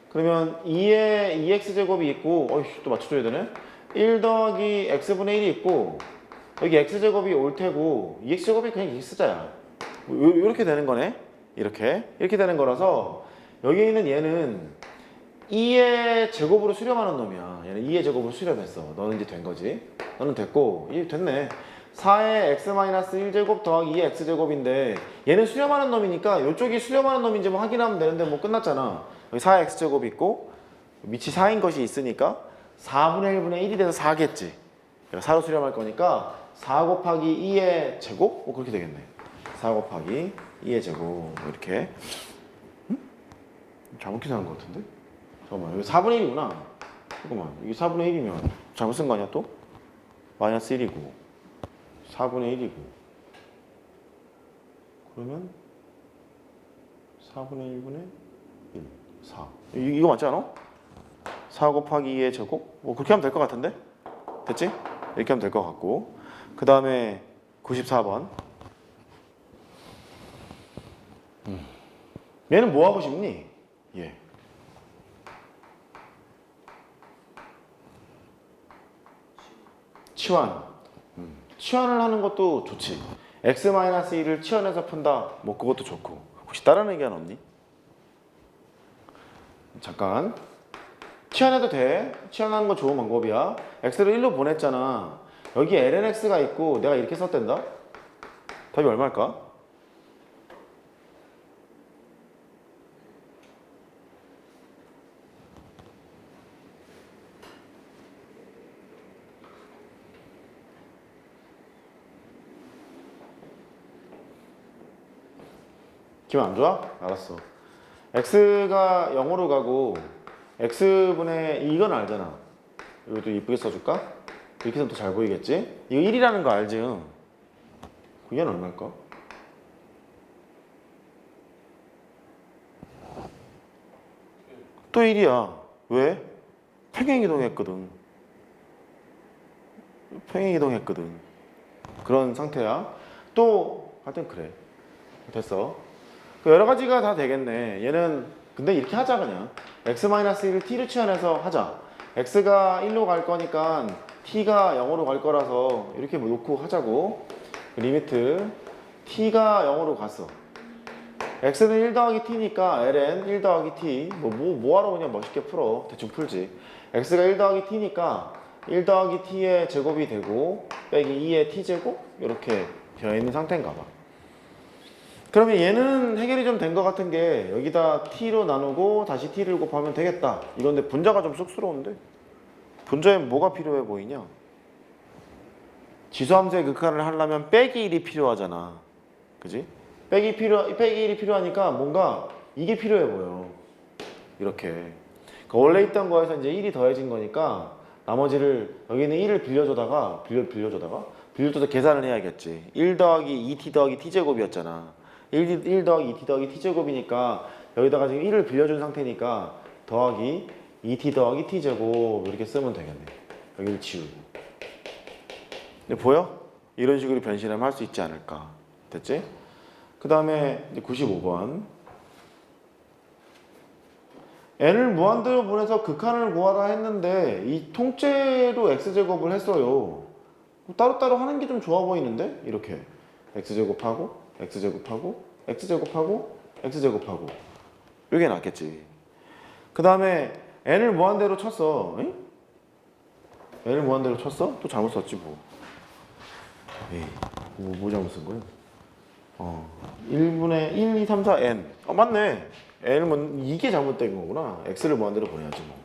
Speaker 1: 그러면 2에 2x제곱이 있고 또 맞춰줘야 되네. 1 더하기 x분의 1이 있고 여기 x제곱이 올 테고 2x제곱이 그냥 x자야. 이렇게 되는 거네. 이렇게 되는 거라서 여기 있는 얘는 2의 제곱으로 수렴하는 놈이야. 얘는 2의 제곱으로 수렴했어. 너는 이제 된 거지. 너는 됐고 됐네. 4의 x-1제곱 더하기 2의 x제곱인데 얘는 수렴하는 놈이니까 이쪽이 수렴하는 놈인지 뭐 확인하면 되는데 뭐 끝났잖아. 여기 4의 x제곱이 있고 밑이 4인 것이 있으니까 4분의 1분의 1이 돼서 4겠지. 4로 수렴할 거니까 4 곱하기 2의 제곱? 그렇게 되겠네. 4 곱하기 2의 제곱 이렇게. 잘못 계산한 것 같은데? 잠깐만 여기 4분의 1이구나. 잠깐만 이게 4분의 1이면 잘못 쓴 거 아니야 또? 마이너스 1이고 4분의 1이고 그러면 4분의 1분의 1 4 이거 맞지 않아? 4 곱하기 2의 제곱? 그렇게 하면 될 것 같은데? 됐지? 이렇게 하면 될 것 같고 그 다음에 94번 얘는 뭐 하고 싶니? 얘 치환. 치환을 하는 것도 좋지. x-1을 치환해서 푼다. 그것도 좋고. 혹시 다른 의견 없니? 잠깐. 치환해도 돼. 치환하는 거 좋은 방법이야. x를 1로 보냈잖아. 여기 lnx가 있고 내가 이렇게 썼댄다. 답이 얼마일까? 기분 안 좋아? 알았어. x가 0으로 가고 x분의 이건 알잖아. 이것도 이쁘게 써줄까? 이렇게 해서 더 잘 보이겠지? 이거 1이라는 거 알지? 그게 얼마일까? 또 1이야. 왜? 평행이동했거든. 평행이동했거든. 그런 상태야. 또 하여튼 그래. 됐어. 여러 가지가 다 되겠네. 얘는 근데 이렇게 하자 그냥. x-1을 t로 치환해서 하자. x가 1로 갈 거니까 t가 0으로 갈 거라서 이렇게 뭐 놓고 하자고. 리미트 t가 0으로 갔어. x는 1 더하기 t니까 ln 1 더하기 t 뭐하러 그냥 멋있게 풀어. 대충 풀지. x가 1 더하기 t니까 1 더하기 t의 제곱이 되고 빼기 2의 t제곱 이렇게 되어 있는 상태인가 봐. 그러면 얘는 해결이 좀 된 것 같은 게 여기다 t로 나누고 다시 t를 곱하면 되겠다. 이건데 분자가 좀 쑥스러운데? 분자에 뭐가 필요해 보이냐? 지수함수의 극한을 하려면 빼기 1이 필요하잖아. 그지? 빼기 1이 필요하니까 뭔가 이게 필요해 보여. 이렇게. 그러니까 원래 있던 거에서 이제 1이 더해진 거니까 나머지를 여기는 1을 빌려줘서 계산을 해야겠지. 1 더하기 2t 더하기 t제곱이었잖아. 1 더하기 2t 더하기 t제곱이니까 여기다가 지금 1을 빌려준 상태니까 더하기 2t 더하기 t제곱 이렇게 쓰면 되겠네. 여기를 지우고. 근데 보여? 이런 식으로 변신하면 할 수 있지 않을까. 됐지? 그 다음에 95번. n을 무한대로 보내서 극한을 구하라 했는데 이 통째로 x제곱을 했어요. 따로따로 하는 게 좀 좋아 보이는데? 이렇게 x제곱하고 x제곱하고 x제곱하고 x제곱하고 이게 낫겠지. 그 다음에 n을 무한대로 쳤어. 응? n을 무한대로 쳤어? 또 잘못 썼지 뭐. 에이, 뭐 잘못 쓴 거야? 1분의 1, 2, 3, 4, n. 맞네. n은 이게 잘못된 거구나. x를 무한대로 보내야지 뭐.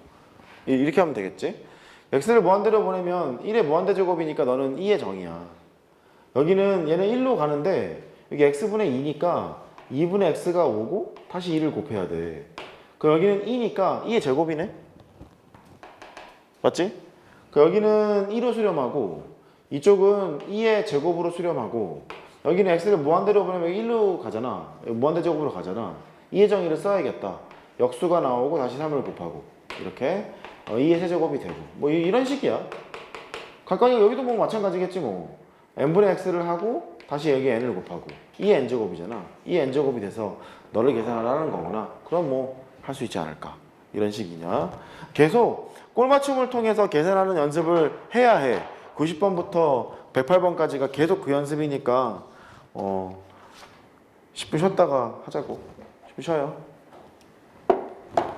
Speaker 1: 이렇게 하면 되겠지? x를 무한대로 보내면 1의 무한대 제곱이니까 너는 2의 정이야. 여기는 얘는 1로 가는데 여기 x분의 2니까 2분의 x가 오고 다시 2를 곱해야 돼. 그 여기는 2니까 2의 제곱이네? 맞지? 그 여기는 2로 수렴하고 이쪽은 2의 제곱으로 수렴하고 여기는 x를 무한대로 보내면 1로 가잖아. 무한대 제곱으로 가잖아. 2의 정의를 써야겠다. 역수가 나오고 다시 3을 곱하고 이렇게 2의 세제곱이 되고 뭐 이런 식이야. 각각이 여기도 뭐 마찬가지겠지 뭐. n분의 x를 하고 다시 여기 n을 곱하고 2의 n제곱이잖아. 2의 n제곱이 돼서 너를 계산하라는 거구나. 그럼 뭐 할 수 있지 않을까. 이런 식이냐. 계속 꼴맞춤을 통해서 계산하는 연습을 해야 해. 90번부터 108번까지가 계속 그 연습이니까 10분 쉬었다가 하자고. 10분 쉬어요.